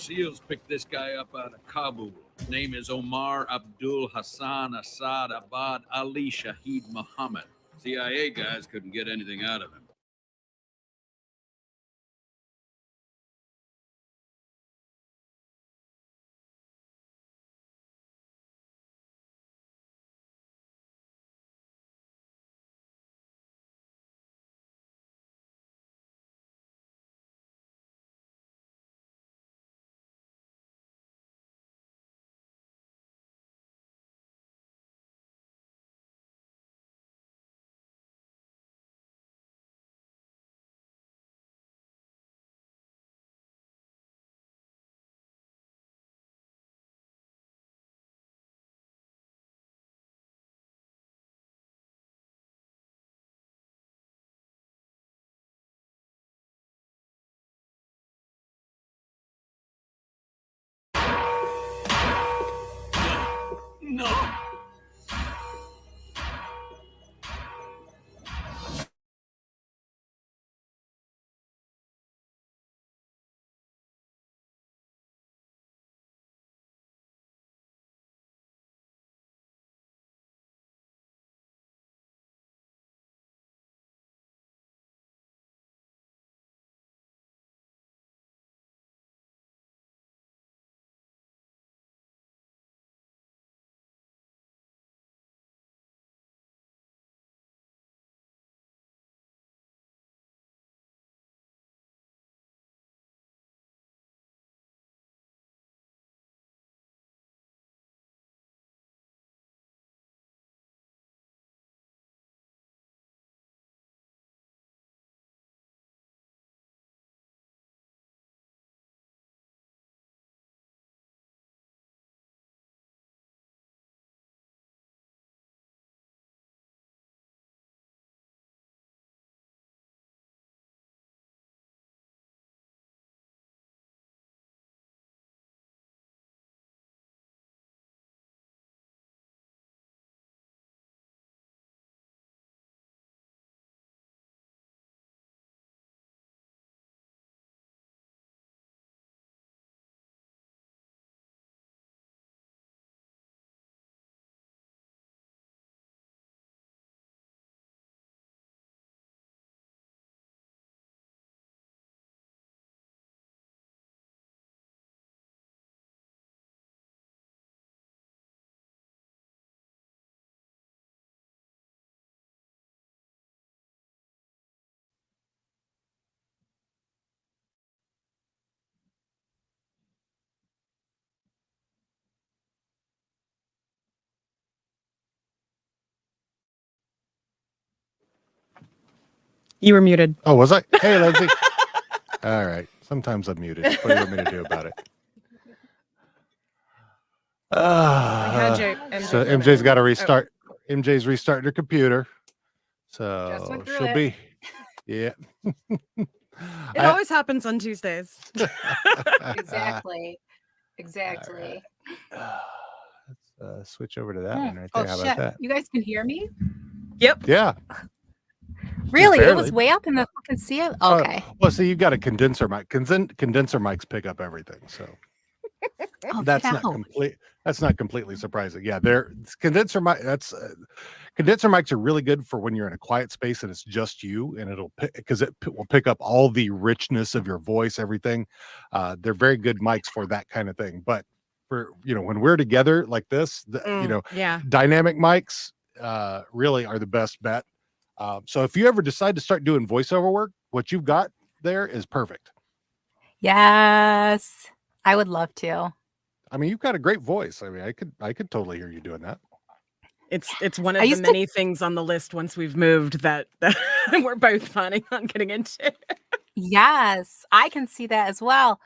SEALs picked this guy up out of Kabul. Name is Omar Abdul Hassan Assad Abad Ali Shahid Muhammad. CIA guys couldn't get anything out of him. No. You were muted. Oh, was I? Hey, Lindsay. All right. Sometimes I'm muted. What do you want me to do about it? So MJ's got to restart. MJ's restarting her computer. So she'll be. Yeah. It always happens on Tuesdays. Exactly. Right. Let's switch over to that one right there. Oh, How shit. about that? You guys can hear me? Yep. Yeah. Really? Yeah, it was way up in the fucking sea? Okay. Well, see, you've got a condenser mic. Condenser mics pick up everything. So that's not complete. That's not completely surprising. Yeah, condenser mic. Condenser mics are really good for when you're in a quiet space and it's just you, and it'll because it will pick up all the richness of your voice, everything. They're very good mics for that kind of thing. But for when we're together like this, dynamic mics really are the best bet. So if you ever decide to start doing voiceover work, what you've got there is perfect. Yes, I would love to. I mean, you've got a great voice. I mean, I could totally hear you doing that. It's one of the many things on the list once we've moved that we're both planning on getting into. Yes, I can see that as well.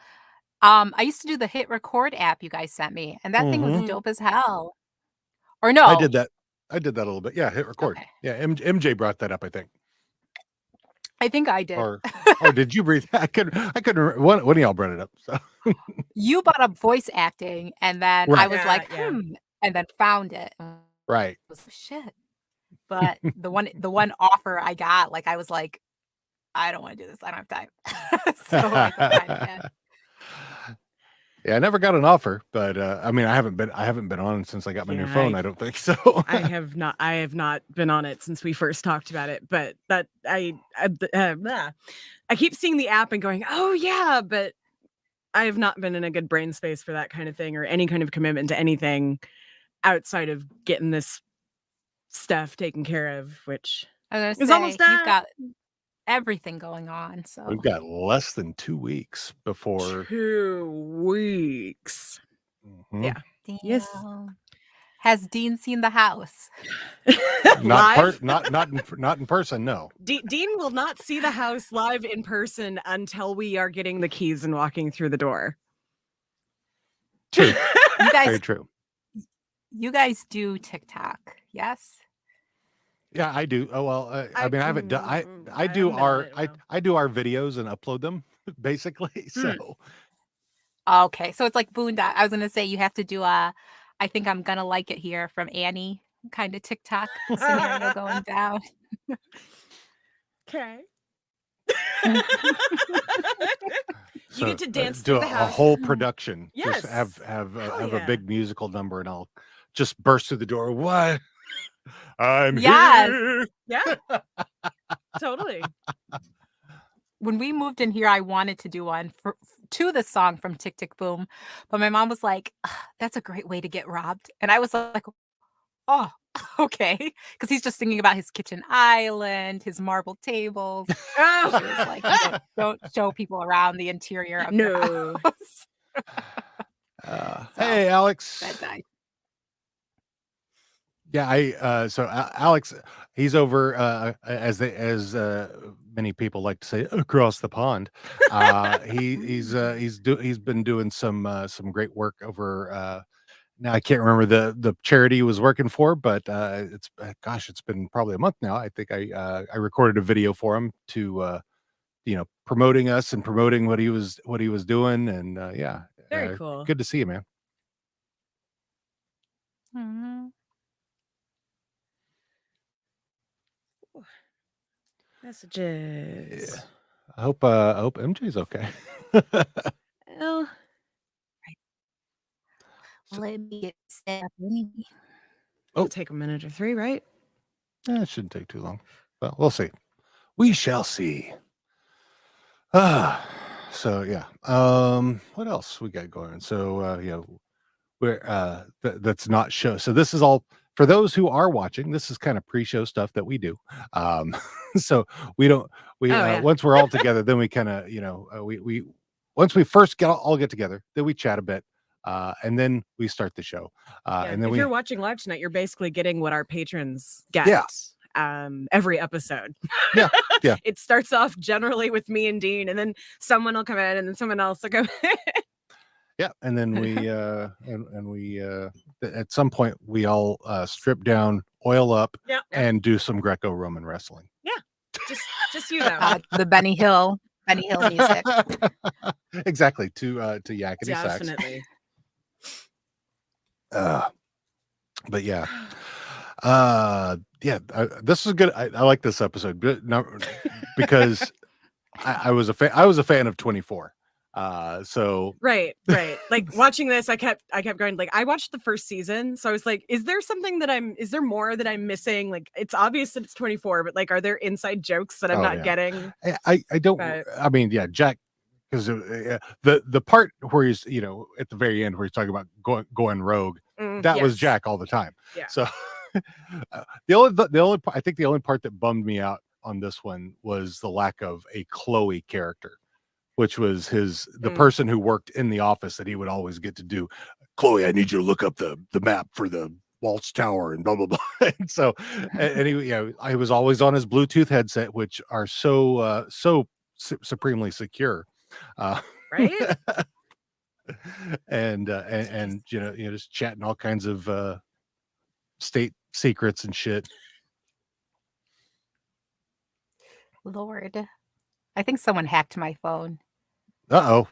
I used to do the hit record app you guys sent me, and that thing was dope as hell. Or no, I did that a little bit. Yeah, hit record. Okay. Yeah, MJ brought that up, I think. I think I did. Or did you breathe? I couldn't remember. One of y'all brought it up. So you brought up voice acting, and then I was like, and then found it. Right. It was shit. But the one offer I got, like I was like, I don't want to do this. I don't have time. So I Yeah, I never got an offer, but I mean, I haven't been on since I got my new Yeah, phone. I don't think so. I have not been on it since we first talked about it, but that I keep seeing the app and going, oh yeah, but I have not been in a good brain space for that kind of thing or any kind of commitment to anything outside of getting this stuff taken care of, which I was is gonna almost say you've done. got everything going on. So We've got less than 2 weeks before 2 weeks. Mhm. Yeah. damn. Yes. Has Dean seen the house? Live. Not in person. No. Dean will not see the house live in person until we are getting the keys and walking through the door. True. You Very guys, true. you guys do TikTok, yes? Yeah, I do. Oh well, I mean, I haven't done. I do haven't been on it in a while. I do our videos and upload them basically. So Okay, so it's like Boondock. I was gonna say you have to do a I think I'm gonna like it here from Annie kind of TikTok scenario going down. Okay. so, You get to dance do through the a house. whole production. Yes. Just have Hell a yeah. big musical number, and I'll just burst through the door. What? I'm Yes. here. Yeah. Totally. When we moved in here, I wanted to do one to the song from Tick Tick Boom, but my mom was like, "Ugh, that's a great way to get robbed." And I was like, "Oh, okay," because he's just thinking about his kitchen island, his marble tables. She Oh. was like, "Don't show people around the interior of your No. house." So, Hey, Alex. that died. Yeah, so Alex, he's over as many people like to say across the pond. He's been doing some great work over. Now I can't remember the charity he was working for, but it's been probably a month now. I think I recorded a video for him to promoting us and promoting what he was doing, and yeah, Very cool. good to see you, man. Mhm. Messages. Yeah. I hope MJ's okay. Well, Let me get set up anyway. it'll take a minute or 3, right? It shouldn't take too long. Well, we'll see. We shall see. So yeah. What else we got going? So we're that's not show. So this is all for those who are watching. This is kind of pre-show stuff that we do. So we don't once we're all together, then we kind of we once we first all get together, then we chat a bit. And then we start the show. And then if you're watching live tonight, you're basically getting what our patrons get. Yeah. Every episode. Yeah. It starts off generally with me and Dean, and then someone will come in, and then someone else will come in. Yeah, and then we at some point we all strip down, oil up, and do some Greco-Roman wrestling. Yeah, just you though. The Benny Hill music. Exactly, to yakety sax. Definitely. But yeah. This is good. I like this episode, but because I was a fan of 24. So right. Like watching this, I kept going. Like I watched the first season, so I was like, is there more that I'm missing? Like it's obvious that it's 24, but like, are there inside jokes that I'm not getting? I don't. I mean, yeah, Jack. Because the part where he's at the very end where he's talking about going rogue, that was Jack all the time. Yeah. So the only part that bummed me out on this one was the lack of a Chloe character, which was the person who worked in the office that he would always get to do. Chloe, I need you to look up the map for the Waltz Tower and blah blah blah. And so and he I was always on his Bluetooth headset, which are so supremely secure. Right. and just chatting all kinds of state secrets and shit. Lord, I think someone hacked my phone. Uh-oh.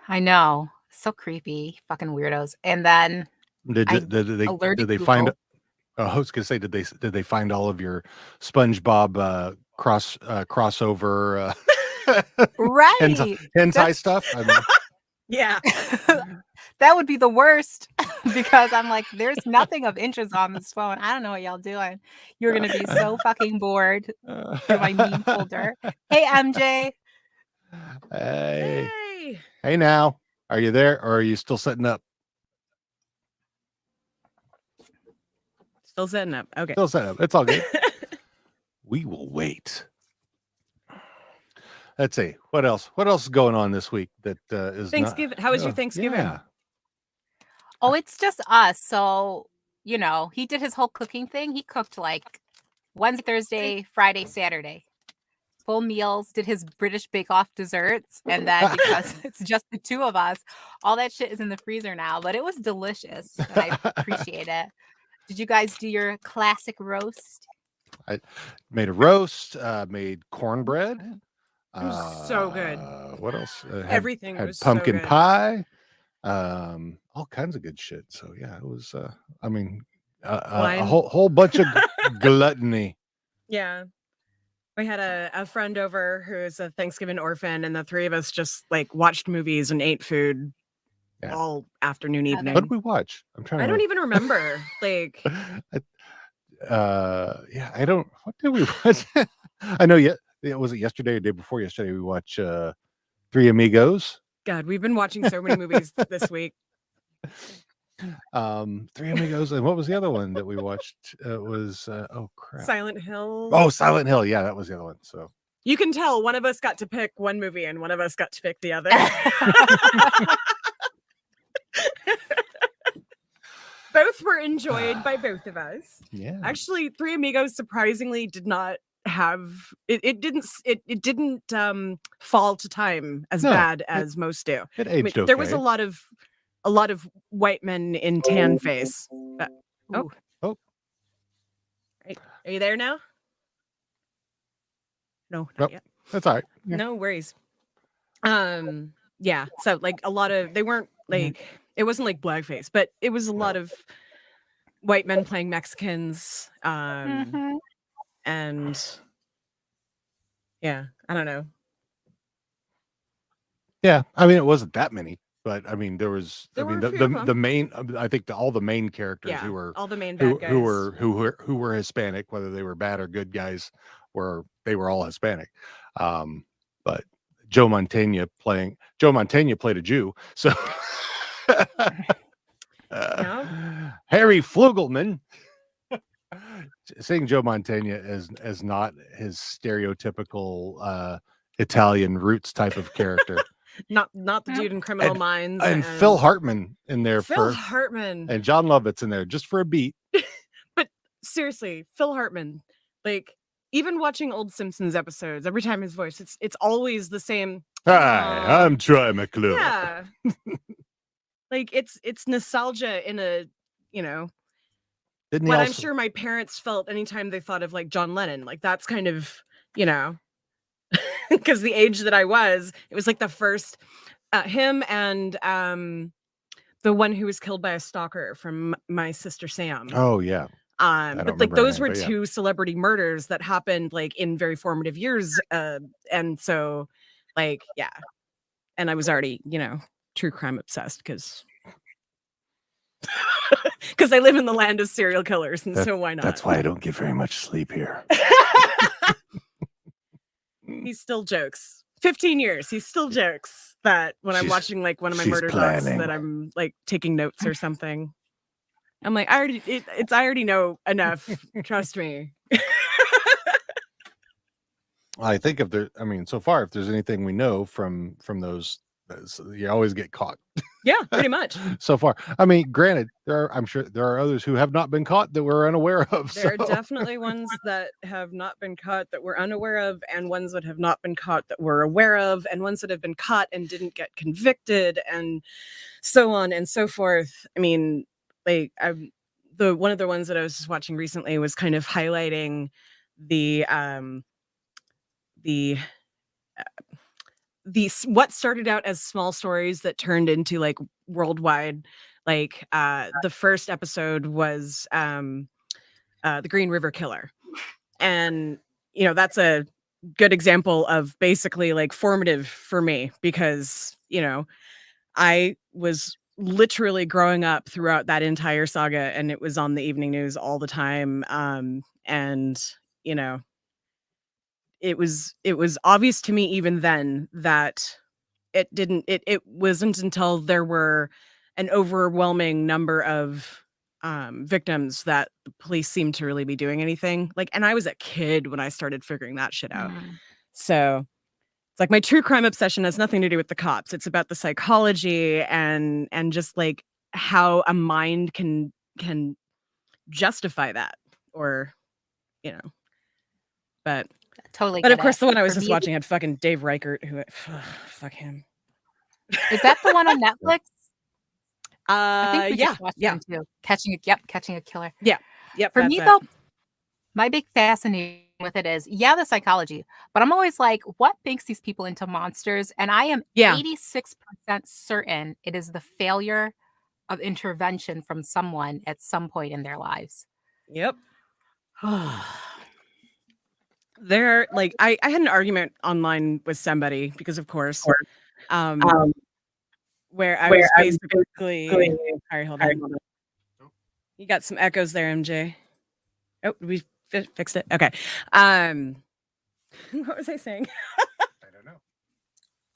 I know, so creepy, fucking weirdos. And then Did they find? I was gonna say, did they find all of your SpongeBob crossover right hentai stuff? I mean, Yeah. That would be the worst because I'm like, there's nothing of interest on this phone. I don't know what y'all doing. You're gonna be so fucking bored through my meme folder. Hey MJ. Hey. Hey. Hey now. Are you there or are you still setting up? Still setting up. Okay. Still setting up. It's all good. We will wait. Let's see. What else? What else is going on this week that is Thanksgiving. How was your Thanksgiving? Yeah. Oh, it's just us. So, you know, he did his whole cooking thing. He cooked like Wednesday, Thursday, Friday, Saturday. Full meals, did his British Bake Off desserts. And then because it's just the two of us, all that shit is in the freezer now. But it was delicious. And I appreciate it. Did you guys do your classic roast? I made a roast, made cornbread. It was so good. What else? Everything had was pumpkin so good. pie. All kinds of good shit. So yeah, it was. I mean, a whole bunch of gluttony. Yeah. We had a friend over who's a Thanksgiving orphan, and the three of us just like watched movies and ate food all afternoon, evening. What did we watch? I'm trying. I don't even remember. Like, yeah, I don't. What did we watch? I know. Was it yesterday or day before yesterday? We watched Three Amigos. God, we've been watching so many movies this week. Three Amigos, and what was the other one that we watched? It was oh crap, Silent Hill. Oh, Silent Hill. Yeah, that was the other one. So you can tell one of us got to pick one movie and one of us got to pick the other. Both were enjoyed by both of us. Yeah. Actually, Three Amigos surprisingly did not have it didn't fall to time as bad as most do. It aged okay. There was a lot of white men in tan face. Oh. Right. Are you there now? No, not yet. That's all right. Yeah. No worries. Yeah. So like a lot of, they weren't like, it wasn't like blackface, but it was a lot of white men playing Mexicans. And yeah, I don't know. Yeah, I mean, it wasn't that many, but I mean, there was. There I mean, were the main. I think all the main characters who were all the main bad guys who were Hispanic, whether they were bad or good guys, were all Hispanic. But Joe Mantegna played a Jew, so Harry Flugelman. Seeing Joe Mantegna as not his stereotypical Italian roots type of character. Not the dude in Criminal Minds. And Phil Hartman in there. Phil Hartman. And John Lovett's in there just for a beat. But seriously, Phil Hartman, like even watching old Simpsons episodes, every time his voice, it's always the same. Hi, I'm Troy McClure. Yeah. Like it's nostalgia in a, you know, what I'm sure my parents felt anytime they thought of like John Lennon. Like that's kind of, you know, because the age that I was, it was like the first him and the one who was killed by a stalker from My Sister Sam. Oh yeah. But like those were two celebrity murders that happened like in very formative years. And so like, yeah. And I was already, you know, true crime obsessed because I live in the land of serial killers, and so why not? That's why I don't get very much sleep here. He still jokes. 15 years, he still jokes that when I'm watching like one of my murder docs that I'm like taking notes or something. I'm like, I already know enough. Trust me. I think if there's anything we know from those, you always get caught. Yeah, pretty much. So far. I mean, granted, I'm sure there are others who have not been caught that we're unaware of. There are definitely ones that have not been caught that we're unaware of, and ones that have not been caught that we're aware of, and ones that have been caught and didn't get convicted, and so on and so forth. I mean, like one of the ones that I was just watching recently was kind of highlighting what started out as small stories that turned into like worldwide. Like the first episode was the Green River Killer, and you know that's a good example of basically like formative for me because you know I was literally growing up throughout that entire saga, and it was on the evening news all the time. And you know, it was obvious to me even then that it wasn't until there were an overwhelming number of victims that the police seemed to really be doing anything. Like, and I was a kid when I started figuring that shit out. So it's like my true crime obsession has nothing to do with the cops. It's about the psychology and just like how a mind can justify that, or you know. But Totally. of course, it. the one I was For just me, watching had fucking Dave Reichert, who fuck him. is that the one on Netflix? I think we Yeah, just watched yeah, him too. Catching a killer. yep. For That's me it. though, my big fascination with it is, the psychology, but I'm always like, what makes these people into monsters? And I am Yeah. 86% certain it is the failure of intervention from someone at some point in their lives. Yep. There, like, I had an argument online with somebody because, of course, where I was basically. Sorry, hold on. You got some echoes there, MJ. Oh, we fixed it. Okay. What was I saying? I don't know.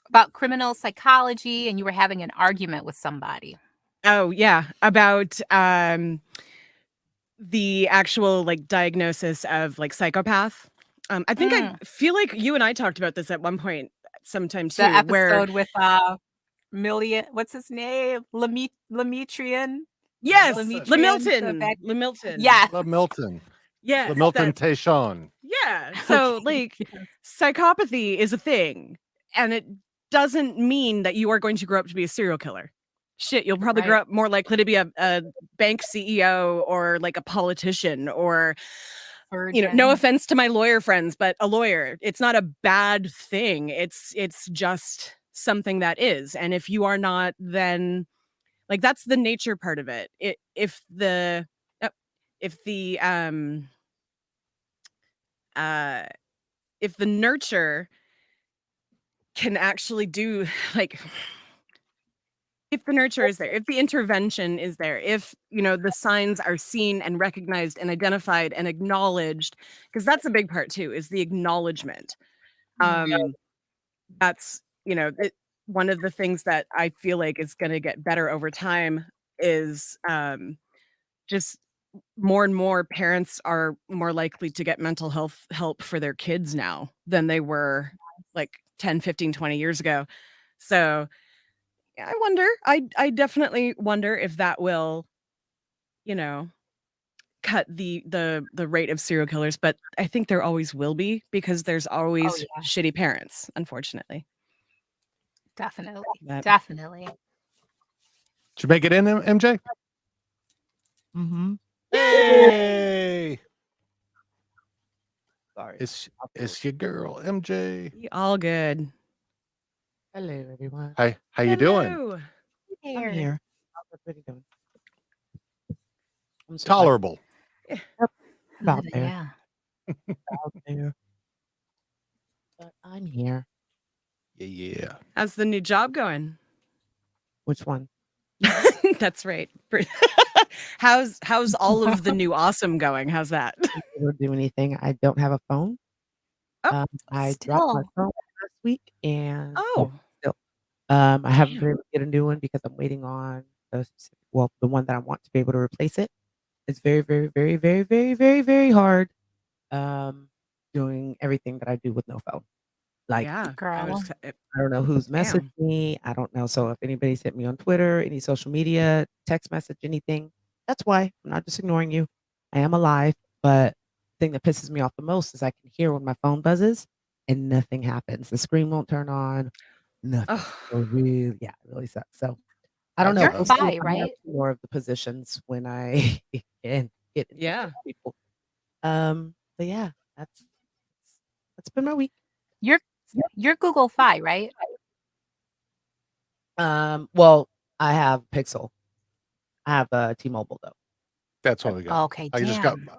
About criminal psychology, and you were having an argument with somebody. Oh yeah, about the actual like diagnosis of like psychopath. I think I feel like you and I talked about this at one point sometime too. The episode where with what's his name? Lemetrian? Yes, Lemetrian, Lemilton. Yes. Lemilton. Yes. Lemilton Tayshaun. Yeah. So like psychopathy is a thing, and it doesn't mean that you are going to grow up to be a serial killer. Shit, you'll probably grow up more likely to be a bank CEO or like a politician or no offense to my lawyer friends, but a lawyer. It's not a bad thing. It's just something that is. And if you are not, then like that's the nature part of it. If the nurture can actually do like, if the nurture is there, if the intervention is there, if the signs are seen and recognized and identified and acknowledged, because that's a big part too, is the acknowledgement. That's one of the things that I feel like is going to get better over time is just more and more parents are more likely to get mental health help for their kids now than they were like 10, 15, 20 years ago. So I wonder, I definitely wonder if that will, cut the rate of serial killers, but I think there always will be because there's always shitty parents, unfortunately. Definitely. But- Definitely. Did you make it in, MJ? Mm-hmm. Yay! Sorry. It's your girl, MJ. All good. Hello, everyone. Hi, how you doing? Hello. I'm here. How's everybody doing? I'm so Tolerable. About there. Yeah. Out there. But I'm here. Yeah. How's the new job going? Which one? That's right. How's all of the new awesome going? How's that? I don't do anything. I don't have a phone. Oh, I dropped my still. phone last week, and Oh, still, I haven't been able to get a new one because I'm waiting on the one that I want to be able to replace it. It's very, very, very, very, very, very, very hard. Doing everything that I do with no phone. Like, yeah. Girl. I don't know who's messaged me. I don't know. So if anybody's hit me on Twitter, any social media, text message, anything, that's why. I'm not just ignoring you. I am alive. But the thing that pisses me off the most is I can hear when my phone buzzes and nothing happens. The screen won't turn on. Nothing. Oh, So really, yeah, it really sucks. So I don't know. You're We'll see if Phi, I have right? more of the positions when I can get in yeah. people. But yeah, that's been my week. You're Google Phi, right? Well, I have Pixel. I have T-Mobile though. That's what we got. Okay, I just got damn.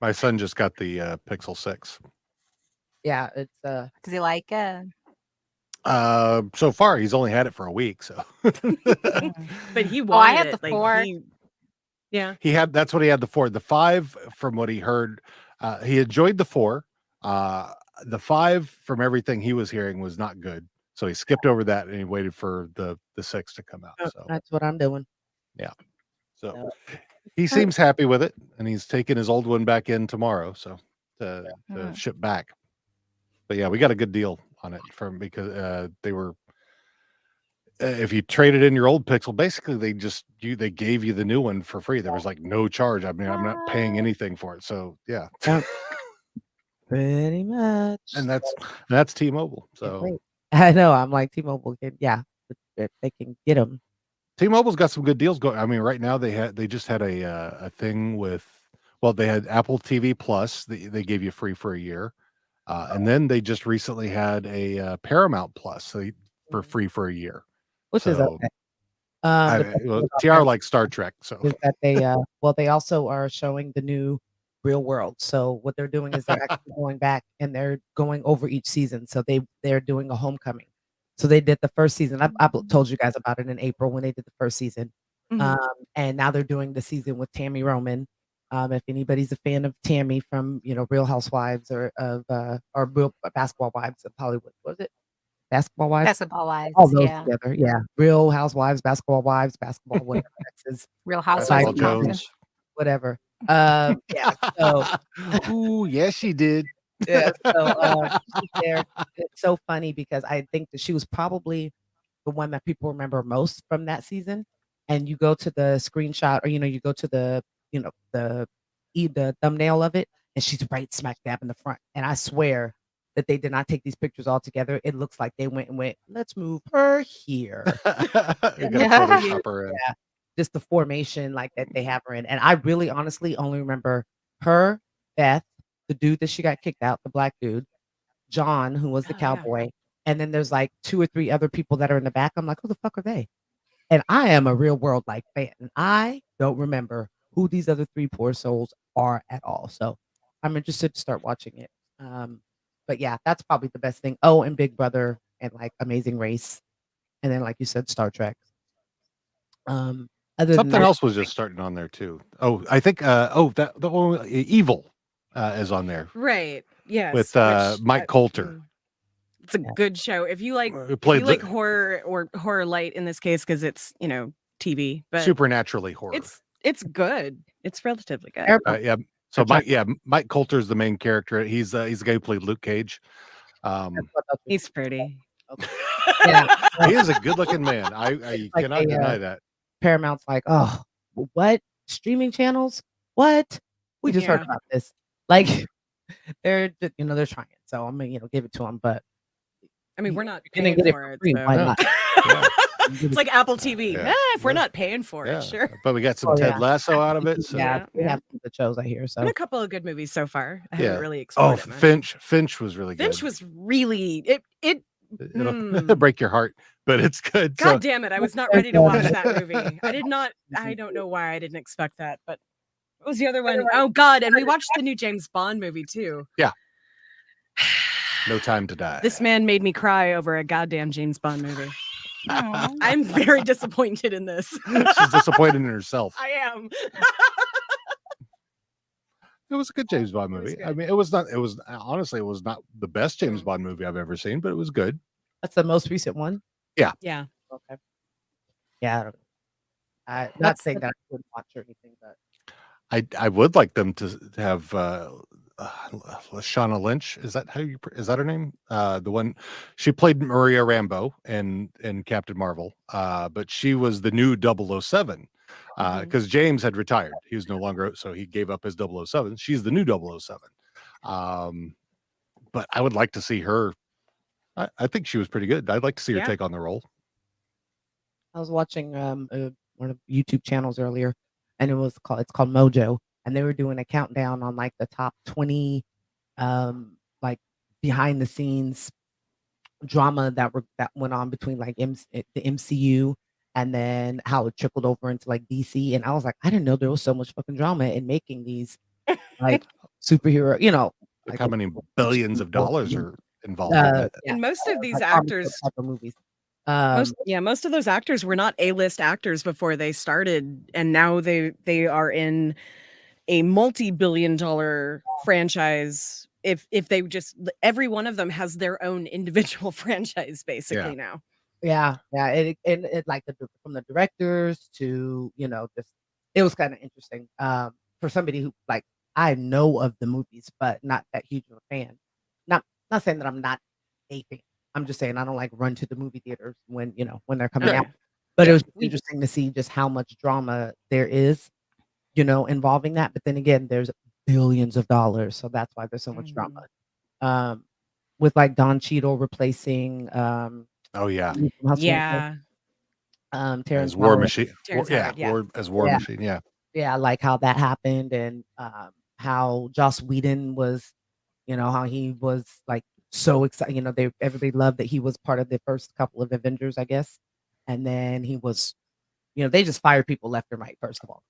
my son just got the Pixel 6. Yeah, it's Does he like it? So far he's only had it for a week, so But he I wanted had it. the Like 4. yeah. that's what he had the 4. The 5, from what he heard, he enjoyed the 4. The 5, from everything he was hearing, was not good. So he skipped over that and he waited for the 6 to come out. So That's what I'm doing. so So, he seems happy with it, and he's taking his old one back in tomorrow, so to Mhm. ship back. But yeah, we got a good deal on it because they were if you traded in your old Pixel, basically they gave you the new one for free. There was like no charge. I mean, I'm not paying anything for it. So yeah, Yeah. pretty much. and that's T-Mobile. Can't So wait. I know. I'm like T-Mobile. If they can get them. T-Mobile's got some good deals going. I mean, right now they just had a thing with, well, they had Apple TV Plus. They gave you free for a year, and then they just recently had a Paramount Plus for free for a year. Which is So okay. The best thing about TR Paramount like Star Trek, so is that they also are showing the new Real World. So what they're doing is they're actually going back and they're going over each season. So they're doing a homecoming. So they did the first season. I told you guys about it in April when they did the first season. Mhm. And now they're doing the season with Tammy Roman. If anybody's a fan of Tammy from Real Housewives or Real Basketball Wives of Hollywood, was it Basketball Wives? Basketball Wives. All those Yeah. together, yeah. Real Housewives, Basketball Wives, Basketball whatever X's, Real Housewives Housewives Basketball of Compton. Jones. whatever. Yeah. So Ooh, yes, she did. yeah. So she's there. It's so funny because I think that she was probably the one that people remember most from that season. And you go to the screenshot, or you go to the thumbnail of it, and she's right smack dab in the front. And I swear that they did not take these pictures all together. It looks like they went, let's move her here. You gotta Photoshop her in. Yeah, just the formation like that they have her in. And I really honestly only remember her, Beth, the dude that she got kicked out, the black dude, John, who was the Oh, yeah. cowboy, and then there's like 2 or 3 other people that are in the back. I'm like, who the fuck are they? And I am a Real World like fan, and I don't remember who these other 3 poor souls are at all. So I'm interested to start watching it. But yeah, that's probably the best thing. Oh, and Big Brother and like Amazing Race, and then like you said, Star Trek. Other than Something that, else was just starting on there too. Oh, I think that the one Evil is on there Right. Yes. with which, Mike Coulter. It's a good show. If you like Who if played you like horror or horror light in this case, because it's TV, but supernaturally horror. it's good. It's relatively good. Paramount. Yeah. So Gotcha. Mike Coulter is the main character. He's the guy who played Luke Cage. That's what I thought you He's pretty. Okay. Yeah. He is a good-looking man. I It's like cannot deny that. Paramount's like, oh, what streaming channels? What? We just heard Yeah. about this. Like, they're they're trying. So I'm gonna give it to them. But I mean, we're not you're gonna paying get it for for it. free. So. Why not? Yeah. It's like Apple TV. Yeah. If we're Yeah. not paying for Yeah. it, sure. But we got some Oh, Ted yeah. Lasso out of it. So. Yeah, we Yeah. have some good shows I hear. So Been a couple of good movies so far. I Yeah. haven't really Oh, explored it much. Finch was really good. Finch was really it. It'll break your heart, but it's good. God So damn it! I was not ready to watch that movie. I did not. I don't know why I didn't expect that. But what was the other one? Oh God! And we watched the new James Bond movie too. Yeah. No Time to Die. This man made me cry over a goddamn James Bond movie. Aw. I'm very disappointed in this. She's disappointed in herself. I am. It was a good James Bond It was movie. good. I mean, it was honestly, it was not the best James Bond movie I've ever seen, but it was good. that's the most recent one. Yeah. Okay. Yeah, I don't know. Not What's saying the- that I wouldn't watch or anything, but I would like them to have Lashana Lynch. Is that her name? The one she played Maria Rambeau in Captain Marvel. But she was the new 007. Because James had retired. He was no longer, so he gave up his 007. She's the new 007. But I would like to see her. I think she was pretty good. I'd like to see her Yeah. take on the role. I was watching one of the YouTube channels earlier, and it's called Mojo, and they were doing a countdown on like the top 20 like behind the scenes drama that went on between like the MCU and then how it trickled over into like DC. And I was like, I didn't know there was so much fucking drama in making these like superhero, Look how many billions of dollars are involved in it. And most of these like comic book actors, type of movies. most of those actors were not A-list actors before they started, and now they are in a multi-billion-dollar franchise. If they just every one of them has their own individual franchise basically now. Yeah, and it like from the directors to just it was kind of interesting. For somebody who like I know of the movies, but not that huge of a fan. Not saying that I'm not a fan. I'm just saying I don't like run to the movie theaters when when they're coming out. But it was interesting to see just how much drama there is, involving that. But then again, there's billions of dollars, so that's why there's so much drama. With like Don Cheadle replacing Oh yeah, Yeah. Terrence as War Howard. Machine. Terrence Yeah, Howard, yeah. as War Yeah. Machine. Yeah. Yeah, like how that happened and how Joss Whedon was, how he was like so excited. Everybody loved that he was part of the first couple of Avengers, I guess. And then he was, they just fired people left and right, first of all.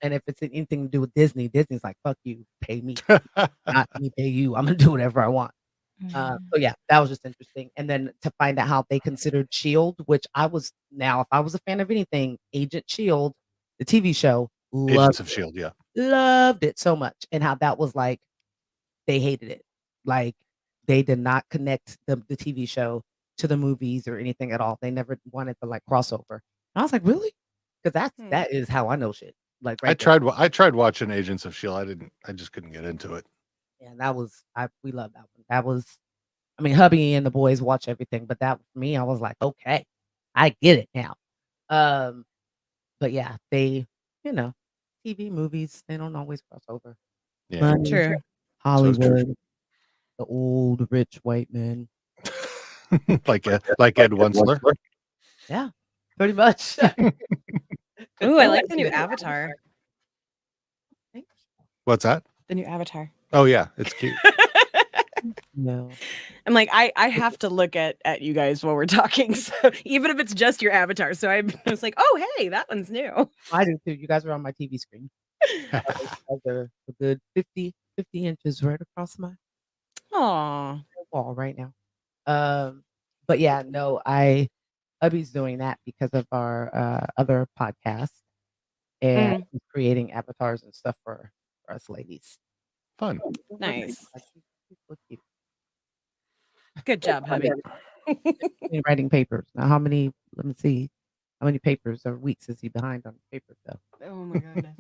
And if it's anything to do with Disney, Disney's like, fuck you, pay me. Not me pay you. I'm gonna do whatever I want. So yeah, that was just interesting. And then to find out how they considered Shield, which if I was a fan of anything, Agent Shield, the TV show, Agents of Shield. Yeah. loved it so much, and how that was like they hated it. Like they did not connect the TV show to the movies or anything at all. They never wanted the like crossover. And I was like, really? Because that is how I know shit. Like I tried watching Agents of Shield. I just couldn't get into it. And that was we love that one. That was, I mean, hubby and the boys watch everything, but that for me, I was like, okay, I get it now. But yeah, they, TV movies, they don't always cross over. Yeah, Money, True. Hollywood, the old rich white men. like Ed Wensler. Yeah, pretty much. Ooh, I like the new Avatar. What's that? The new Avatar. Oh yeah, it's cute. No. I'm like, I have to look at you guys while we're talking. So even if it's just your avatar. So I was like, oh hey, that one's new. I do too. You guys are on my TV screen. You guys are a good 50 inches right across my Aw. wall right now. But yeah, no, hubby's doing that because of our other podcast and he's creating avatars and stuff for us ladies. Fun. Nice. Look cute. Good job, hubby. Writing papers. Now, how many? Let me see. How many papers or weeks is he behind on papers though? Oh my goodness.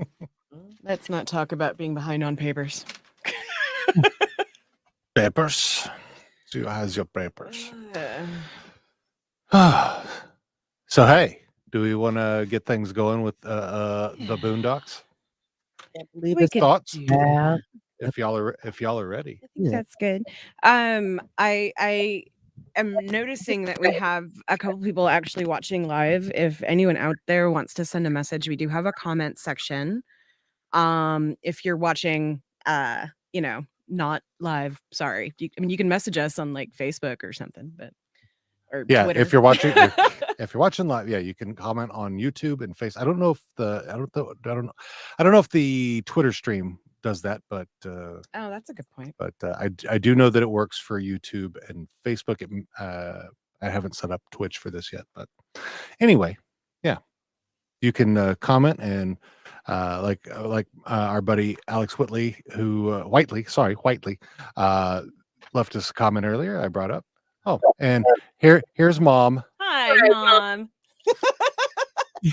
Let's not talk about being behind on papers. Papers. So how's your papers? So hey, do we want to get things going with the Boondocks? Can't believe We it's can- Thoughts? yeah. If y'all are ready. I think that's good. I am noticing that we have a couple people actually watching live. If anyone out there wants to send a message, we do have a comment section. If you're watching, not live, sorry. You can message us on like Facebook or something, or Yeah, Twitter. if you're watching, if you're watching live, yeah, you can comment on YouTube and Face. I don't know if the Twitter stream does that, but oh, that's a good point. But I do know that it works for YouTube and Facebook. I haven't set up Twitch for this yet, but anyway, yeah, you can comment and like our buddy Alex Whitley, Whiteley left us a comment earlier. I brought up. Oh, and here's Mom. Hi, Mom.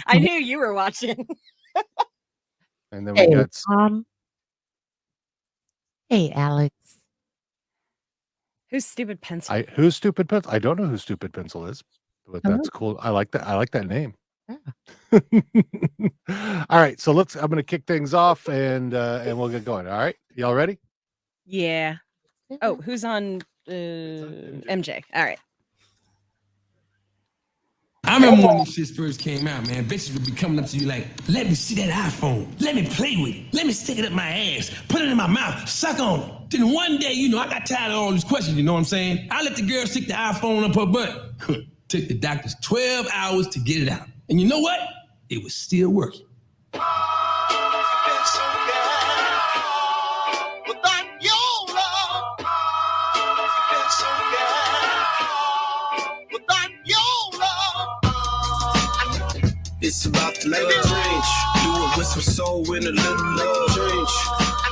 I knew you were watching. And then we got Hey, Alex. Who's Stupid Pencil? who's Stupid Pencil? I don't know who Stupid Pencil is, but that's cool. I like that. I like that name. Yeah. All right, so I'm going to kick things off and we'll get going. All right, y'all ready? Yeah. Oh, who's on MJ? All right. I remember when these shits first came out, man. Bitches would be coming up to you like, let me see that iPhone. Let me play with it. Let me stick it up my ass. Put it in my mouth. Suck on it. Then one day, I got tired of all these questions, you know what I'm saying? I let the girl stick the iPhone up her butt. Took the doctors 12 hours to get it out. And you know what? It was still working. It's about to make a change. Do it with some soul and a little love change.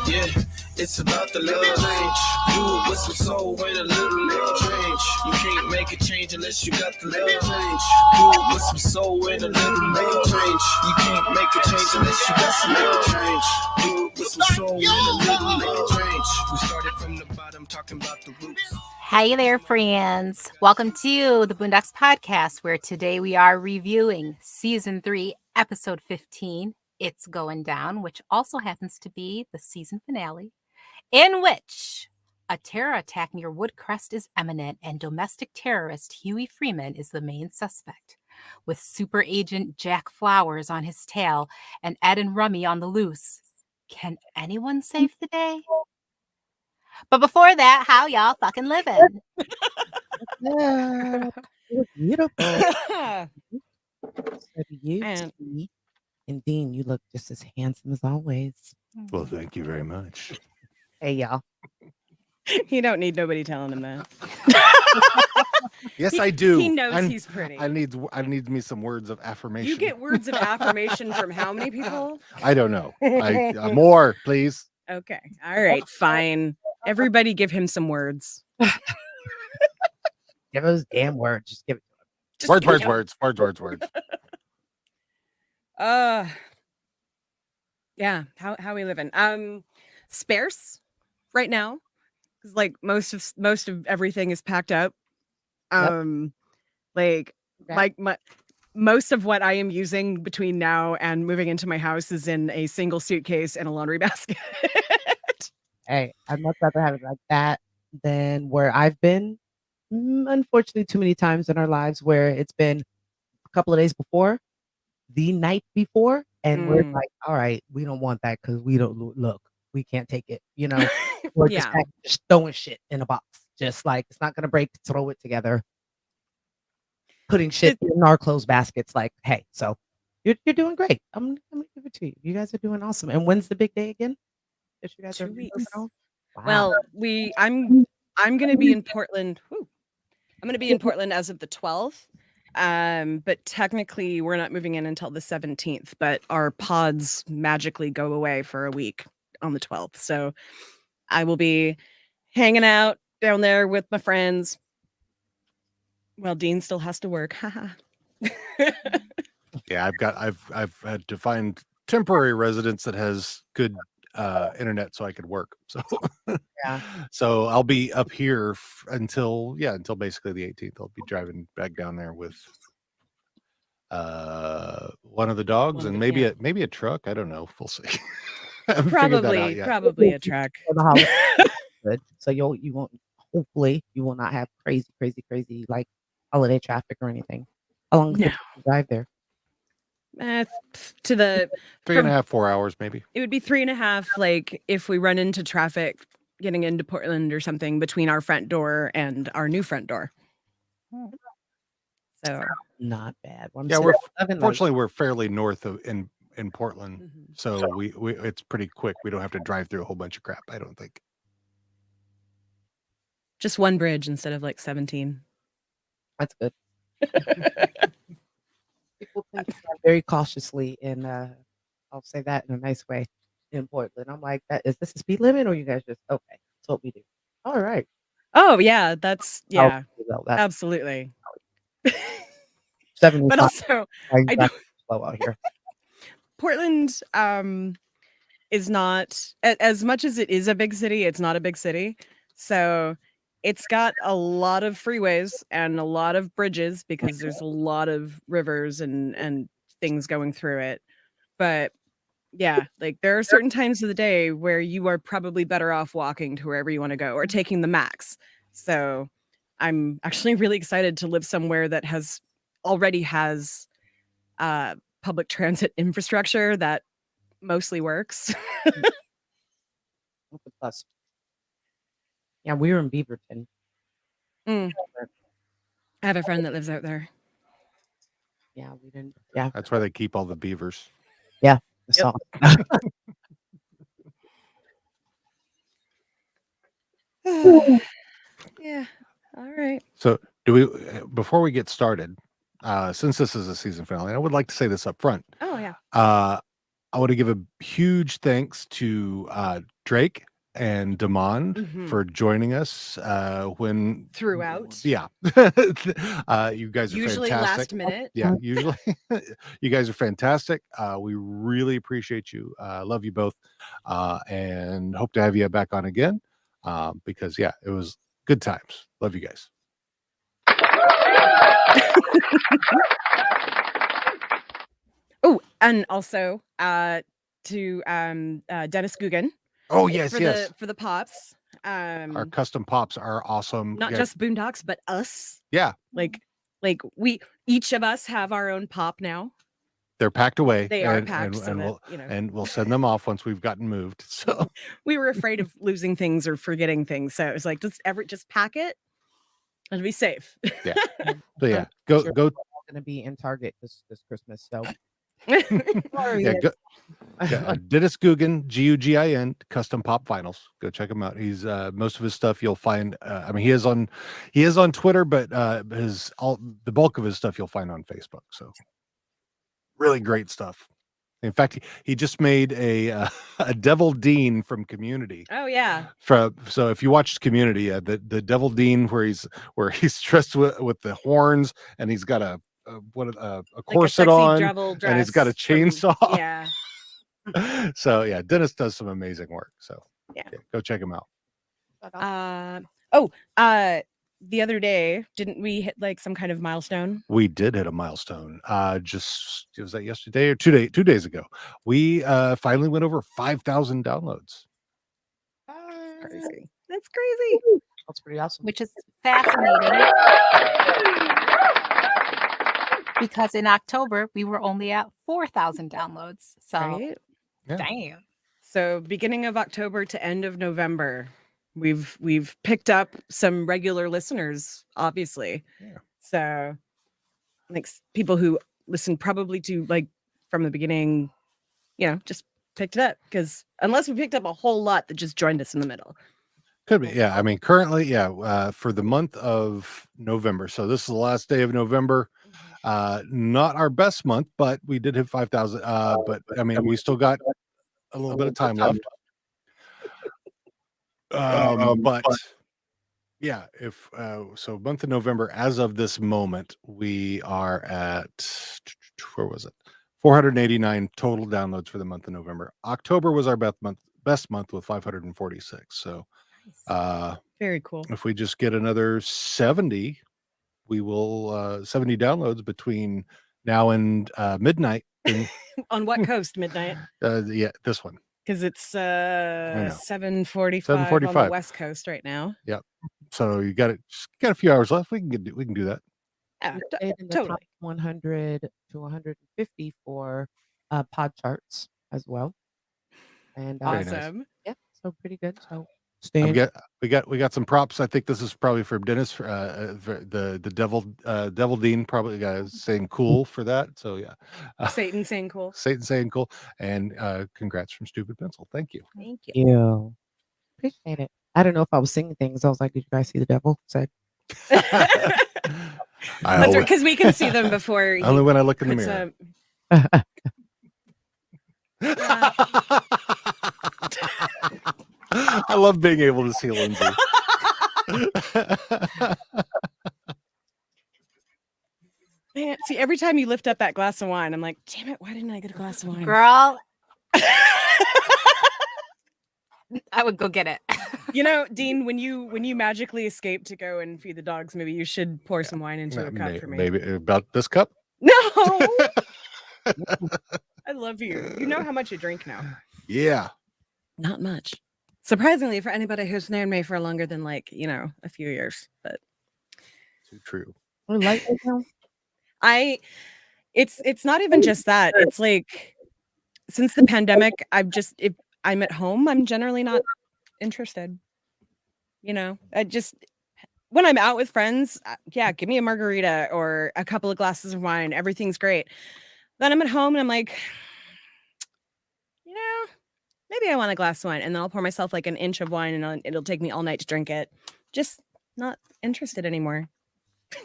Yeah, it's about the love change. Do it with some soul and a little love change. You can't make a change unless you got the love change. Do it with some soul and a little love change. You can't make a change unless you got some love change. Do it with some soul and a little love change. We started from the bottom, talking about the roots. Hey there, friends. Welcome to the Boondocks podcast, where today we are reviewing season 3, episode 15, It's Going Down, which also happens to be the season finale, in which a terror attack near Woodcrest is imminent and domestic terrorist Huey Freeman is the main suspect, with super agent Jack Flowers on his tail and Ed and Rummy on the loose. Can anyone save the day? But before that, how y'all fucking living? Yeah, it was beautiful. So do you, And- T? And Dean, you look just as handsome as always. Well, thank you very much. Hey, y'all. You don't need nobody telling him that. Yes, I do. He knows I'm- he's pretty. I need me some words of affirmation. You get words of affirmation from how many people? I don't know. More, please. Okay. All right. Fine. Everybody give him some words. Give those damn words. Just give it to him. Just Words, give words, him- words. Yeah. How we living? Sparse right now. Because like most of everything is packed up. Like my most of what I am using between now and moving into my house is in a single suitcase and a laundry basket. Hey, I'd much rather have it like that than where I've been. Unfortunately, too many times in our lives where it's been a couple of days before, the night before, and we're like, all right, we don't want that because we don't look, we can't take it. You know, we're just, Yeah. just throwing shit in a box, just like it's not gonna break. Throw it together. Putting shit in our clothes baskets, like, hey, so you're doing great. I'm gonna give it to you. You guys are doing awesome. And when's the big day again? That you guys 2 are weeks. moving on? Wow. Well, I'm going to be in Portland. I'm going to be in Portland as of the 12th. But technically we're not moving in until the 17th, but our pods magically go away for a week on the 12th. So I will be hanging out down there with my friends. Well, Dean still has to work. Haha. Yeah, I've had to find temporary residence that has good internet so I could work. So Yeah. So I'll be up here until basically the 18th. I'll be driving back down there with one of the dogs and maybe a truck. I don't know. We'll see. I haven't figured that out yet. Probably a truck. For the holiday. Good. So you won't, hopefully you will not have crazy like holiday traffic or anything. How long does it drive there? To the 3.5, 4 hours maybe. It would be 3.5, like if we run into traffic getting into Portland or something between our front door and our new front door. So Not bad. Well, Yeah, fortunately we're fairly north of in Portland, so we it's pretty quick. We don't have to drive through a whole bunch of crap. I don't think. just one bridge instead of like 17. That's good. People tend to drive very cautiously in I'll say that in a nice way in Portland. I'm like, is this a speed limit or you guys just okay? That's what we do. All right. Oh yeah, that's Well, that's absolutely. 75. But also I don't slow out here. Portland is not as much as it is a big city, it's not a big city. So it's got a lot of freeways and a lot of bridges because there's a lot of rivers and things going through it. But yeah, like there are certain times of the day where you are probably better off walking to wherever you want to go or taking the max. So I'm actually really excited to live somewhere that already has public transit infrastructure that mostly works. Plus. Yeah, we were in Beaverton. I have a friend that lives out there. Yeah, we didn't. Yeah, That's why they keep all the beavers. I saw. Yeah. All right. So do we? Before we get started, since this is a season finale, I would like to say this up front. Oh yeah. I want to give a huge thanks to Drake and Demond Mhm. for joining us when Throughout. Yeah. You guys are Usually fantastic. last minute. Yeah, usually you guys are fantastic. We really appreciate you. Love you both, and hope to have you back on again. Because yeah, it was good times. Love you guys. Oh, and also to Dennis Guggen. Oh yes, for yes. the pops. Our custom pops are awesome. Not Yeah, just Boondocks, but us. yeah, Like we each of us have our own pop now. they're packed away. They are packed so and that, we'll you know. and we'll send them off once we've gotten moved. So We were afraid of losing things or forgetting things, so it was like just pack it and be safe. yeah, so yeah, I'm go sure go. we're all gonna be in Target this Christmas. So Yeah, go. Yeah, Dennis Guggen, Gugin, custom pop vinyls. Go check him out. He's most of his stuff you'll find. I mean, he is on Twitter, but the bulk of his stuff you'll find on Facebook. So really great stuff. In fact, he just made a Devil Dean from Community. Oh yeah. So if you watched Community, the Devil Dean where he's dressed with the horns and he's got a corset on and he's got a chainsaw. Yeah. So yeah, Dennis does some amazing work. So Yeah. go check him out. The other day, didn't we hit like some kind of milestone? We did hit a milestone. Was that yesterday or 2 days ago? We finally went over 5,000 downloads. Crazy. That's crazy. That's pretty awesome. Which is fascinating. Because in October, we were only at 4,000 downloads. So, Right? Yeah. damn. So beginning of October to end of November, we've picked up some regular listeners, obviously. Yeah. So like people who listen probably to like from the beginning, just picked it up, because unless we picked up a whole lot that just joined us in the middle. Could be. Yeah. I mean, currently, yeah, for the month of November. So this is the last day of November. Not our best month, but we did hit 5,000. But I mean, we still got a little bit of time left. But yeah, if so month of November, as of this moment, we are at, where was it? 489 total downloads for the month of November. October was our best month with 546. So Very cool. if we just get another 70, we will 70 downloads between now and midnight. On what coast midnight? Yeah, this one. Because it's 7:45 on the West Coast right now. Yep. So you got a few hours left. We can do that. Yeah, In the totally. top 100 to 150 for pod charts as well. And Very nice. Awesome. yeah, so pretty good. So We stay. got some props. I think this is probably from Dennis. For the Devil Dean probably saying cool for that. So yeah, Satan saying cool. Satan saying cool, and congrats from Stupid Pencil. Thank you. Thank you. Yeah, appreciate it. I don't know if I was singing things. I was like, did you guys see the devil? Said That's right, because we can see them before. Only when I look in the puts mirror. I love being able to see Lindsay. Man, see, every time you lift up that glass of wine, I'm like, damn it, why didn't I get a glass of wine? Girl, I would go get it. Dean, when you magically escape to go and feed the dogs, maybe you should pour some wine into a cup for me. Maybe about this cup. No. I love you. You know how much you drink now. Yeah. Not much. Surprisingly, for anybody who's known me for longer than a few years. But Too true. we're light right now. it's not even just that. It's like since the pandemic, if I'm at home, I'm generally not interested. I just when I'm out with friends, give me a margarita or a couple of glasses of wine. Everything's great. Then I'm at home and I'm like, maybe I want a glass of wine, and then I'll pour myself like an inch of wine, and it'll take me all night to drink it. Just not interested anymore.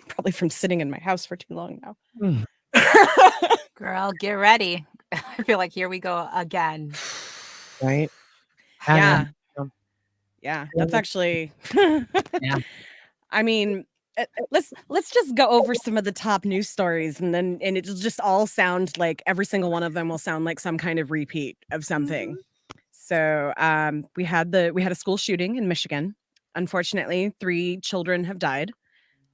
Probably from sitting in my house for too long now. Mm. Girl, get ready. I feel like here we go again. Right? Yeah. Um, Yeah, Yeah. that's actually Yeah. I mean, let's just go over some of the top news stories, and it'll just all sound like every single one of them will sound like some kind of repeat of something. So, we had a school shooting in Michigan. Unfortunately, 3 children have died,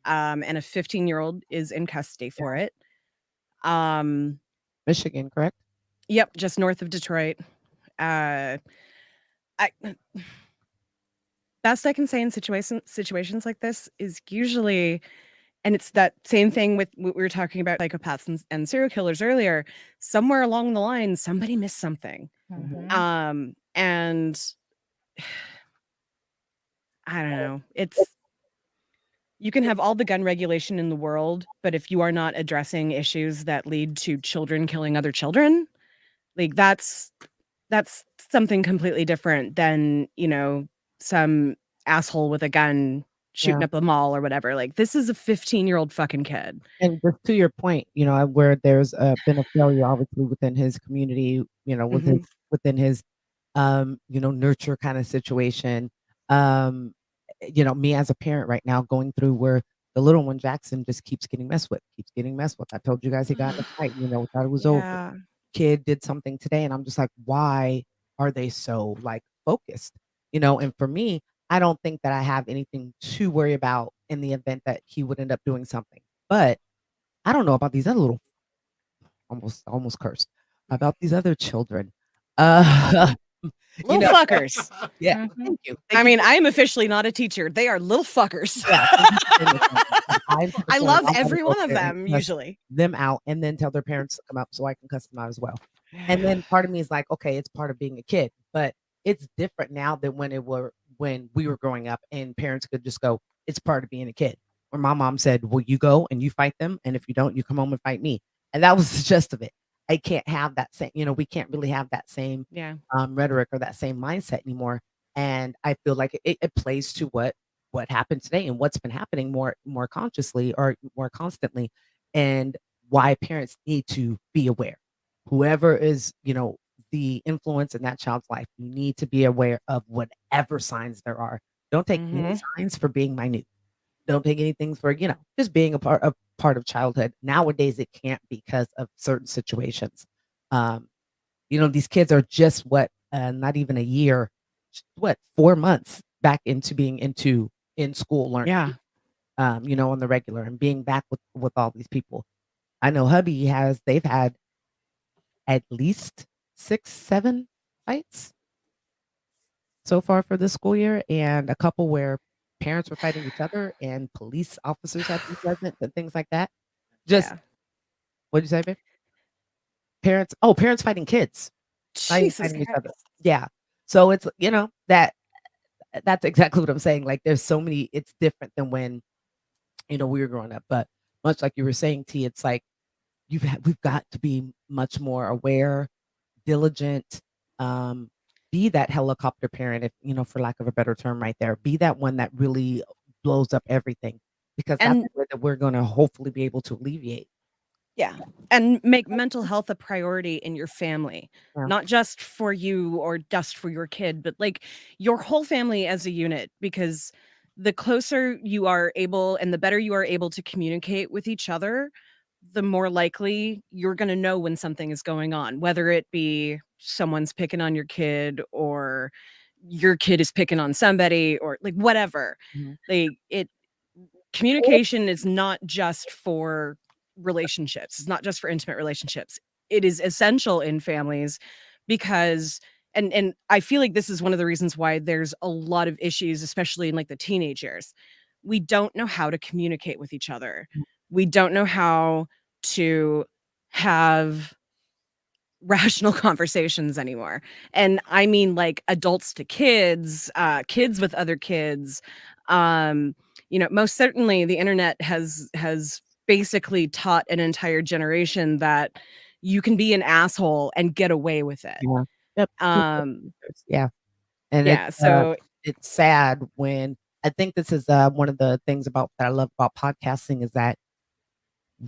and a 15-year-old is in custody for it. Michigan, correct? Yep, just north of Detroit. I best I can say in situations like this is usually, and it's that same thing with what we were talking about psychopaths and serial killers earlier. Somewhere along the line, somebody missed something. Mhm. And I don't know. It's you can have all the gun regulation in the world, but if you are not addressing issues that lead to children killing other children, like that's something completely different than, some asshole with a gun shooting Yeah. up a mall or whatever. Like this is a 15-year-old fucking kid. And just to your point, where there's been a failure, obviously, within his community, Mhm. within his, nurture kind of situation. Um, me as a parent right now going through where the little one Jackson just keeps getting messed with, keeps getting messed with. I told you guys he got in a fight, thought it was over. Yeah. Kid did something today, and I'm just like, why are they so like focused? And for me, I don't think that I have anything to worry about in the event that he would end up doing something. But I don't know about these other little almost cursed about these other children. Little fuckers. Yeah. Mhm. Thank you. I mean, I am officially not a teacher. They are little fuckers. Yeah. I love every go one of there and them cuss usually. them out and then tell their parents to come out so I can cuss them out as well. And then part of me is like, okay, it's part of being a kid, but it's different now than when we were growing up and parents could just go, it's part of being a kid. Or my mom said, well, you go and you fight them, and if you don't, you come home and fight me. And that was the gist of it. I can't have that same, we can't really have that same Yeah. rhetoric or that same mindset anymore. And I feel like it plays to what happened today and what's been happening more consciously or more constantly, and why parents need to be aware. Whoever is, the influence in that child's life, you need to be aware of whatever signs there are. Don't take any Mhm. signs for being minute. Don't take anything for, just being a part of childhood. Nowadays it can't because of certain situations. Um, these kids are just not even a year, 4 months back into being in school learning, Yeah. on the regular and being back with all these people. I know they've had at least 6, 7 fights so far for this school year, and a couple where parents were fighting each other and police officers had to be present and things like that. Just Yeah. what'd you say, babe? Parents fighting kids, not even Jesus fighting each other. Christ. Yeah. So it's, that's exactly what I'm saying. Like there's so many, it's different than when, we were growing up. But much like you were saying, T, it's like we've got to be much more aware, diligent, be that helicopter parent, if for lack of a better term right there. Be that one that really blows up everything, because that's And the way that we're gonna hopefully be able to alleviate. yeah, and make mental health a priority in your family, Yeah. not just for you or just for your kid, but like your whole family as a unit, because the closer you are able and the better you are able to communicate with each other, the more likely you're going to know when something is going on, whether it be someone's picking on your kid or your kid is picking on somebody or like whatever. Mhm. Like communication is not just for relationships. It's not just for intimate relationships. It is essential in families because and I feel like this is one of the reasons why there's a lot of issues, especially in like the teenage years. We don't know how to communicate with each other. We don't know how to have rational conversations anymore. And I mean like adults to kids, kids with other kids. Most certainly the internet has basically taught an entire generation that you can be an asshole and get away with it. Yeah. Yep. Um, Yeah. And yeah, so it's sad when I think this is one of the things that I love about podcasting is that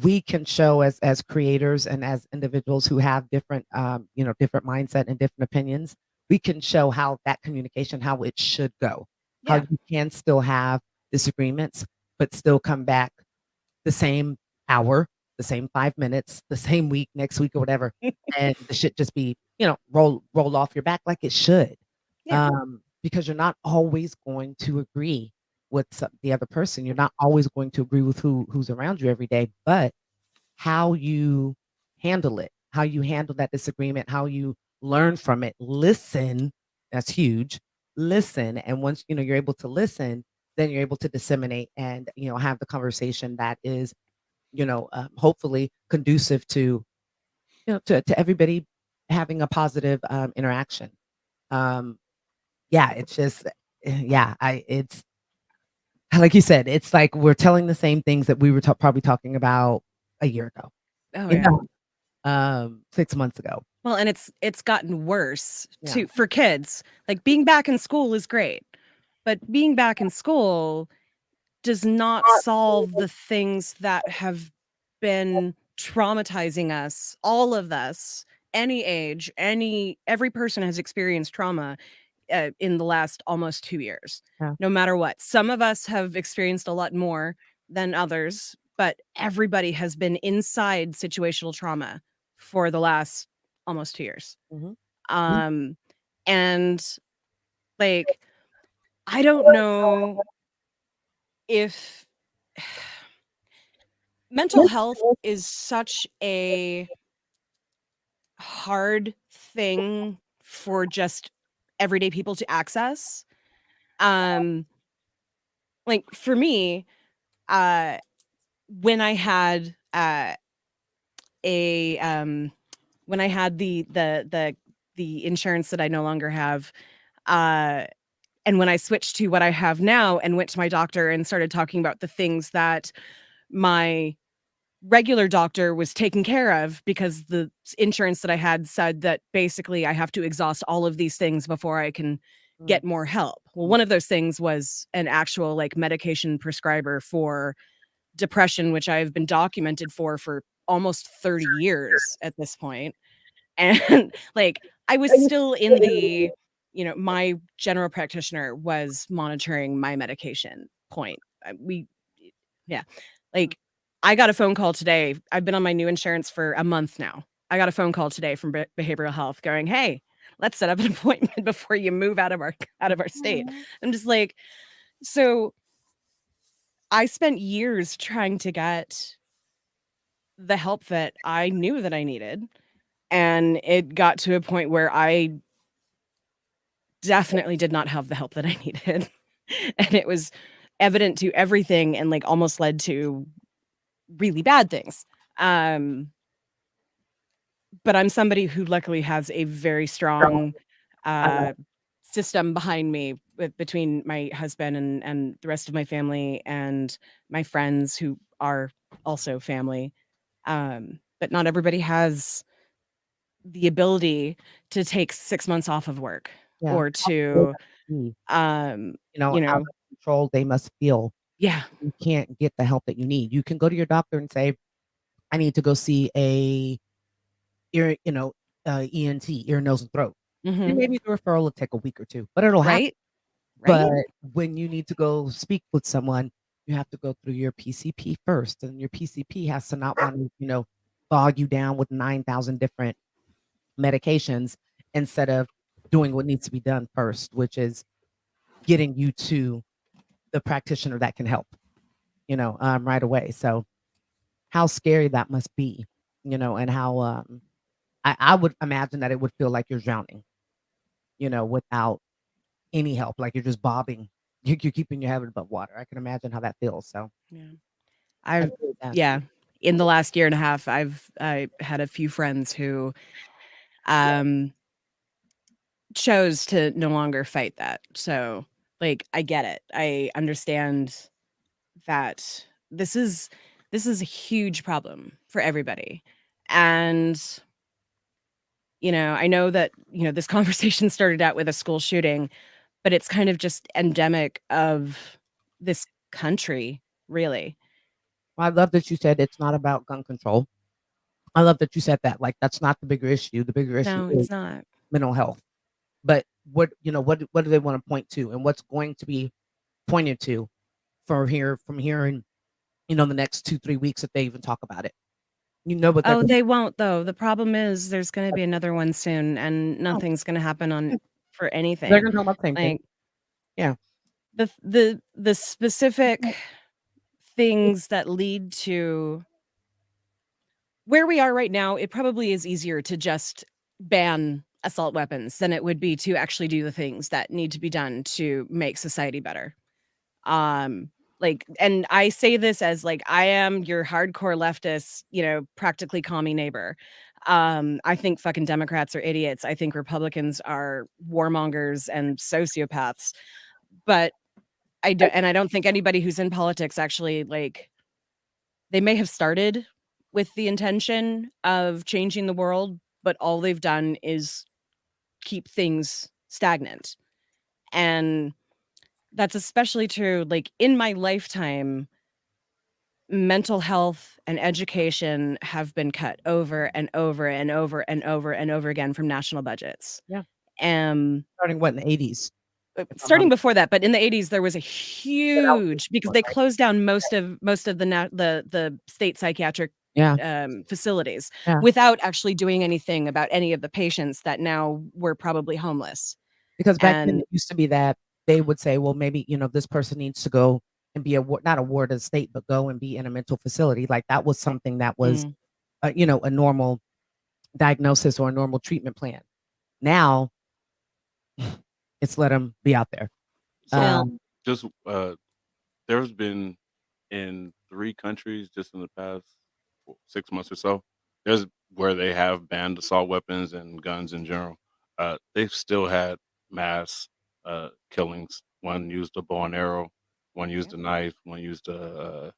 we can show as creators and as individuals who have different different mindset and different opinions, we can show how that communication, how it should go, how Yeah. you can still have disagreements but still come back the same hour, the same 5 minutes, the same week, next week or whatever, and the shit just be roll off your back like it should. Yeah. Because you're not always going to agree with the other person. You're not always going to agree with who's around you every day, but how you handle it, how you handle that disagreement, how you learn from it, listen, that's huge. Listen, and once you're able to listen, then you're able to disseminate and have the conversation that is hopefully conducive to to everybody having a positive interaction. Yeah, it's just yeah, it's like you said, it's like we're telling the same things that we were probably talking about a year ago, Oh, you yeah. know, 6 months ago. Well, and it's gotten worse Yeah. too for kids. Like being back in school is great, but being back in school does not solve the things that have been traumatizing us, all of us, any age, every person has experienced trauma in the last almost 2 years. Yeah. No matter what. Some of us have experienced a lot more than others, but everybody has been inside situational trauma for the last almost 2 years. Mhm. And like I don't know if mental health is such a hard thing for just everyday people to access. Like for me, when I had a when I had the insurance that I no longer have, and when I switched to what I have now and went to my doctor and started talking about the things that my regular doctor was taking care of because the insurance that I had said that basically I have to exhaust all of these things before I can get more help. Well, one of those things was an actual like medication prescriber for depression, which I've been documented for almost 30 years at this point. And like I was still in the, my general practitioner was monitoring my medication point. Yeah. Like I got a phone call today. I've been on my new insurance for a month now. I got a phone call today from behavioral health going, "Hey, let's set up an appointment before you move out of our state." I'm just like, so I spent years trying to get the help that I knew that I needed, and it got to a point where I definitely did not have the help that I needed. And it was evident to everything and like almost led to really bad things. But I'm somebody who luckily has a very strong system behind me between my husband and the rest of my family and my friends who are also family. But not everybody has the ability to take 6 months off of work Yeah. or to, Out you of know, control they must feel. yeah, You can't get the help that you need. You can go to your doctor and say, "I need to go see a ear, ENT, ear, nose, and throat." And mhm, maybe the referral will take a week or 2, but it'll happen. right, But right, when you need to go speak with someone, you have to go through your PCP first, and your PCP has to not want to, bog you down with 9,000 different medications instead of doing what needs to be done first, which is getting you to the practitioner that can help, right away. So how scary that must be, and how I would imagine that it would feel like you're drowning, without any help, like you're just bobbing. You're keeping your head above water. I can imagine how that feels. So yeah. I I've feel that. yeah, in the last year and a half, I had a few friends who, um, chose to no longer fight that. So, like, I get it. I understand that this is a huge problem for everybody. And, I know that, this conversation started out with a school shooting, but it's kind of just endemic of this country, really. I love that you said it's not about gun control. I love that you said that. Like, that's not the bigger issue. The bigger issue No, is it's not. mental health. But what do they want to point to, and what's going to be pointed to from here in the next 2-3 weeks if they even talk about it? What they're Oh, gonna they won't though. The problem is there's going to be another one soon, and oh, nothing's going to happen on for they're anything. gonna talk about the same thing. Like Yeah. the specific things that lead to where we are right now, it probably is easier to just ban assault weapons than it would be to actually do the things that need to be done to make society better. Like, and I say this as like I am your hardcore leftist, practically call me neighbor. I think fucking Democrats are idiots. I think Republicans are warmongers and sociopaths. But I don't think anybody who's in politics actually like they may have started with the intention of changing the world, but all they've done is keep things stagnant. And that's especially true like in my lifetime. Mental health and education have been cut over and over and over and over and over again from national budgets. Yeah. Starting what in the 80s? Starting before that, but in the 80s there was a huge because they closed down most of the state psychiatric facilities without actually doing anything about any of the patients that now were probably homeless. Because back then it used to be that they would say, well, maybe this person needs to go and be not a ward of the state, but go and be in a mental facility. Like that was something that was, a normal diagnosis or a normal treatment plan. Now, it's let them be out there. So there's been in 3 countries just in the past 6 months or so. There's where they have banned assault weapons and guns in general. They've still had mass killings. One used a bow and arrow. One used a knife. One used a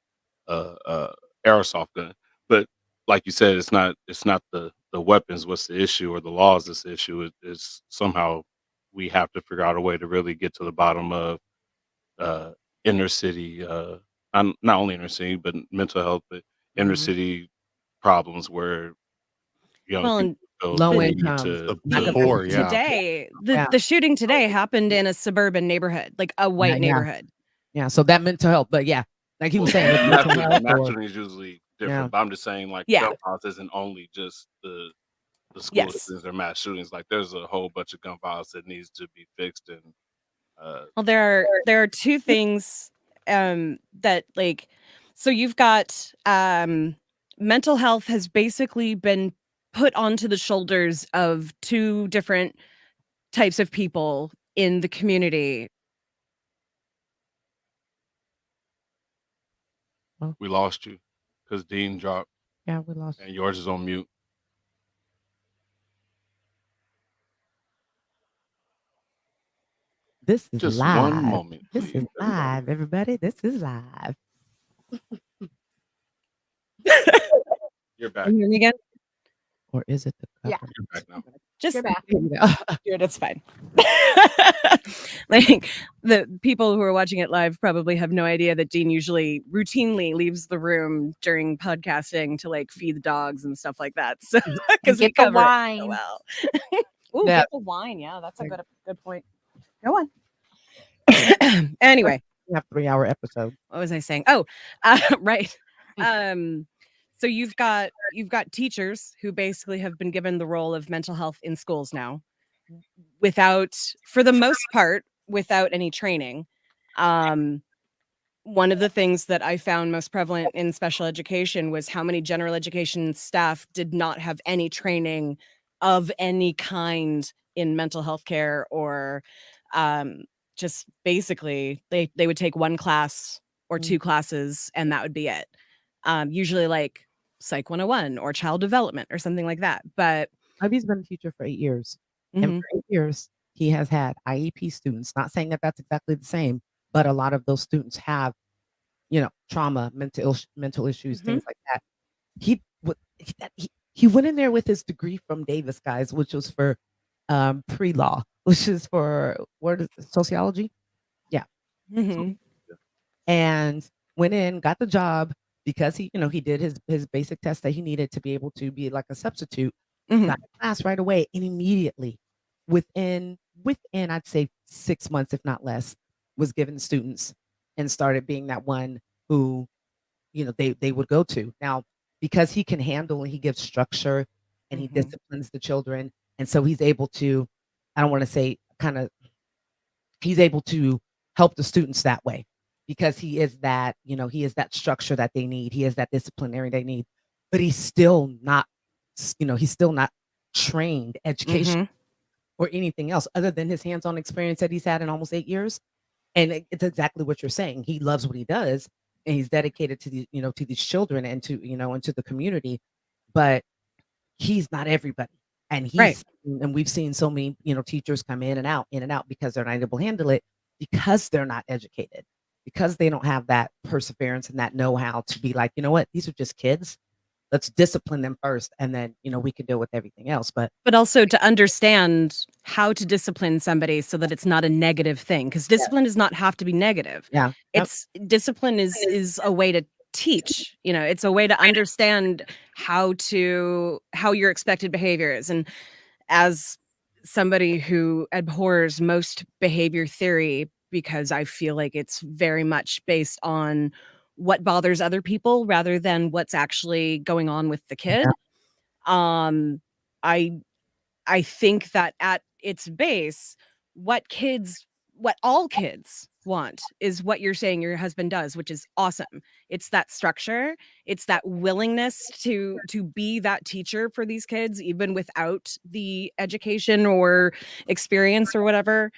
airsoft gun. But like you said, it's not the weapons. What's the issue or the laws? This issue is somehow we have to figure out a way to really get to the bottom of inner city, not only inner city, but mental health, but inner city problems where young people low need income, to poor, today, the shooting today happened in a suburban neighborhood, like a white neighborhood. Yeah, so that mental health, but like he was saying, mass shooting is usually different. But I'm just saying, like, gun violence isn't only just the school shootings or mass shootings. Like, there's a whole bunch of gun violence that needs to be fixed. And well, there are 2 things that like, so you've got mental health has basically been put onto the shoulders of 2 different types of people in the community. We lost you because Dean dropped. Yeah, we lost. And yours is on mute. This is just live. one moment. This is live, everybody. This is live. You're back. Can you hear me again? Or is it the Yeah. You're back now. Just You're back. Dude, it's fine. Like the people who are watching it live probably have no idea that Dean usually routinely leaves the room during podcasting to like feed the dogs and stuff like that. So because we Get the cover it wine. so well. Ooh, Yeah. get the wine. Yeah, that's a good point. Go on. Anyway, We have 3-hour episode. what was I saying? Oh, right. So you've got teachers who basically have been given the role of mental health in schools now, for the most part, without any training. One of the things that I found most prevalent in special education was how many general education staff did not have any training of any kind in mental health care or just basically they would take 1 class or 2 classes and that would be it. Usually like Psych 101 or child development or something like that. But He's been a teacher for 8 years. And for 8 years, he has had IEP students. Not saying that that's exactly the same, but a lot of those students have, trauma, mental issues, things like that. He went in there with his degree from Davis, guys, which was for pre-law, which is for sociology. Yeah. mm-hmm. and went in, got the job because he, he did his basic test that he needed to be able to be like a substitute. Mhm. Got a class right away, and immediately within I'd say 6 months, if not less, was given to students and started being that one who, they would go to. Now, because he can handle and he gives structure and he Mhm. disciplines the children, and so he's able to, I don't want to say he's able to help the students that way because he is that, he is that structure that they need. He is that disciplinary they need, but he's still not, he's still not trained education Mhm. or anything else other than his hands-on experience that he's had in almost 8 years. And it's exactly what you're saying. He loves what he does and he's dedicated to to these children and to, and to the community, but he's not everybody. And Right. we've seen so many, teachers come in and out because they're not able to handle it, because they're not educated, because they don't have that perseverance and that know-how to be like, you know what, these are just kids. Let's discipline them first, and then, we can deal with everything else. But also to understand how to discipline somebody so that it's not a negative thing, because discipline does not have to be negative. yeah, yep. It's discipline is a way to teach. It's a way to understand how your expected behavior is. And as somebody who abhors most behavior theory because I feel like it's very much based on what bothers other people rather than what's actually going on with the kid. Um, I I think that at its base, what all kids want is what you're saying your husband does, which is awesome. It's that structure, it's that willingness to be that teacher for these kids even without the education or experience or whatever.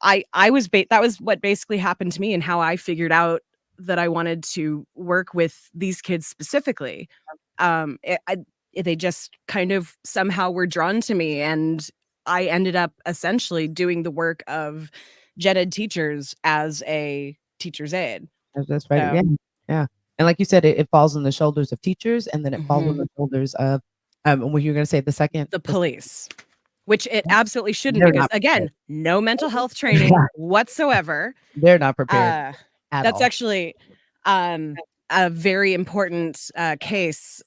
I was that was what basically happened to me and how I figured out that I wanted to work with these kids specifically. They just kind of somehow were drawn to me, and I ended up essentially doing the work of gen ed teachers as a teacher's aide. That's right. So Yeah. Yeah. And like you said, it falls on the shoulders of teachers, and then it falls on Mhm. the shoulders of what you're gonna say the second The police, which it absolutely shouldn't, they're because not prepared. again, no mental health training whatsoever. They're not prepared at That's all. actually a very important case.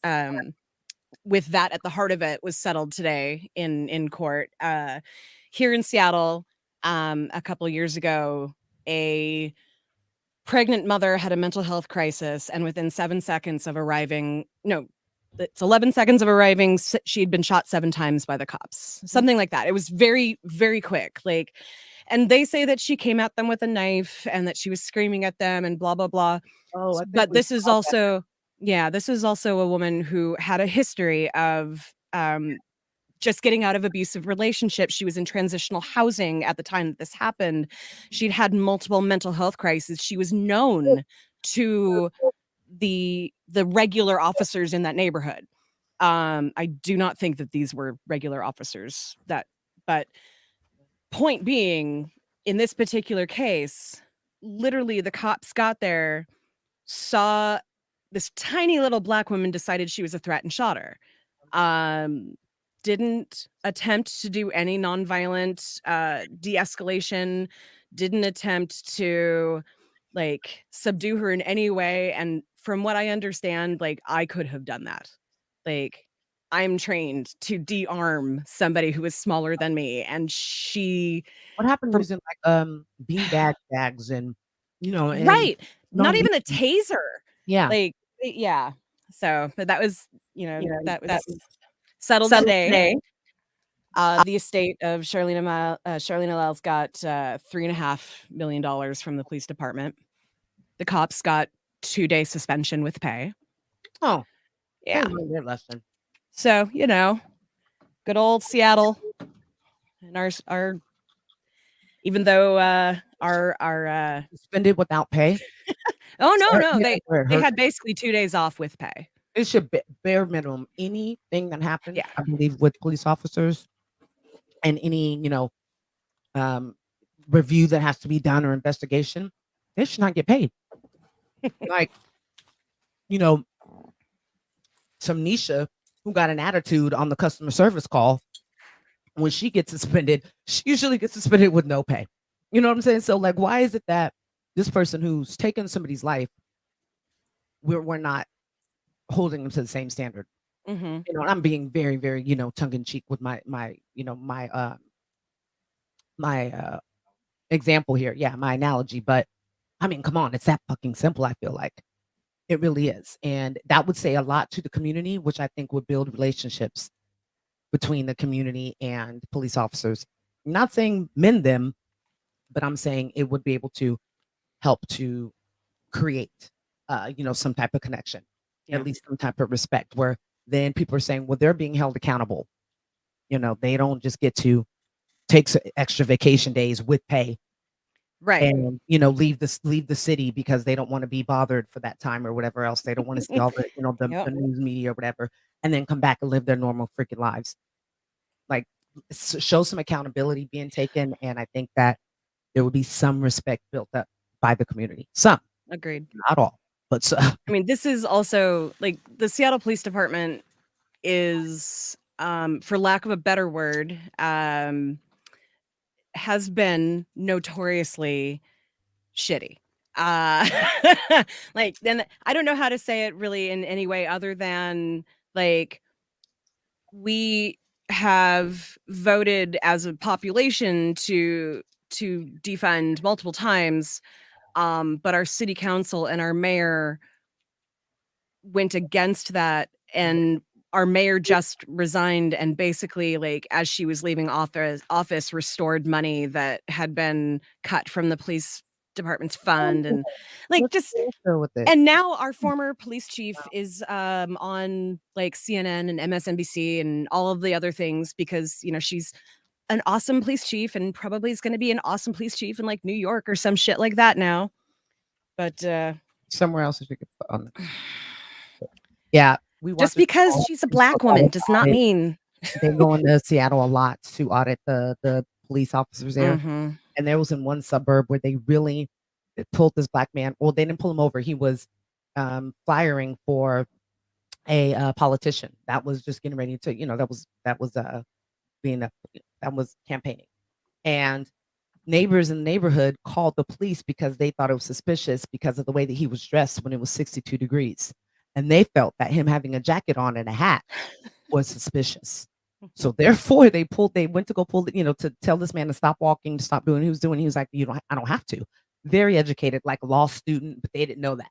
With that at the heart of it was settled today in court here in Seattle. A couple of years ago, a pregnant mother had a mental health crisis, and within 7 seconds of arriving, no, it's 11 seconds of arriving, she'd been shot 7 times by the cops, something like that. It was very, very quick. And they say that she came at them with a knife and that she was screaming at them and blah blah blah. Oh, I think But we this is saw that. also, yeah, this is also a woman who had a history of just getting out of abusive relationships. She was in transitional housing at the time that this happened. She'd had multiple mental health crises. She was known to the regular officers in that neighborhood. I do not think that these were regular officers, but point being, in this particular case, literally the cops got there, saw this tiny little Black woman, decided she was a threat and shot her. Didn't attempt to do any nonviolent de-escalation, didn't attempt to subdue her in any way. And from what I understand, I could have done that. I'm trained to de-arm somebody who is smaller than me, and she What happened from was in like beanbag bags and and right, not non even a taser. yeah. Yeah. So, but that was, that was That's settled settled today. today. The estate of Charlene Lyles got $3.5 million from the police department. The cops got 2-day suspension with pay. Oh, Yeah. they learned their lesson. So, good old Seattle, and our even though our Suspended without pay. oh no, Yeah, they where it they hurt. had basically 2 days off with pay. It should be bare minimum. Anything that happens, Yeah. I believe, with police officers and any, review that has to be done or investigation, they should not get paid. Like, some Nisha who got an attitude on the customer service call, when she gets suspended, she usually gets suspended with no pay. You know what I'm saying? So, like, why is it that this person who's taken somebody's life, we're not holding them to the same standard. Mm-hmm. You know, and I'm being very, very, tongue in cheek with my example here. Yeah, my analogy. But I mean, come on, it's that fucking simple. I feel like it really is, and that would say a lot to the community, which I think would build relationships between the community and police officers. I'm not saying mend them, but I'm saying it would be able to help to create, some type of connection, Yeah. at least some type of respect, where then people are saying, well, they're being held accountable. They don't just get to take extra vacation days with pay Right. and leave the city because they don't want to be bothered for that time or whatever else. They don't want to see all the Yep. the news media or whatever, and then come back and live their normal freaking lives. Like, show some accountability being taken, and I think that there will be some respect built up by the community. Some, Agreed. not all, but so. I mean, this is also like the Seattle Police Department is, for lack of a better word, has been notoriously shitty. Like, then I don't know how to say it really in any way other than like we have voted as a population to defund multiple times, but our city council and our mayor went against that, and our mayor just resigned and basically, like, as she was leaving office restored money that had been cut from the police department's fund, and like Let's just go with it. and now our former police chief is on like CNN and MSNBC and all of the other things because she's an awesome police chief and probably is going to be an awesome police chief in like New York or some shit like that now. But Somewhere else if you could put on. Yeah, we just because she's a black woman does not mean they go into Seattle a lot to audit the police officers there. Mhm. And there was in one suburb where they really pulled this black man. Well, they didn't pull him over. He was flyering for a politician that was just getting ready to, that was campaigning. And neighbors in the neighborhood called the police because they thought it was suspicious because of the way that he was dressed when it was 62 degrees. And they felt that him having a jacket on and a hat was suspicious. So therefore they went to go pull to tell this man to stop walking, to stop doing what he was doing. He was like, I don't have to. Very educated, like a law student, but they didn't know that.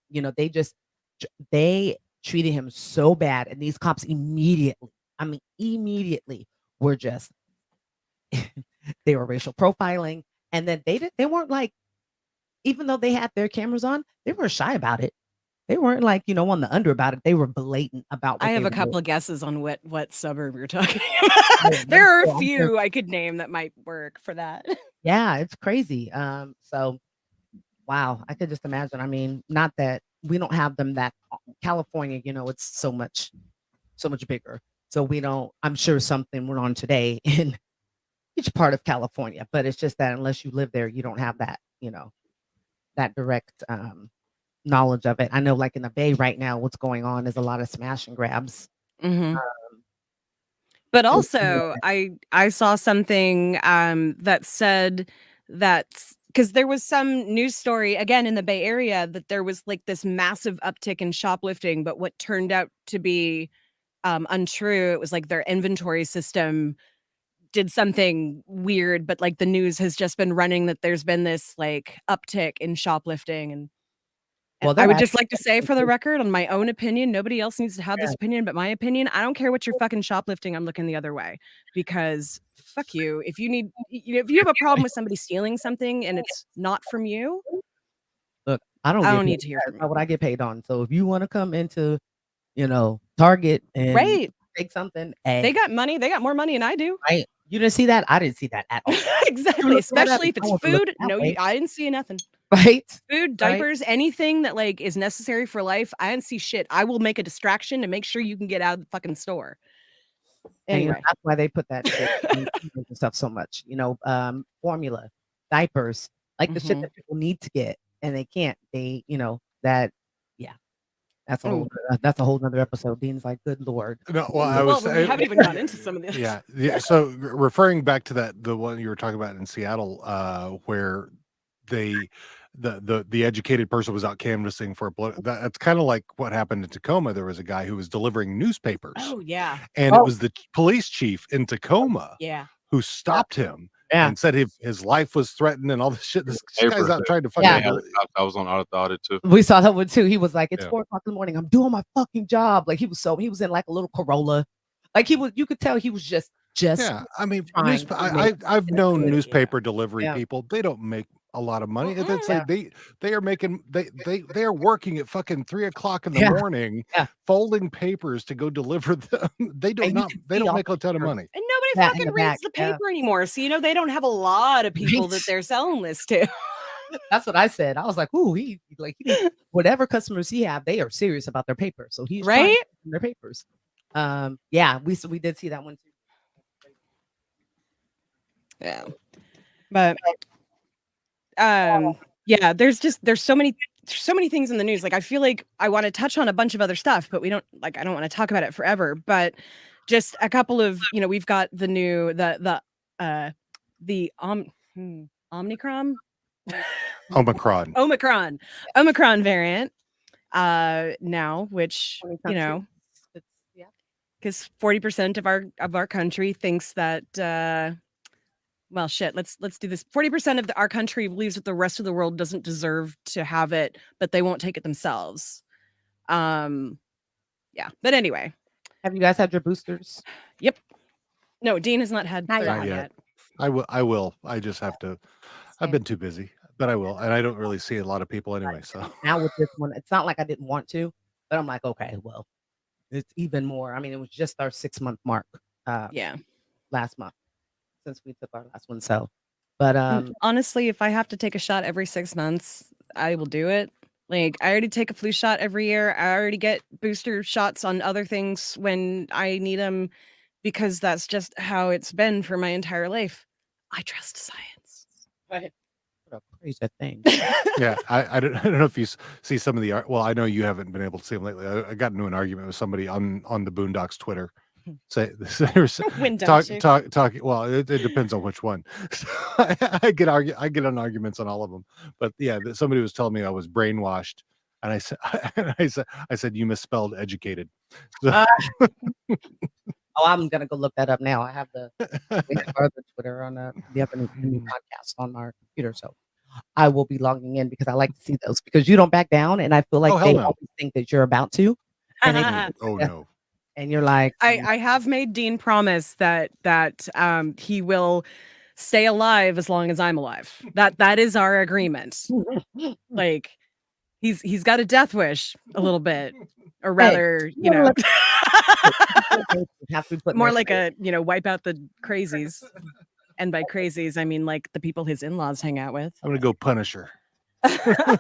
They treated him so bad. And these cops immediately were just, they were racial profiling. And then they weren't like, even though they had their cameras on, they were shy about it. They weren't like, on the under about it. They were blatant about what I have they a were couple doing. of guesses on what suburb you're talking about. There are a few I could name that might work for that. Yeah, it's crazy. So wow, I could just imagine. I mean, not that we don't have them that California, it's so much bigger. So we don't, I'm sure something went on today in each part of California, but it's just that unless you live there, you don't have that, that direct knowledge of it. I know like in the Bay right now, what's going on is a lot of smash and grabs. Mhm. But also, I saw something that said that because there was some news story again in the Bay Area that there was like this massive uptick in shoplifting, but what turned out to be untrue. It was like their inventory system did something weird, but like the news has just been running that there's been this like uptick in shoplifting, and Well, I that would just actually like to say, for the record, on my own opinion, nobody else needs to have this Yeah. opinion but my opinion. I don't care what you're fucking shoplifting. I'm looking the other way because fuck you. If you need, if you have a problem with somebody stealing something and it's not from you, Look, I don't I get don't paid. need to hear That's from not you. what I get paid on. So if you want to come into, Target and Right? take something, They hey, got money. They got more money than I do. right? You didn't see that? I didn't see that at all. Exactly. look that up Especially if if I it's want to look food. that No, way. I didn't see nothing. Right? Food, Right? diapers, anything that like is necessary for life. I didn't see shit. I will make a distraction to make sure you can get out of the fucking store. And Anyway. that's why they put that shit in and stuff so much. Formula, diapers, like the shit Mhm. that people need to get and they can't. They, that, yeah. That's a whole. That's a whole nother episode. Dean's like, good lord. No, well, I Well, was. we haven't even gone into some of this. Yeah. So referring back to the one you were talking about in Seattle, where they the educated person was out canvassing for that's kind of like what happened in Tacoma. There was a guy who was delivering newspapers. Oh yeah. And it was the police chief in Tacoma who stopped him and said his life was threatened and all this shit. This guy's out trying to fucking. I was on the audit too. We saw that one too. He was like, "It's 4 o'clock in the morning. I'm doing my fucking job." Like he was in like a little Corolla. Like you could tell he was just. Yeah, I mean, I've known newspaper delivery people. They don't make a lot of money. It's like they are making they are working at fucking 3 o'clock in the morning, folding papers to go deliver them. They don't make a ton of money. And nobody fucking reads the paper anymore. So they don't have a lot of people that they're selling this to. That's what I said. I was like, "Ooh, he whatever customers he have, they are serious about their paper." So he's trying to get their papers. We did see that one too. Yeah, but there's so many things in the news. Like I feel like I want to touch on a bunch of other stuff, but I don't want to talk about it forever. But just a couple of we've got the new the Omicron variant now, which because 40% of our country thinks that well, shit, let's do this. 40% of our country believes that the rest of the world doesn't deserve to have it, but they won't take it themselves. But anyway. Have you guys had your boosters? Yep. No, Dean has not had not yet. I will. I just have to. I've been too busy, but I will. And I don't really see a lot of people anyway. So now with this one, it's not like I didn't want to, but I'm like, okay, well, it's even more. I mean, it was just our 6-month mark. Last month. Since we took our last one. So, but honestly, if I have to take a shot every 6 months, I will do it. Like I already take a flu shot every year. I already get booster shots on other things when I need them because that's just how it's been for my entire life. I trust science. Right. What a crazy thing. Yeah, I don't know if you see some of the art. Well, I know you haven't been able to see them lately. I got into an argument with somebody on the Boondocks Twitter. Say talking. Well, it depends on which one. So I get on arguments on all of them. But yeah, somebody was telling me I was brainwashed, and I said you misspelled educated. So, I'm gonna go look that up now. I have the Twitter on we have a new podcast on our computer, so I will be logging in because I like to see those because you don't back down, and I feel like they always think that you're about to. And no. And you're like, I have made Dean promise that he will stay alive as long as I'm alive. That is our agreement. Like he's got a death wish a little bit, or rather, more like a wipe out the crazies. And by crazies, I mean like the people his in-laws hang out with. I'm gonna go punish her. Well,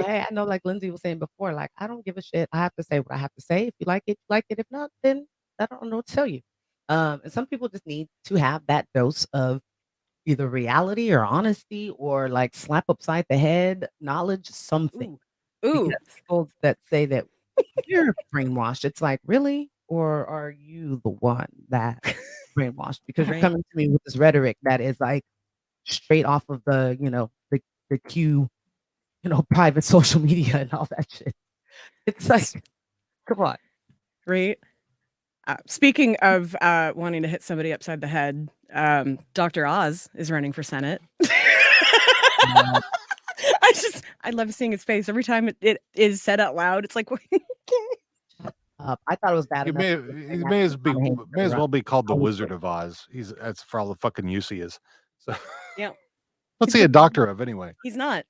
hey, I know, like Lindsay was saying before, like I don't give a shit. I have to say what I have to say. If you like it, like it. If not, then I don't know what to tell you. And some people just need to have that dose of either reality or honesty or like slap upside the head knowledge, something. Ooh. People that say that you're brainwashed. It's like, really? Or are you the one that brainwashed? Because you're coming to me with this rhetoric that is like straight off of the the Q private social media and all that shit. It's like, come on. Right. Speaking of wanting to hit somebody upside the head, Dr. Oz is running for Senate. I love seeing his face every time it is said out loud. It's like, I thought it was bad. He may as well be called the Wizard of Oz. That's for all the fucking use he is. So yeah. What's he a doctor of anyway? He's not.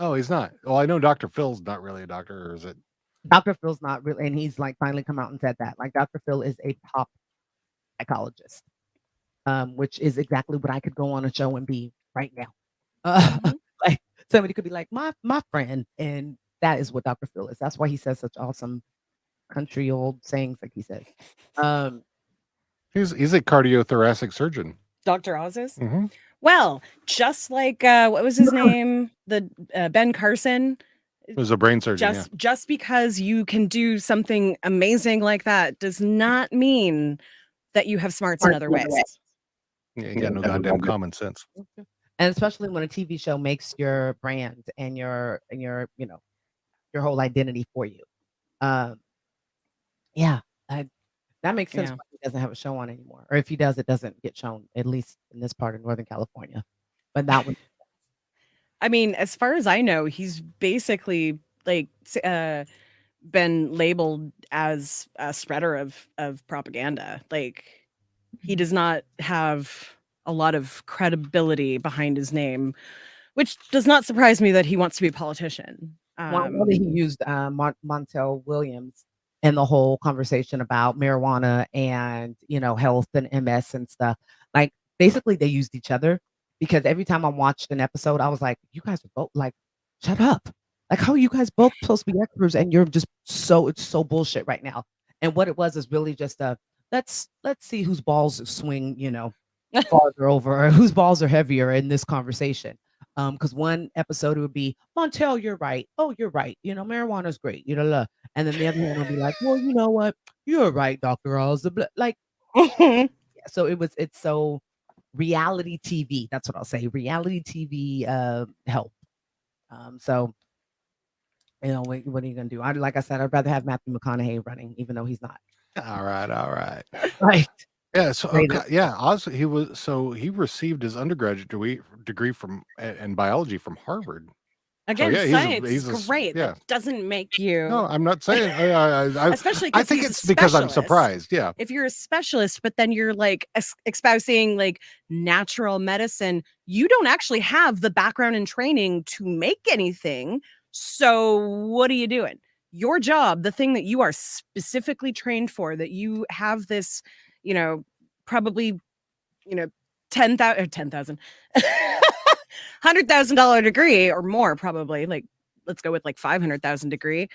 Oh, he's not. Well, I know Dr. Phil's not really a doctor, or is it? Dr. Phil's not really, and he's like finally come out and said that. Like Dr. Phil is a top psychologist, which is exactly what I could go on a show and be right now. Like somebody could be like my friend, and that is what Dr. Phil is. That's why he says such awesome country old sayings, like he says. He's a cardiothoracic surgeon. Dr. Oz is? Mm-hmm. Well, just like what was his name? The Ben Carson. It was a brain surgeon. Just because you can do something amazing like that does not mean that you have smarts in other ways. Yeah, you got no goddamn common sense. And especially when a TV show makes your brand and your your whole identity for you. Um, yeah, that makes sense Yeah. why he doesn't have a show on anymore. Or if he does, it doesn't get shown, at least in this part of Northern California. But that one, I mean, as far as I know, he's basically like been labeled as a spreader of propaganda. Like he does not have a lot of credibility behind his name, which does not surprise me that he wants to be a politician. well, I know that he used Montel Williams in the whole conversation about marijuana and health and MS and stuff. Like basically, they used each other because every time I watched an episode, I was like, "You guys are both like, shut up! Like, how are you guys both supposed to be experts and you're just it's so bullshit right now." And what it was is really just a let's see whose balls swing, farther over or whose balls are heavier in this conversation. Because one episode it would be, Montel, you're right. Oh, you're right. Marijuana's great. And then the other one will be like, well, you know what? You're right, Dr. Oz. Like, so it's so reality TV. That's what I'll say. Reality TV help. So what are you gonna do? Like I said, I'd rather have Matthew McConaughey running, even though he's not. All right. Right. Yeah. So Oz, he received his undergraduate degree from in biology from Harvard. Again, yeah, science he's is great. yeah. That doesn't make you. No, I'm not saying. Especially I think he's it's a because I'm specialist. surprised. Yeah. If you're a specialist, but then you're like espousing like natural medicine, you don't actually have the background and training to make anything. So what are you doing? Your job, the thing that you are specifically trained for, that you have this, probably, $10,000, $100,000 degree or more, probably. Like, let's go with like 500,000 degree.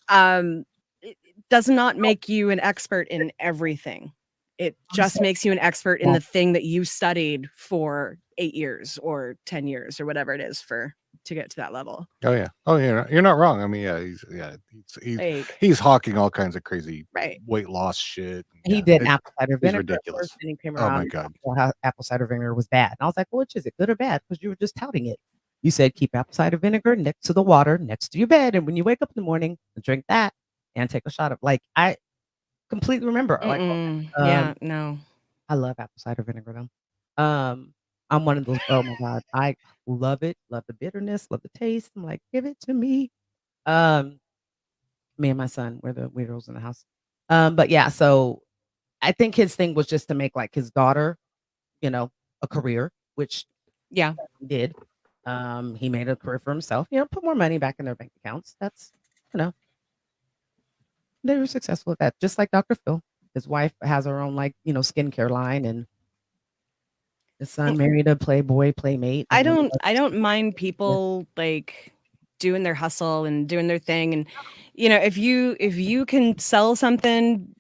It does not make you an expert in everything. It just makes you an expert in the thing that you studied for 8 years or 10 years or whatever it is to get to that level. Oh yeah. You're not wrong. I mean, he's hawking all kinds of crazy weight loss shit. He did apple cider vinegar. Ridiculous. And he came Oh around my God. how apple cider vinegar was bad. And I was like, well, which is it, good or bad? Because you were just touting it. You said keep apple cider vinegar next to the water, next to your bed. And when you wake up in the morning, drink that and take a shot of I completely remember. No. I love apple cider vinegar though. I'm one of those, oh my God, I love it. Love the bitterness, love the taste. I'm like, give it to me. Me and my son, we're the weirdos in the house. But yeah, so I think his thing was just to make like his daughter, a career, which he did. He made a career for himself, put more money back in their bank accounts. That's, they were successful at that. Just like Dr. Phil. His wife has her own skincare line, and his son married a playboy playmate. I don't mind people like doing their hustle and doing their thing. And if you can sell something,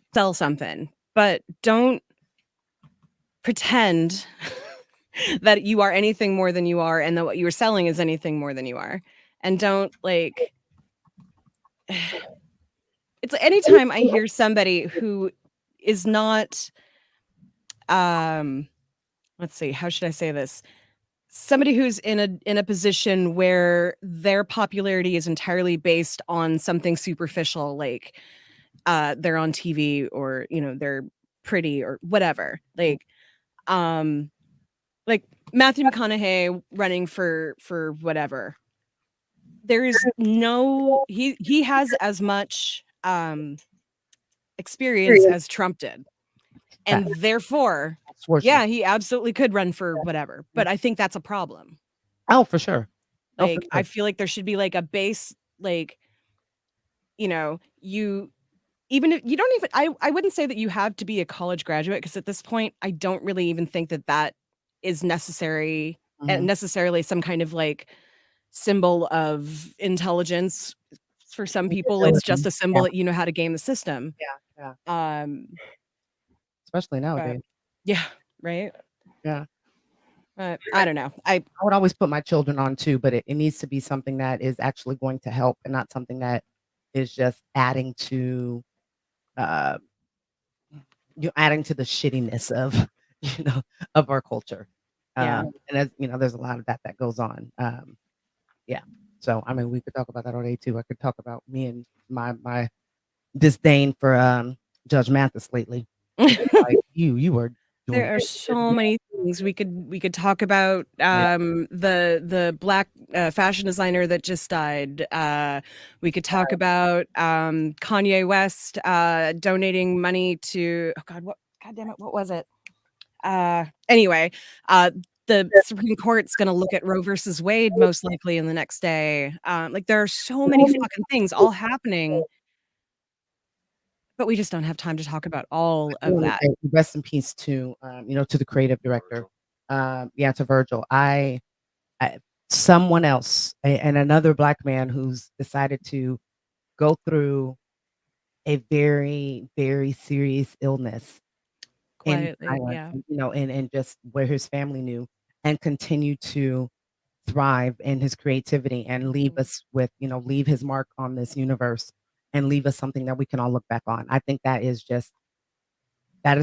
but don't pretend that you are anything more than you are and that what you're selling is anything more than you are. And don't it's anytime I hear somebody who is not let's see, how should I say this? Somebody who's in a position where their popularity is entirely based on something superficial, like they're on TV or they're pretty or whatever. Like Matthew McConaughey running for whatever. There is no he has as much experience as Trump did. And therefore, he absolutely could run for whatever. But I think that's a problem. Oh, for sure. I feel like there should be like a base, you even if you don't even I wouldn't say that you have to be a college graduate, because at this point I don't really even think that is necessary and necessarily some kind of symbol of intelligence. For some people it's just a symbol that you know how to game the system. Yeah. Especially nowadays. Yeah, right. Yeah. I don't know. I would always put my children on too, but it needs to be something that is actually going to help and not something that is just adding to adding to the shittiness of of our culture. Yeah. And as you know, there's a lot of that goes on. Yeah. So I mean, we could talk about that all day too. I could talk about me and my disdain for Judge Mathis lately. Like you were doing There are so many things we could talk about. Yeah. The black fashion designer that just died. We could talk about Kanye West donating money to God damn it, what was it? Anyway, the Supreme Court's going to look at Roe versus Wade most likely in the next day. Like there are so many fucking things all happening, but we just don't have time to talk about all of that. Rest in peace to to the creative director. To Virgil. I someone else and another black man who's decided to go through a very, very serious illness in Quietly, silence, and just where his family knew, and continue to thrive in his creativity and leave us with, leave his mark on this universe and leave us something that we can all look back on. I think that is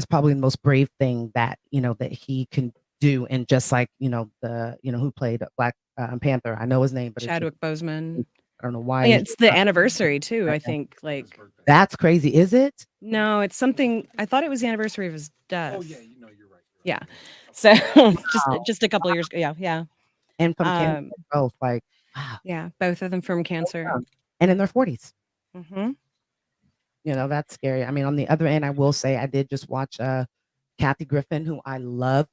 probably the most brave thing that, that he can do. And just like, who played Black Panther, I know his name, but Chadwick Boseman. I don't know why. Yeah, it's the anniversary too, I think. Like that's crazy, is it? No, it's something. I thought it was the anniversary of his death. Oh yeah, you're right. Yeah, so just a couple of years ago. Yeah. And from cancer, both like wow. Yeah, both of them from cancer, and in their 40s. Mm-hmm. That's scary. I mean, on the other end, I will say I did just watch Kathy Griffin, who I love.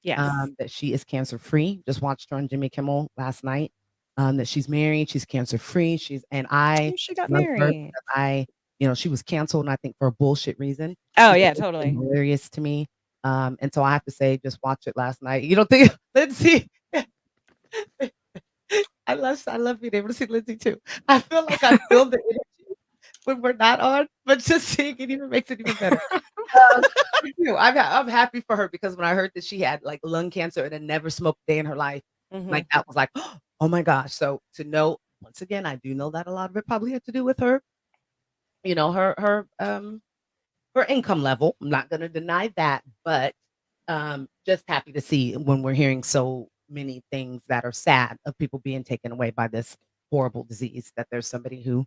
Yes. That she is cancer free. Just watched her on Jimmy Kimmel last night. That she's married, she's cancer free. She got married. She was canceled, and I think for a bullshit reason. Oh yeah, totally hilarious to me. And so I have to say, just watch it last night. You don't think Lindsay? I love being able to see Lindsay too. I feel like I feel the energy when we're not on, but just seeing it even makes it even better. I'm happy for her because when I heard that she had like lung cancer and had never smoked a day in her life, like that was like, oh my gosh. So to know, once again, I do know that a lot of it probably had to do with her, her income level. I'm not going to deny that, but just happy to see when we're hearing so many things that are sad of people being taken away by this horrible disease, that there's somebody who,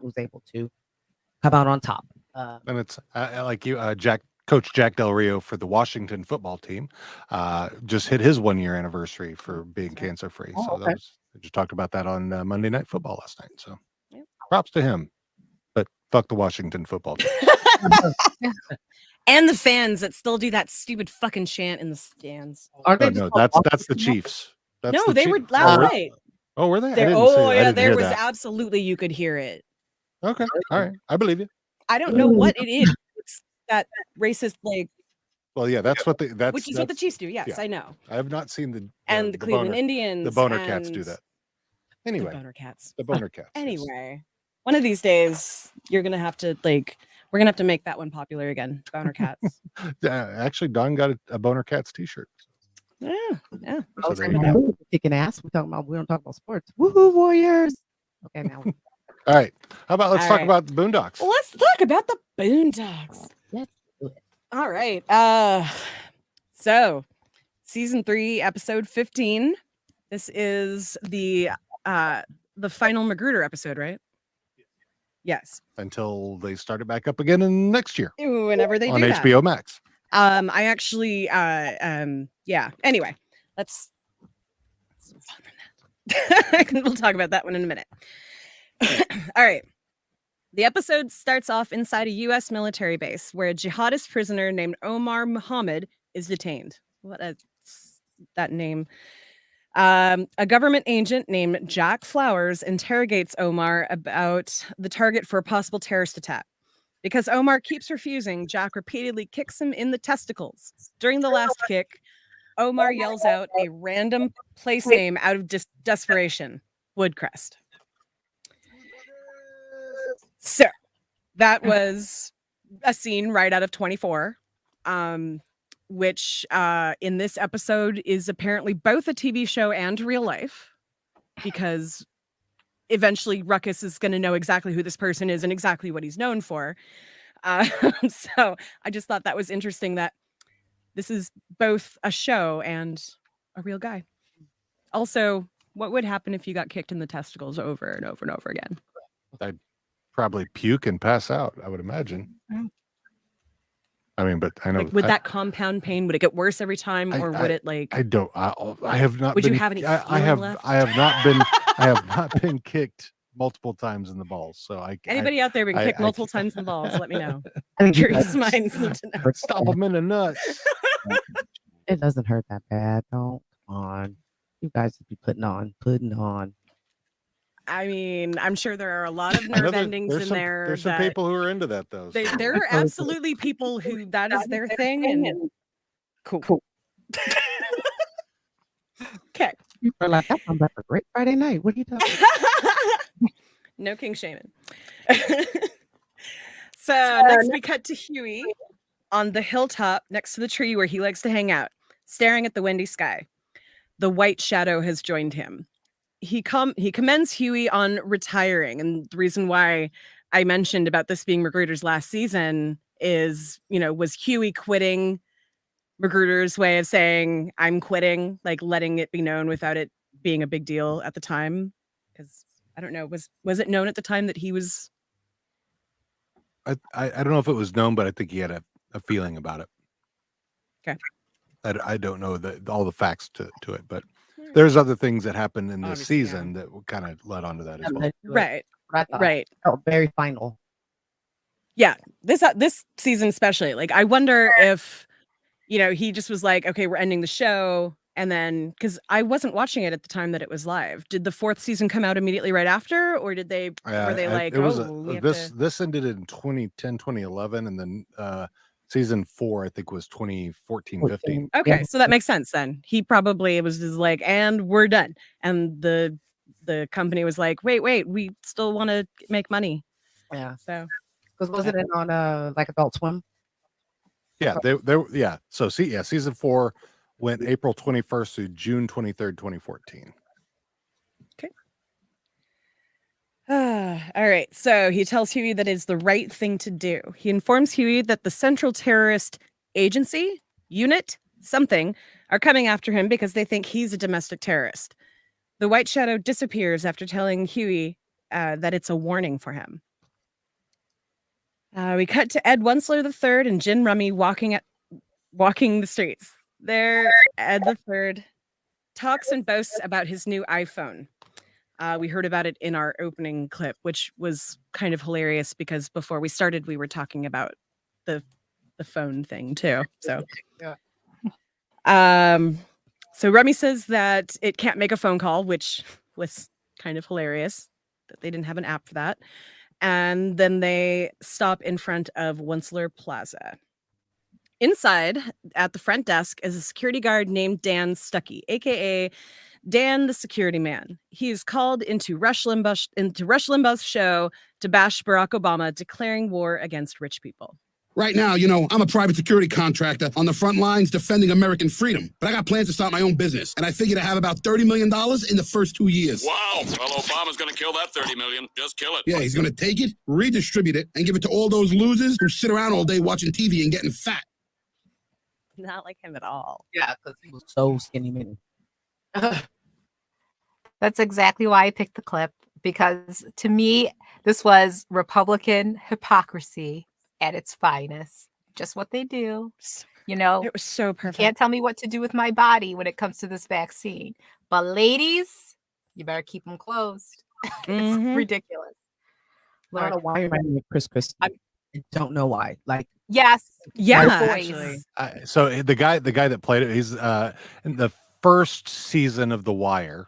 who's able to come out on top. And it's like you, Coach Jack Del Rio for the Washington football team just hit his 1 year anniversary for being cancer free. So okay. I just talked about that on Monday Night Football last night. So props to him, but fuck the Washington football team. And the fans that still do that stupid fucking chant in the stands. Are they? No, that's the Chiefs. No, they were last night. Oh, were they? There was absolutely, you could hear it. Okay, all right, I believe you. I don't know what it is. It's that racist, like. Well, yeah, that's what which is what the Chiefs do. Yes, yeah. I know. I have not seen the Cleveland Indians. The Boner Cats do that. Anyway, the Boner Cats. The Boner Cats. Anyway, one of these days you're gonna have to we're gonna have to make that one popular again. Boner Cats. Actually, Don got a Boner Cats T-shirt. Yeah. So there you go. Kicking ass. We don't talk about sports. Woohoo, Warriors. Okay, now. All right. How about let's talk about the Boondocks? Well, let's talk about the Boondocks. Let's do it. All right. So season 3, episode 15. This is the final Magruder episode, right? Yes. Until they start it back up again in next year. Whenever they on do HBO Max. I actually yeah. Anyway, let's move on from that. We'll talk about that one in a minute. All right. The episode starts off inside a U.S. military base where a jihadist prisoner named Omar Muhammad is detained. That name. A government agent named Jack Flowers interrogates Omar about the target for a possible terrorist attack. Because Omar keeps refusing, Jack repeatedly kicks him in the testicles. During the last kick, Omar yells out a random place name out of desperation, Woodcrest. So that was a scene right out of 24, which in this episode is apparently both a TV show and real life, because eventually Ruckus is going to know exactly who this person is and exactly what he's known for. So I just thought that was interesting that this is both a show and a real guy. Also, what would happen if you got kicked in the testicles over and over and over again? I'd probably puke and pass out, I would imagine. I mean, but I know. Like, would that compound pain, would it get worse every time, or would it like? I don't. I have not. Would been, you have any? I have. left? I have not been. I have not been kicked multiple times in the balls. So Anybody out there been kicked I multiple times in the balls? Let me know. I think Curious minds need to know. Stop them in the nuts. it doesn't hurt that bad. Don't come on. You guys would be putting on. I mean, I'm sure there are a lot of nerve endings in there. There's some people who are into that though. So. There are absolutely people who that is their thing. And cool. Okay. We're like, that sounds like a great Friday night. What are you talking about? No king shaming. So next we cut to Huey on the hilltop next to the tree where he likes to hang out, staring at the windy sky. The white shadow has joined him. He commends Huey on retiring, and the reason why I mentioned about this being Magruder's last season is, was Huey quitting Magruder's way of saying I'm quitting, like letting it be known without it being a big deal at the time? Because I don't know, was it known at the time that he was? I don't know if it was known, but I think he had a feeling about it. Okay. I don't know all the facts to it, but there's other things that happened in this season that kind of led onto that as well. Right. Oh, very final. Yeah, this season especially. Like, I wonder if, he just was like, okay, we're ending the show, and then because I wasn't watching it at the time that it was live. Did the 4th season come out immediately right after, or did they? Were they like, this ended in 2010, 2011, and then season 4 I think was 2014, 15. Okay, so that makes sense then. He probably was just like, and we're done, and the company was like, wait, we still want to make money. Yeah. So because wasn't it on like Adult Swim? Yeah, yeah. So season 4 went April 21st to June 23rd, 2014. Okay. All right. So he tells Huey that it's the right thing to do. He informs Huey that the Central Terrorist Agency, unit, something, are coming after him because they think he's a domestic terrorist. The White Shadow disappears after telling Huey that it's a warning for him. We cut to Ed Wensler III and Gin Rummy walking the streets. There, Ed III talks and boasts about his new iPhone. We heard about it in our opening clip, which was kind of hilarious because before we started, we were talking about the phone thing too. So, so Rummy says that it can't make a phone call, which was kind of hilarious that they didn't have an app for that. And then they stop in front of Wensler Plaza. Inside, at the front desk, is a security guard named Dan Stuckey, aka Dan the Security Man. He is called into Rush Limbaugh's show to bash Barack Obama, declaring war against rich people. Right now, I'm a private security contractor on the front lines defending American freedom. But I got plans to start my own business, and I figure to have about $30 million in the first 2 years. Wow. Well, Obama's going to kill that $30 million. Just kill it. Yeah, he's going to take it, redistribute it, and give it to all those losers who sit around all day watching TV and getting fat. Not like him at all. Yeah, because he was so skinny mini. That's exactly why I picked the clip, because to me, this was Republican hypocrisy at its finest. Just what they do. It was so perfect. You can't tell me what to do with my body when it comes to this vaccine. But ladies, you better keep them closed. It's ridiculous. I don't know why you're writing Chris Christie. I don't know why. Like, yes. Yeah, actually. So the guy that played it, he's in the first season of The Wire.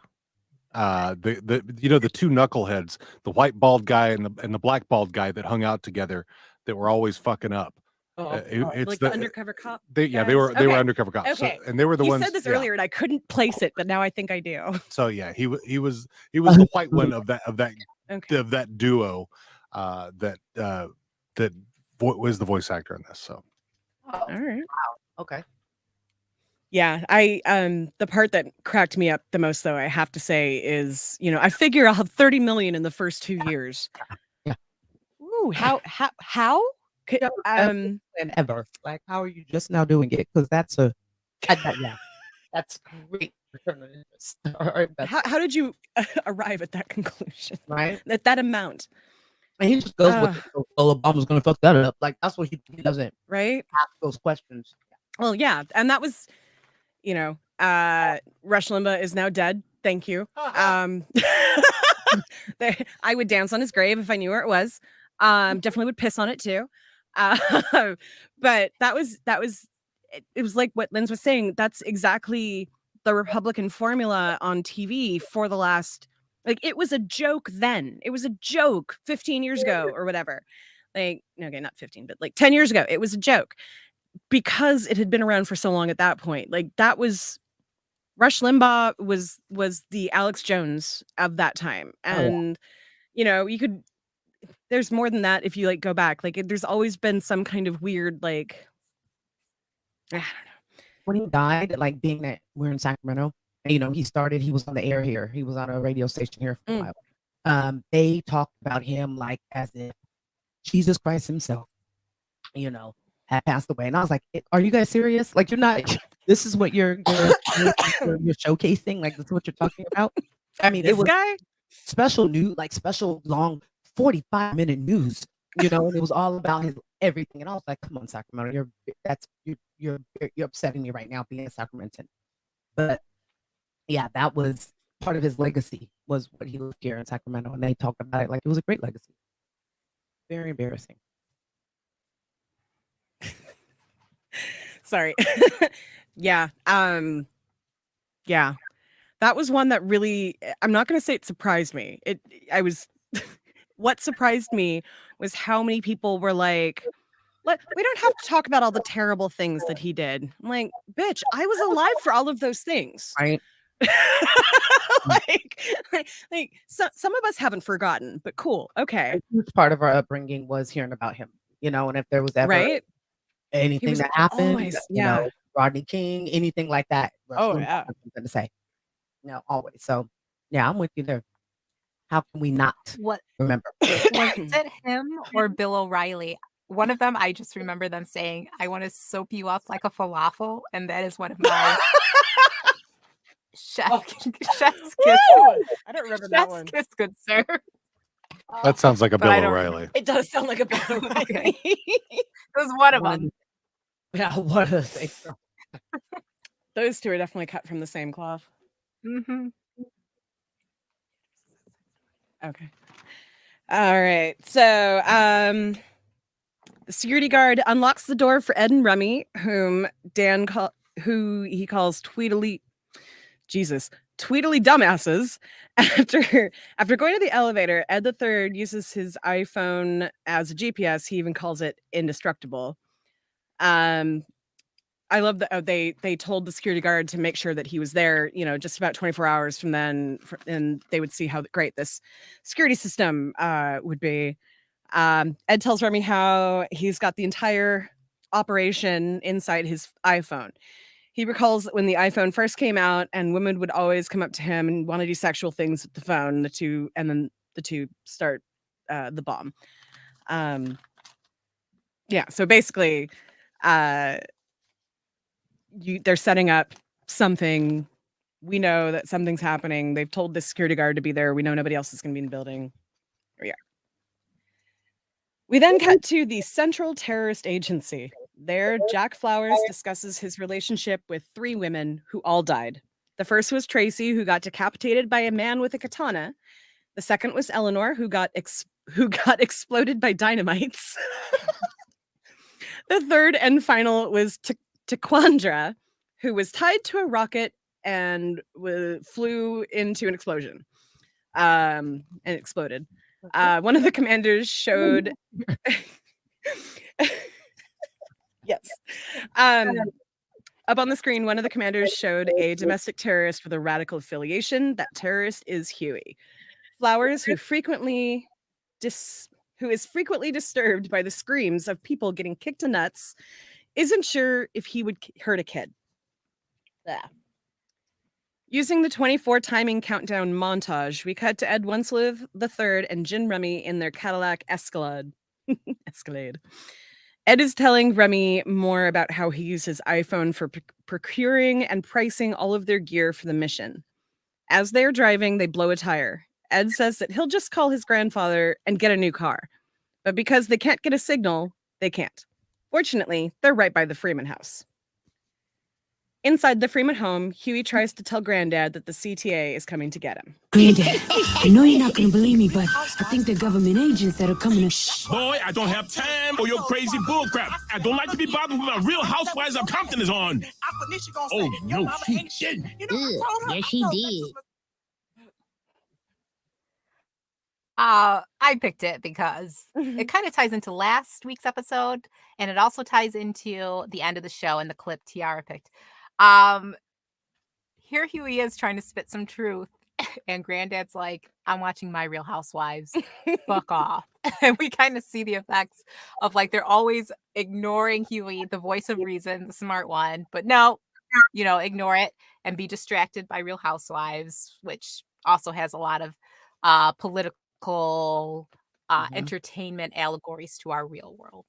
The two knuckleheads, the white bald guy and the black bald guy that hung out together that were always fucking up. It's like the undercover cop. They were undercover cops. Okay. So, and they were the ones. You said this earlier, and I couldn't place it, but now I think I do. So yeah, he was the white one of that duo, that was the voice actor in this. So. All right. Wow. Okay. Yeah, the part that cracked me up the most, though, I have to say, is I figure I'll have 30 million in the first 2 years. Yeah. Ooh, how? Never plan ever. Like, how are you just now doing it? Because yeah, that's great return on interest. Or investment, how did you arrive at that conclusion? right? At that amount, And he just goes with it. So, Obama's gonna fuck that up. Like, that's what he doesn't right? ask those questions. Well, yeah, and that was, Rush Limbaugh is now dead. Thank you. I would dance on his grave if I knew where it was. Definitely would piss on it too. But that was it was like what Linz was saying. That's exactly the Republican formula on TV for the last, like, it was a joke then. It was a joke 15 years ago or whatever. Like, okay, not 15, but like 10 years ago, it was a joke because it had been around for so long at that point. Like, that was Rush Limbaugh was the Alex Jones of that time. Oh, yeah. And there's more than that if you like go back. Like, there's always been some kind of weird, like, I don't know. When he died, like, being that we're in Sacramento, and, he was on the air here. He was on a radio station here for a while. They talked about him like as if Jesus Christ himself, had passed away. And I was like, are you guys serious? Like, you're not, this is what you're showcasing? Like, this is what you're talking about? I mean, This it was guy? special news, like special long 45-minute news, and it was all about his everything. And I was like, come on, Sacramento, you're upsetting me right now being a Sacramentan. But yeah, that was part of his legacy, was what he left here in Sacramento. And they talked about it like it was a great legacy. Very embarrassing. Sorry. Yeah. Yeah. That was one that really, I'm not going to say it surprised me. What surprised me was how many people were like, we don't have to talk about all the terrible things that he did. I'm like, bitch, I was alive for all of those things. Right. Some of us haven't forgotten, but cool. Okay. A huge part of our upbringing was hearing about him, and if there was ever right. anything that happened, Always, yeah. Rodney King, anything like that. Oh, yeah. Something to say. Always. So, yeah, I'm with you there. How can we not remember? Was it him or Bill O'Reilly? One of them, I just remember them saying, "I want to soap you up like a falafel," and that is one of my chef's kiss. I don't remember that one. Kiss, good sir. That sounds like a But Bill I don't O'Reilly. It does sound like a Bill O'Reilly. Okay. It was one of them. Yeah, what a thing. Those two are definitely cut from the same cloth. Mm-hmm. Okay. All right. So, the security guard unlocks the door for Ed and Rummy, who he calls tweedly dumbasses. After going to the elevator, Ed the Third uses his iPhone as a GPS. He even calls it indestructible. I love that they told the security guard to make sure that he was there, just about 24 hours from then, and they would see how great this security system would be. Ed tells Remy how he's got the entire operation inside his iPhone. He recalls that when the iPhone first came out and women would always come up to him and want to do sexual things with the phone, and then the two start the bomb. Yeah, so basically, they're setting up something. We know that something's happening. They've told the security guard to be there. We know nobody else is going to be in the building. Here we are. We then cut to the Central Terrorist Agency. There, Jack Flowers discusses his relationship with 3 women who all died. The first was Tracy, who got decapitated by a man with a katana. The second was Eleanor, who got exploded by dynamites. The third and final was Taquandra, who was tied to a rocket and flew into an explosion and exploded. One of the commanders showed yes. Up on the screen, one of the commanders showed a domestic terrorist with a radical affiliation. That terrorist is Huey Flowers, who is frequently disturbed by the screams of people getting kicked to nuts, isn't sure if he would hurt a kid. Yeah. Using the 24 timing countdown montage, we cut to Ed Winslow III and Gin Rummy in their Cadillac Escalade. Ed is telling Remy more about how he used his iPhone for procuring and pricing all of their gear for the mission. As they're driving, they blow a tire. Ed says that he'll just call his grandfather and get a new car. But because they can't get a signal, they can't. Fortunately, they're right by the Freeman house. Inside the Freeman home, Huey tries to tell Granddad that the CTA is coming to get him. Granddad, I know you're not going to believe me, but I think they're government agents that are coming to... Shh. Boy, I don't have time for your crazy bullcrap. I don't like to be bothered with my Real Housewives of Compton is on. Oh, no, she didn't. Yes, she did. I picked it because it kind of ties into last week's episode, and it also ties into the end of the show and the clip Tiara picked. Here Huey is trying to spit some truth, and Granddad's like, I'm watching My Real Housewives. Fuck off. And we kind of see the effects of like they're always ignoring Huey, the voice of reason, the smart one. But no, ignore it and be distracted by Real Housewives, which also has a lot of political entertainment allegories to our real world.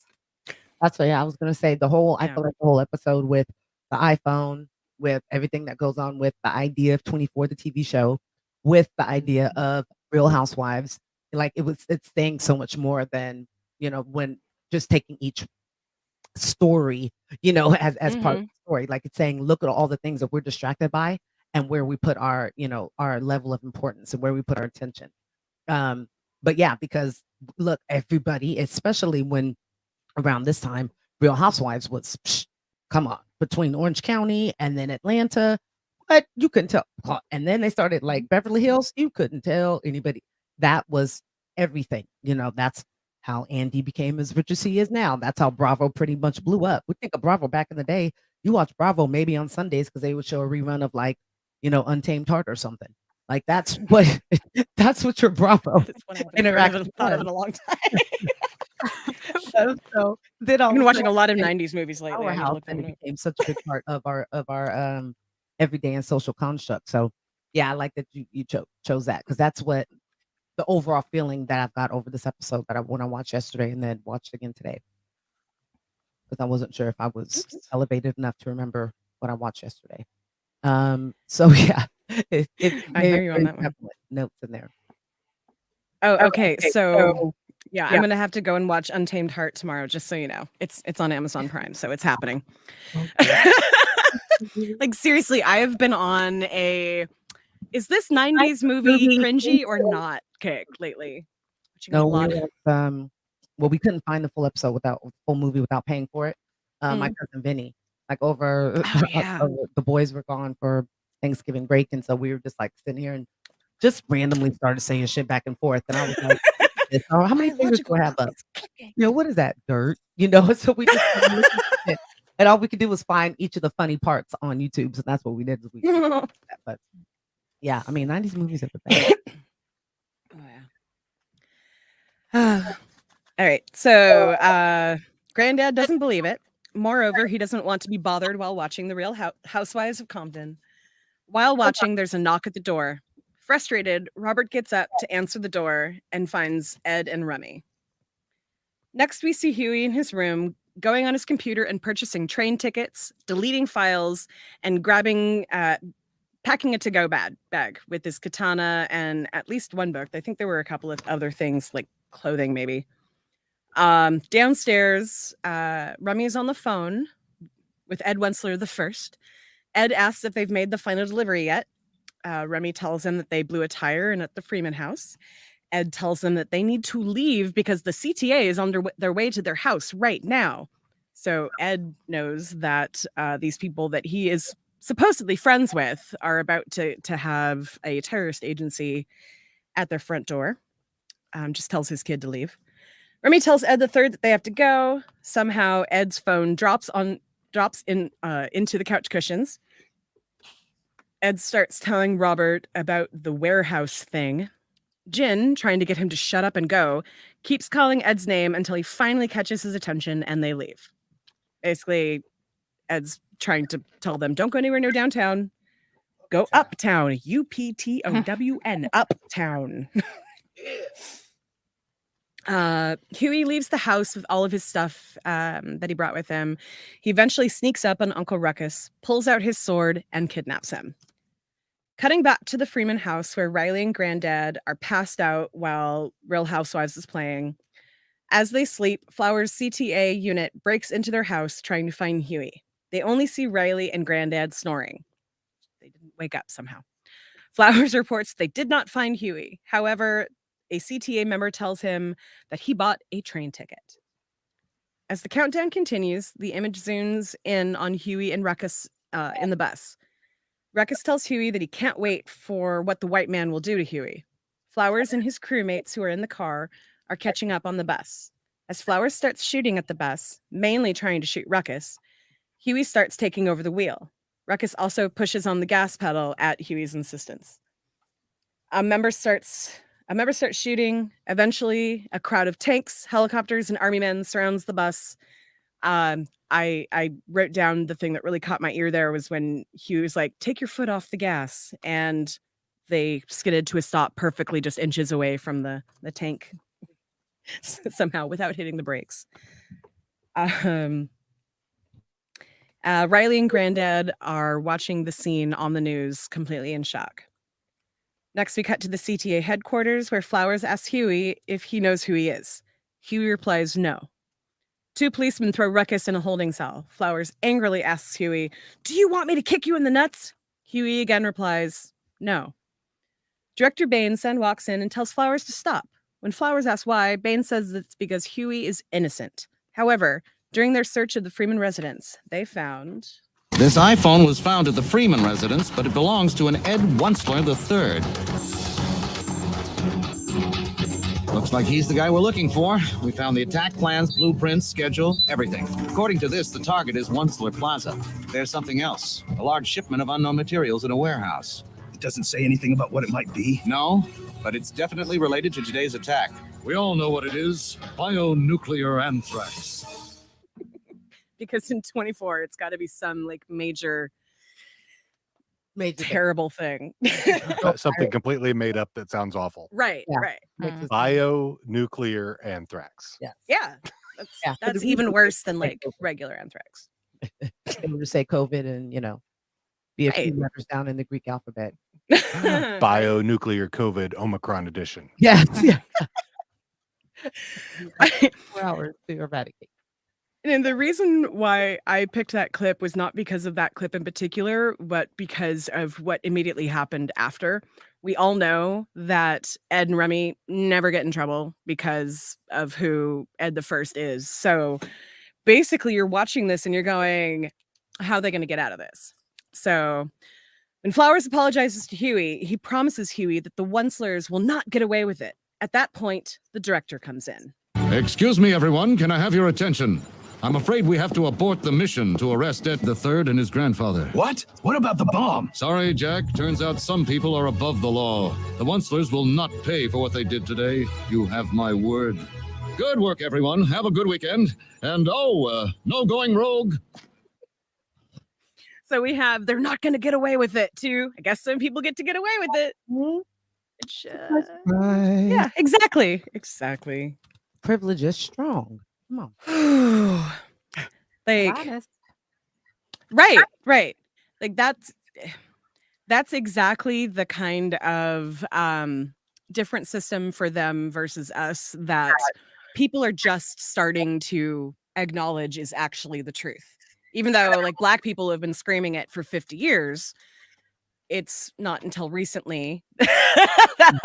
That's what I was gonna say. I feel like the whole episode with the iPhone, with everything that goes on with the idea of 24, the TV show, with the idea of Real Housewives, like it's saying so much more than when just taking each story, as part of the story. Like it's saying, look at all the things that we're distracted by and where we put our level of importance and where we put our attention. But yeah, because look, everybody, especially when around this time, Real Housewives was, come on, between Orange County and then Atlanta, but you couldn't tell. And then they started like Beverly Hills, you couldn't tell anybody. That was everything. That's how Andy became as rich as he is now. That's how Bravo pretty much blew up. We think of Bravo back in the day. You watch Bravo maybe on Sundays because they would show a rerun of like, Untamed Heart or something. Like that's what your Bravo interaction thought of in a long time. So then I've been watching a lot of 90s movies lately. Our house, and it became such a big part of our everyday and social construct. So yeah, I like that you chose that because that's what the overall feeling that I've got over this episode that when I watched yesterday and then watched again today. Because I wasn't sure if I was elevated enough to remember what I watched yesterday. So yeah, I hear you on that one. Notes in there. Oh, okay. So yeah, I'm gonna have to go and watch Untamed Heart tomorrow, just so you know. It's on Amazon Prime, so it's happening. Okay. Like seriously, I have been on is this 90s movie cringy or not kick lately? No, we couldn't find the full episode full movie without paying for it. My cousin Vinny, like over the boys were gone for Thanksgiving break, and so we were just like sitting here and just randomly started saying shit back and forth, and I was like, how many fingers do I have up? What is that, dirt? So we just and all we could do was find each of the funny parts on YouTube, so that's what we did. But yeah, I mean, 90s movies are the best. Oh yeah. All right, so Granddad doesn't believe it. Moreover, he doesn't want to be bothered while watching The Real Housewives of Compton. While watching, there's a knock at the door. Frustrated, Robert gets up to answer the door and finds Ed and Remy. Next, we see Huey in his room, going on his computer and purchasing train tickets, deleting files, and packing a to-go bag with his katana and at least one book. I think there were a couple of other things, like clothing, maybe. Downstairs, Remy is on the phone with Ed Wensler the first. Ed asks if they've made the final delivery yet. Remy tells him that they blew a tire and at the Freeman house. Ed tells them that they need to leave because the CTA is on their way to their house right now. So Ed knows that these people that he is supposedly friends with are about to have a terrorist agency at their front door. Just tells his kid to leave. Remy tells Ed the third that they have to go. Somehow Ed's phone drops into the couch cushions. Ed starts telling Robert about the warehouse thing. Jin, trying to get him to shut up and go, keeps calling Ed's name until he finally catches his attention and they leave. Basically, Ed's trying to tell them, don't go anywhere near downtown. Go uptown. UPTOWN. Uptown. Huey leaves the house with all of his stuff that he brought with him. He eventually sneaks up on Uncle Ruckus, pulls out his sword, and kidnaps him. Cutting back to the Freeman house where Riley and Granddad are passed out while Real Housewives is playing. As they sleep, Flowers' CTA unit breaks into their house trying to find Huey. They only see Riley and Granddad snoring. They didn't wake up somehow. Flowers reports they did not find Huey. However, a CTA member tells him that he bought a train ticket. As the countdown continues, the image zooms in on Huey and Ruckus in the bus. Ruckus tells Huey that he can't wait for what the white man will do to Huey. Flowers and his crewmates who are in the car are catching up on the bus. As Flowers starts shooting at the bus, mainly trying to shoot Ruckus, Huey starts taking over the wheel. Ruckus also pushes on the gas pedal at Huey's insistence. A member starts shooting. Eventually, a crowd of tanks, helicopters, and army men surrounds the bus. I wrote down the thing that really caught my ear there was when Huey was like, "Take your foot off the gas," and they skidded to a stop perfectly just inches away from the tank somehow without hitting the brakes. Riley and Granddad are watching the scene on the news completely in shock. Next, we cut to the CTA headquarters where Flowers asks Huey if he knows who he is. Huey replies no. Two policemen throw Ruckus in a holding cell. Flowers angrily asks Huey, "Do you want me to kick you in the nuts?" Huey again replies, no. Director Baines then walks in and tells Flowers to stop. When Flowers asks why, Baines says that it's because Huey is innocent. However, during their search of the Freeman residence, they found... This iPhone was found at the Freeman residence, but it belongs to an Ed Wunsler III. Looks like he's the guy we're looking for. We found the attack plans, blueprints, schedule, everything. According to this, the target is Wunsler Plaza. There's something else. A large shipment of unknown materials in a warehouse. It doesn't say anything about what it might be. No, but it's definitely related to today's attack. We all know what it is. Bionuclear anthrax. Because in 24, it's got to be some like major terrible thing. Something completely made up that sounds awful. Right, right. Bionuclear anthrax. Yeah. That's even worse than like regular anthrax. They would say COVID and, be a few letters down in the Greek alphabet. Bionuclear COVID Omicron edition. Yes. Yeah. 4 hours to eradicate. And the reason why I picked that clip was not because of that clip in particular, but because of what immediately happened after. We all know that Ed and Remy never get in trouble because of who Ed the First is. So basically you're watching this and you're going, how are they going to get out of this? So when Flowers apologizes to Huey, he promises Huey that the Wunslers will not get away with it. At that point, the director comes in. Excuse me, everyone. Can I have your attention? I'm afraid we have to abort the mission to arrest Ed III and his grandfather. What? What about the bomb? Sorry, Jack. Turns out some people are above the law. The Wunslers will not pay for what they did today. You have my word. Good work, everyone. Have a good weekend. And no going rogue. So we have, they're not going to get away with it, too. I guess some people get to get away with it. Which, yeah, exactly. Exactly. Privilege is strong. Come on. Like, right. Like that's exactly the kind of different system for them versus us that people are just starting to acknowledge is actually the truth. Even though like Black people have been screaming it for 50 years, it's not until recently that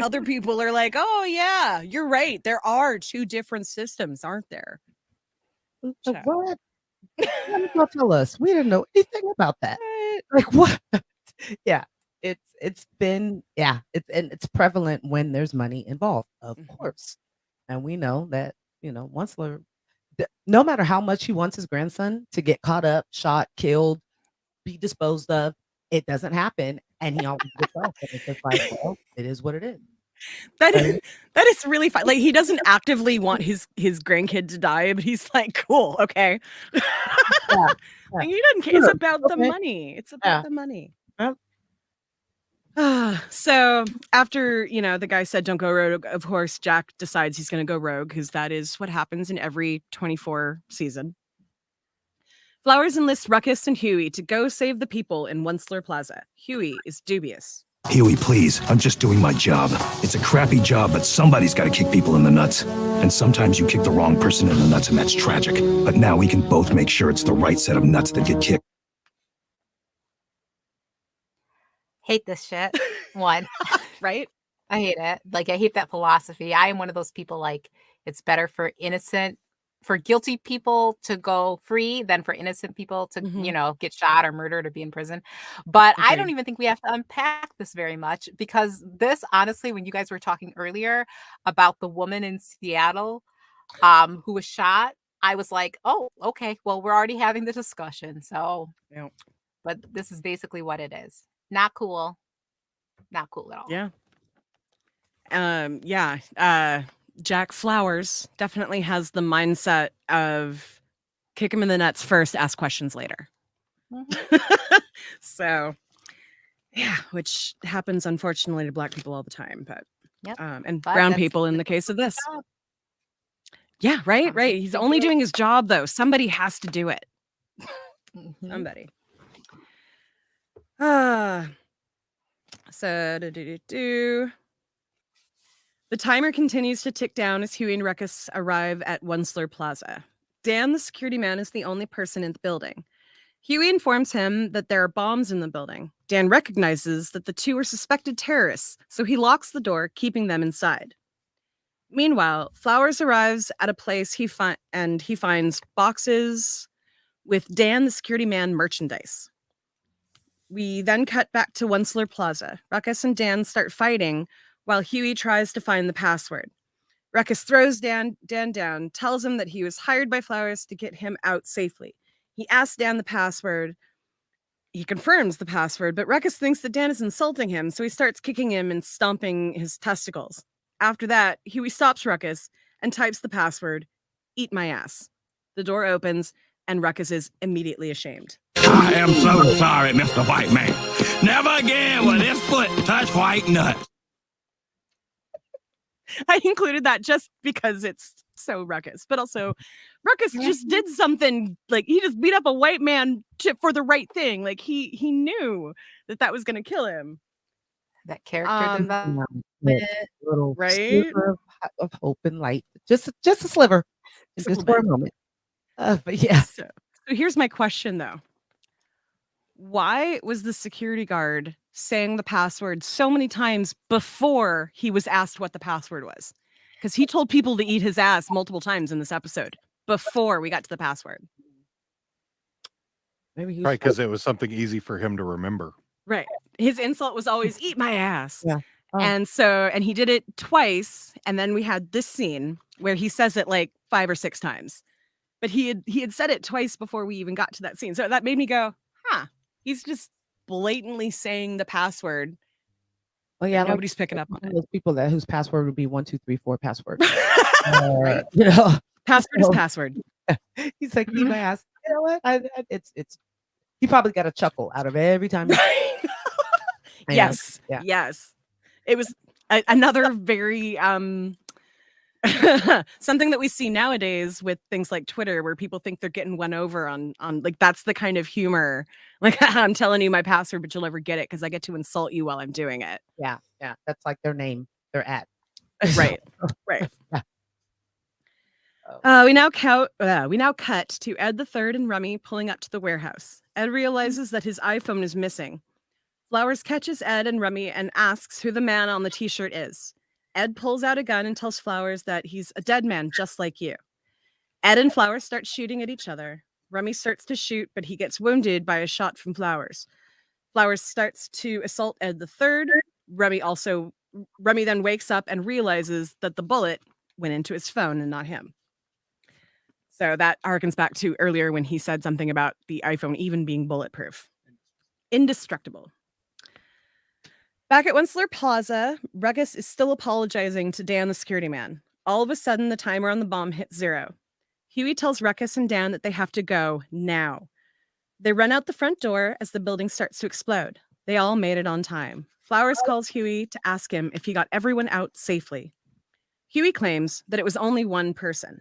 other people are like, oh yeah, you're right. There are two different systems, aren't there? So what? Don't tell us. We didn't know anything about that. Like what? Yeah, it's prevalent when there's money involved, of course. And we know that, Wunsler, no matter how much he wants his grandson to get caught up, shot, killed, be disposed of, it doesn't happen, and he always gets off. And it's just like, well, it is what it is. That is really fun. Like he doesn't actively want his grandkid to die, but he's like, cool, okay. Like, he doesn't care. It's about the money. It's about the money. So after, the guy said don't go rogue, of course, Jack decides he's going to go rogue because that is what happens in every 24 season. Flowers enlists Ruckus and Huey to go save the people in Onceler Plaza. Huey is dubious. Huey, please. I'm just doing my job. It's a crappy job, but somebody's got to kick people in the nuts. And sometimes you kick the wrong person in the nuts, and that's tragic. But now we can both make sure it's the right set of nuts that get kicked. Hate this shit. One. Right? I hate it. Like, I hate that philosophy. I am one of those people, like, it's better for guilty people to go free than for innocent people to, get shot or murdered or be in prison. But I don't even think we have to unpack this very much, because this, honestly, when you guys were talking earlier about the woman in Seattle who was shot, I was like, oh, okay, well, we're already having the discussion. So, but this is basically what it is. Not cool. Not cool at all. Yeah. Jack Flowers definitely has the mindset of kick him in the nuts first, ask questions later. So, yeah, which happens unfortunately to Black people all the time, but and brown people in the case of this. Yeah, right. He's only doing his job though. Somebody has to do it. Somebody. So the timer continues to tick down as Huey and Ruckus arrive at Onceler Plaza. Dan, the security man, is the only person in the building. Huey informs him that there are bombs in the building. Dan recognizes that the two are suspected terrorists, so he locks the door, keeping them inside. Meanwhile, Flowers arrives at a place he finds boxes with Dan, the security man, merchandise. We then cut back to Onceler Plaza. Ruckus and Dan start fighting while Huey tries to find the password. Ruckus throws Dan down, tells him that he was hired by Flowers to get him out safely. He asks Dan the password. He confirms the password, but Ruckus thinks that Dan is insulting him, so he starts kicking him and stomping his testicles. After that, Huey stops Ruckus and types the password, "Eat my ass." The door opens, and Ruckus is immediately ashamed. I am so sorry, Mr. White Man. Never again will this foot touch white nuts. I included that just because it's so Ruckus, but also Ruckus just did something, like he just beat up a white man for the right thing. Like he knew that was going to kill him. That character development, little right? sliver of hope and light, just a sliver, just for a moment. But yeah. So here's my question though. Why was the security guard saying the password so many times before he was asked what the password was? Because he told people to eat his ass multiple times in this episode before we got to the password. Maybe he was right, because it was something easy for him to remember. Right. His insult was always "eat my ass." Yeah. Oh. And he did it twice, and then we had this scene where he says it like 5 or 6 times. But he had said it twice before we even got to that scene. So that made me go, huh. He's just blatantly saying the password. Oh yeah, nobody's picking up on it. Those people whose password would be 1 2 3 4 password. Right. Password is password. He's like, "Eat my ass." You know what? It's. He probably got a chuckle out of every time. Yes. Yeah. Yes. It was another very something that we see nowadays with things like Twitter, where people think they're getting one over on like, that's the kind of humor. Like, I'm telling you my password, but you'll never get it because I get to insult you while I'm doing it. Yeah. That's like their name, their at. Right. Right. We now cut to Ed the Third and Rummy pulling up to the warehouse. Ed realizes that his iPhone is missing. Flowers catches Ed and Rummy and asks who the man on the t-shirt is. Ed pulls out a gun and tells Flowers that he's a dead man just like you. Ed and Flowers start shooting at each other. Rummy starts to shoot, but he gets wounded by a shot from Flowers. Flowers starts to assault Ed the Third. Rummy then wakes up and realizes that the bullet went into his phone and not him. So that harkens back to earlier when he said something about the iPhone even being bulletproof. Indestructible. Back at Onceler Plaza, Ruckus is still apologizing to Dan, the security man. All of a sudden, the timer on the bomb hits 0. Huey tells Ruckus and Dan that they have to go now. They run out the front door as the building starts to explode. They all made it on time. Flowers calls Huey to ask him if he got everyone out safely. Huey claims that it was only one person.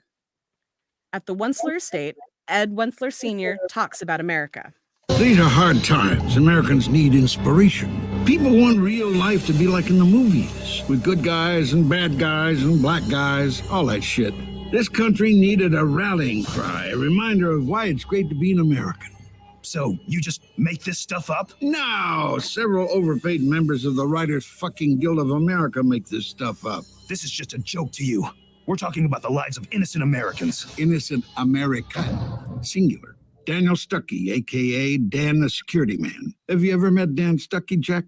At the Onceler estate, Ed Onceler Sr. talks about America. These are hard times. Americans need inspiration. People want real life to be like in the movies, with good guys and bad guys and black guys, all that shit. This country needed a rallying cry, a reminder of why it's great to be an American. So, you just make this stuff up? No, several overpaid members of the Writers' fucking Guild of America make this stuff up. This is just a joke to you. We're talking about the lives of innocent Americans. Innocent America, singular. Daniel Stuckey, a.k.a. Dan the Security Man. Have you ever met Dan Stuckey, Jack?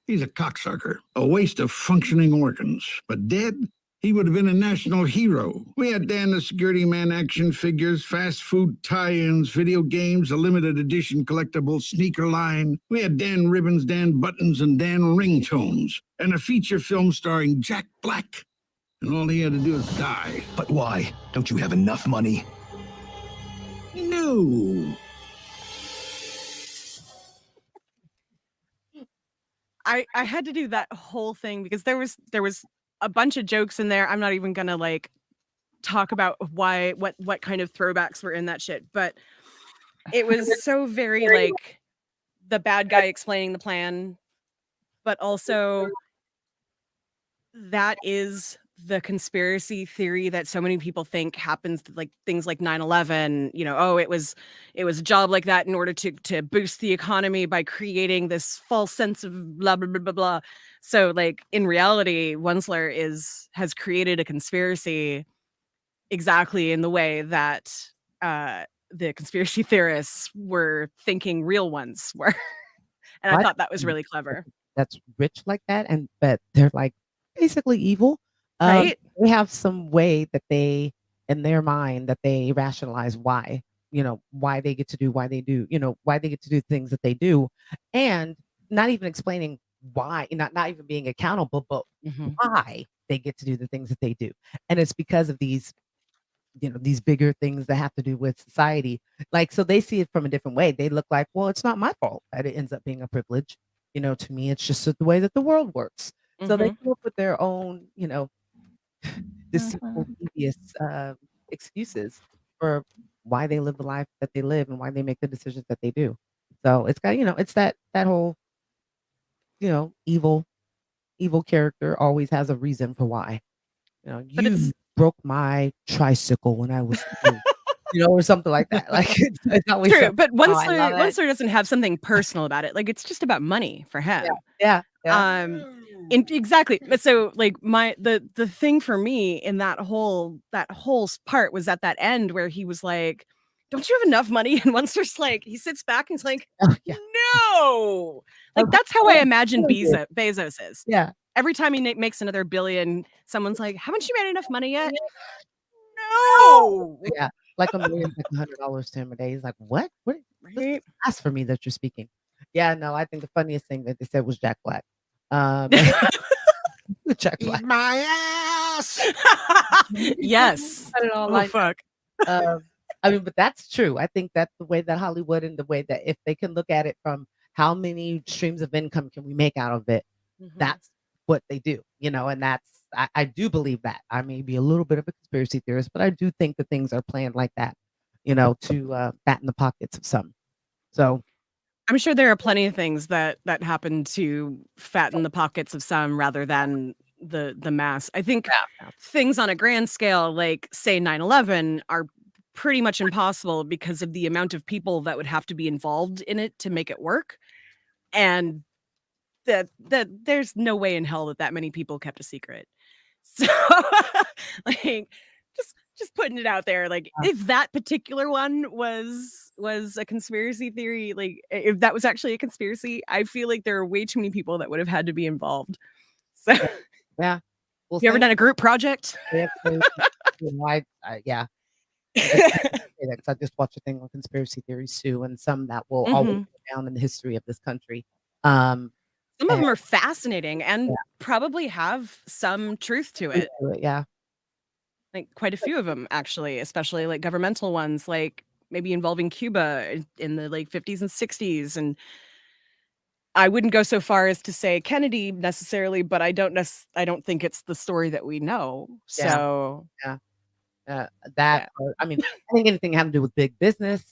He's a cocksucker, a waste of functioning organs. But dead, he would have been a national hero. We had Dan the Security Man action figures, fast food tie-ins, video games, a limited edition collectible sneaker line. We had Dan Ribbons, Dan Buttons, and Dan Ringtones. And a feature film starring Jack Black. And all he had to do was die. But why? Don't you have enough money? No. I had to do that whole thing because there was a bunch of jokes in there. I'm not even gonna like talk about what kind of throwbacks were in that shit, but it was so very like the bad guy explaining the plan, but also that is the conspiracy theory that so many people think happens, like things like 9/11, you know, oh, it was a job like that in order to boost the economy by creating this false sense of blah blah blah blah blah. So like in reality, Onceler has created a conspiracy exactly in the way that the conspiracy theorists were thinking real ones were. And I thought that was really clever. That's rich like that, but they're like basically evil. Right? They have some way that they, in their mind, that they rationalize why, why they get to do, why they do, why they get to do things that they do, and not even explaining why, not even being accountable, but why they get to do the things that they do. And it's because of these, these bigger things that have to do with society. Like, so they see it from a different way. They look like, well, it's not my fault that it ends up being a privilege. To me, it's just the way that the world works. So they come up with their own, deceitful, devious excuses for why they live the life that they live and why they make the decisions that they do. So it's got, it's that whole, evil character always has a reason for why. You broke my tricycle when I was, or something like that. Like it's always true. But Onceler doesn't have something personal about it. Like it's just about money for him. Yeah. Exactly. But so like the thing for me in that whole part was at that end where he was like, don't you have enough money? And Onceler's like, he sits back and he's like, no. Like that's how I imagine Bezos is. Yeah. Every time he makes another billion, someone's like, haven't you made enough money yet? No. Yeah. Like $1 million, like $100 to him a day. He's like, what? Right? Ask for me that you're speaking. Yeah, no, I think the funniest thing that they said was Jack Black. Jack Black. My ass. Yes. Oh, fuck. I mean, but that's true. I think that's the way that Hollywood and the way that if they can look at it from how many streams of income can we make out of it, that's what they do, and that's, I do believe that. I may be a little bit of a conspiracy theorist, but I do think that things are planned like that, to fatten the pockets of some. So I'm sure there are plenty of things that happen to fatten the pockets of some rather than the mass. I think things on a grand scale, like say 9/11, are pretty much impossible because of the amount of people that would have to be involved in it to make it work. And that there's no way in hell that many people kept a secret. So like just putting it out there, like if that particular one was a conspiracy theory, like if that was actually a conspiracy, I feel like there are way too many people that would have had to be involved. So yeah. Well, you ever done a group project? Yeah. Because I just watched a thing on conspiracy theories too, and some that will always go down in the history of this country. Some of them are fascinating and probably have some truth to it. Yeah. Like quite a few of them, actually, especially like governmental ones, like maybe involving Cuba in the like 50s and 60s. And I wouldn't go so far as to say Kennedy necessarily, but I don't think it's the story that we know. Yeah. So Yeah. yeah. I mean, I think anything having to do with big business,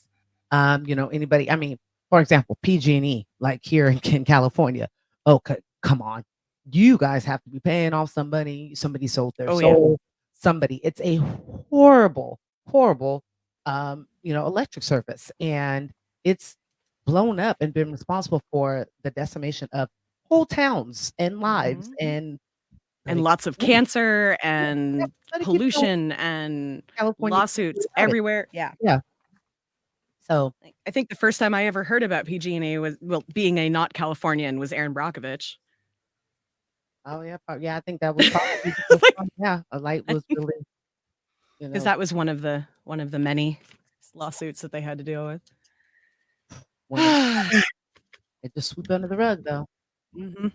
anybody, I mean, for example, PG&E, like here in California. Okay, come on. You guys have to be paying off somebody. Somebody sold their Oh, yeah. soul. Somebody. It's a horrible, horrible, electric service, and it's blown up and been responsible for the decimation of whole towns and lives, Mhm. and And like, lots of yeah, cancer yeah, and let it keep going. pollution and California can't do lawsuits without it. everywhere. Yeah. Yeah. So Like, I think the first time I ever heard about PG&E was, well, being a not Californian, was Aaron Brockovich. Oh, yeah, yeah, I think that was probably the first Like, one, yeah, a light was really, because that was one of the many lawsuits that they had to deal with. one of it just swept under the rug, though. Mhm.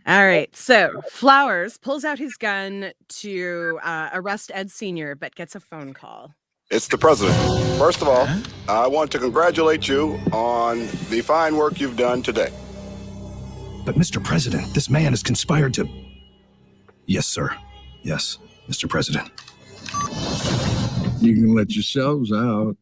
All right, so Flowers pulls out his gun to arrest Ed Sr., but gets a phone call. It's the president. First of all, I want to congratulate you on the fine work you've done today. But, Mr. President, this man has conspired to... Yes, sir. Yes, Mr. President. You can let yourselves out.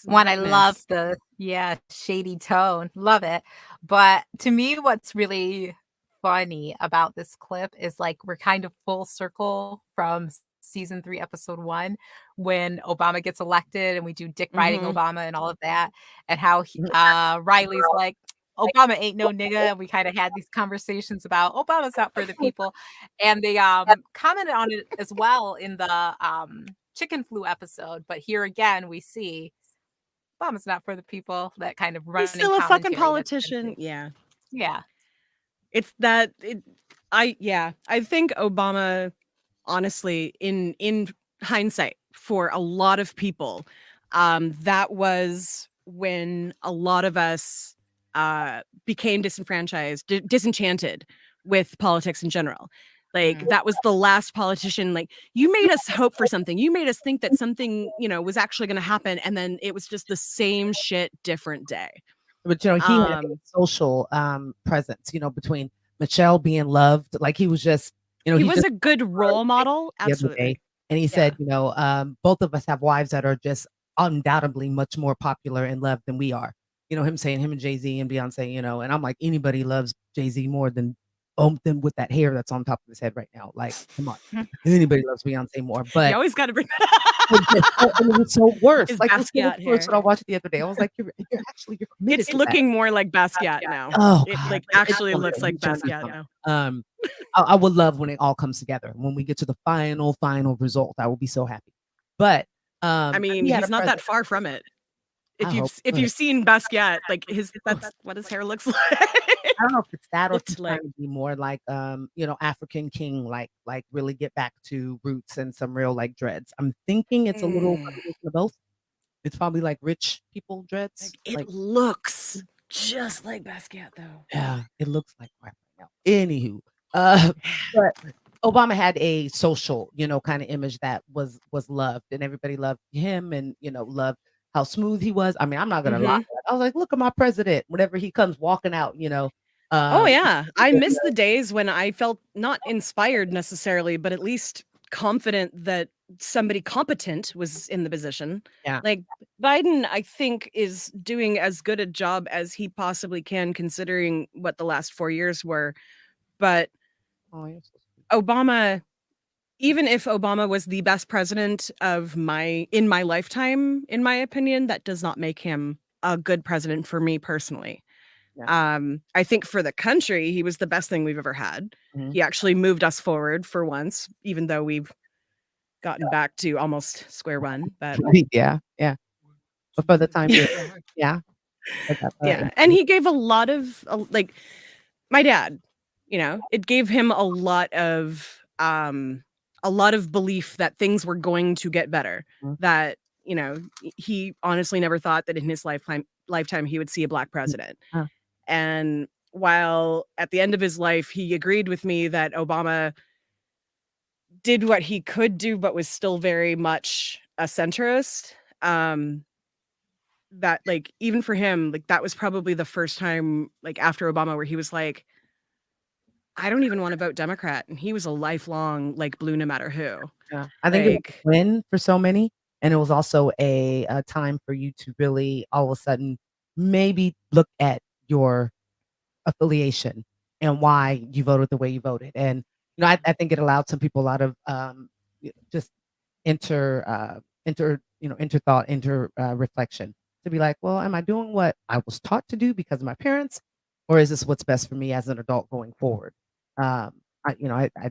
One, I love Smartness. the shady tone. Love it. But to me, what's really funny about this clip is like we're kind of full circle from season 3, episode 1, when Obama gets elected and we do dick riding Mhm. Obama and all of that, and how Riley's like, Obama ain't no nigga. And we kind of had these conversations about Obama's not for the people. And they commented on it as well in the chicken flu episode. But here again, we see Obama's not for the people, that kind of running He's still a fucking commentary that's been politician. through. Yeah. Yeah. It's that I think Obama, honestly, in hindsight, for a lot of people, that was when a lot of us became disenfranchised, disenchanted with politics in general. Like, that was the last politician. Like, you made us hope for something. You made us think that something, was actually going to happen, and then it was just the same shit, different day. But, he had a social presence, between Michelle being loved. Like, he was just, he was a good role model. the other Absolutely. day, and he said, both of us have wives that are just undoubtedly much more popular and loved than we are. Him saying him and Jay-Z and Beyonce, and I'm like, anybody loves Jay-Z more than with that hair that's on top of his head right now. Like, come on. Anybody loves Beyonce more. You But always got to bring it was so worse. his Like, it was so Basquiat worse hair. when I watched it the other day. I was like, you're committed It's to that. looking more like Basquiat now. Oh, It God. like It's actually something. looks like He turned Basquiat into now. something. I would love when it all comes together. When we get to the final result, I will be so happy. But I mean, he had he's a not that presence. far from it. I hope If so. you've seen Basquiat, like that's what his hair looks like. I don't know if it's that or if Looked he's like trying to be more like African king, like really get back to roots and some real like dreads. I'm thinking it's a little combination of both. It's probably like rich people dreads. it looks just like Basquiat though. Yeah, it looks like crap right now. Anywho, but Obama had a social, kind of image that was loved, and everybody loved him, and loved how smooth he was. I mean, I'm not gonna lie. I was like, look at my president. Whenever he comes walking out, Oh yeah, I miss the days when I felt not inspired necessarily, but at least confident that somebody competent was in the position. Yeah. Like, Biden, I think, is doing as good a job as he possibly can, considering what the last 4 years were. But Obama, even if Obama was the best president in my lifetime, in my opinion, that does not make him a good president for me personally. Yeah. I think for the country, he was the best thing we've ever had. Mhm. He actually moved us forward for once, even though we've gotten back to almost square one. But yeah. But for the time being, yeah. yeah, and he gave a lot of like my dad. It gave him a lot of belief that things were going to get better. That he honestly never thought that in his lifetime he would see a black president. And while at the end of his life, he agreed with me that Obama did what he could do, but was still very much a centrist. that, like, even for him, like, that was probably the first time, like, after Obama where he was like, I don't even want to vote Democrat. And he was a lifelong, like, blue no matter who. Yeah. I think it was a Like, win for so many, and it was also a time for you to really all of a sudden maybe look at your affiliation and why you voted the way you voted. And I think it allowed some people a lot of just inter thought, reflection to be like, well, am I doing what I was taught to do because of my parents, or is this what's best for me as an adult going forward? I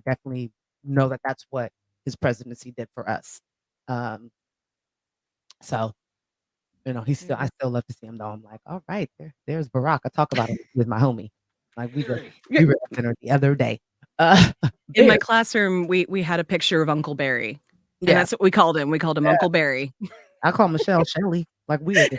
definitely know that that's what his presidency did for us. Um, so he's still I still love to see him though. I'm like, all right, there's Barack. I talk about him with my homie. Like we were at dinner the other day. In my Bear. classroom, we had a picture of Uncle Barry. And Yeah. that's what we called him. We called him Yeah. Uncle Barry. I call Michelle Shelly. Like we are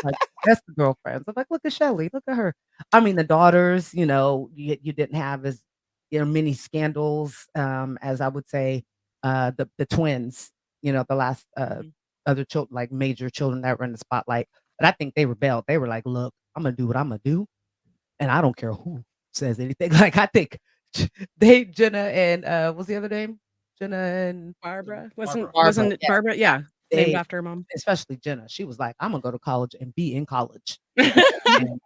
like best of girlfriends. I'm like, look at Shelly, look at her. I mean, the daughters, you didn't have as many scandals as I would say the twins, the last other children, like major children that were in the spotlight. But I think they rebelled. They were like, look, I'm gonna do what I'm gonna do, and I don't care who says anything. Like I think Jenna and what's the other name? Jenna and Barbara. Wasn't Barbara, it yeah. Barbara? Yeah. Named They after her mom. especially Jenna, she was like, "I'm gonna go to college and be in college. And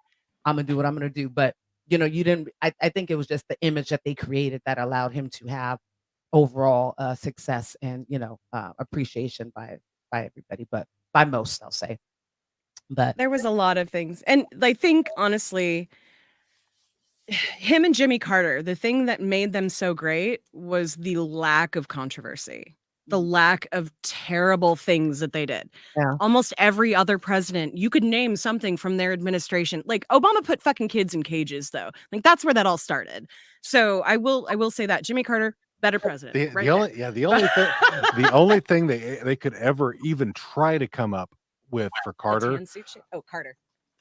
I'm gonna do what I'm gonna do." But you didn't. I think it was just the image that they created that allowed him to have overall success and appreciation by everybody, but by most, I'll say. But There was a lot of things. And I think honestly, him and Jimmy Carter, the thing that made them so great was the lack of controversy, the lack of terrible things that they did. Yeah. Almost every other president, you could name something from their administration. Like Obama put fucking kids in cages, though. Like that's where that all started. So I will say that Jimmy Carter, better president. The only thing they could ever even try to come up with for Carter Carter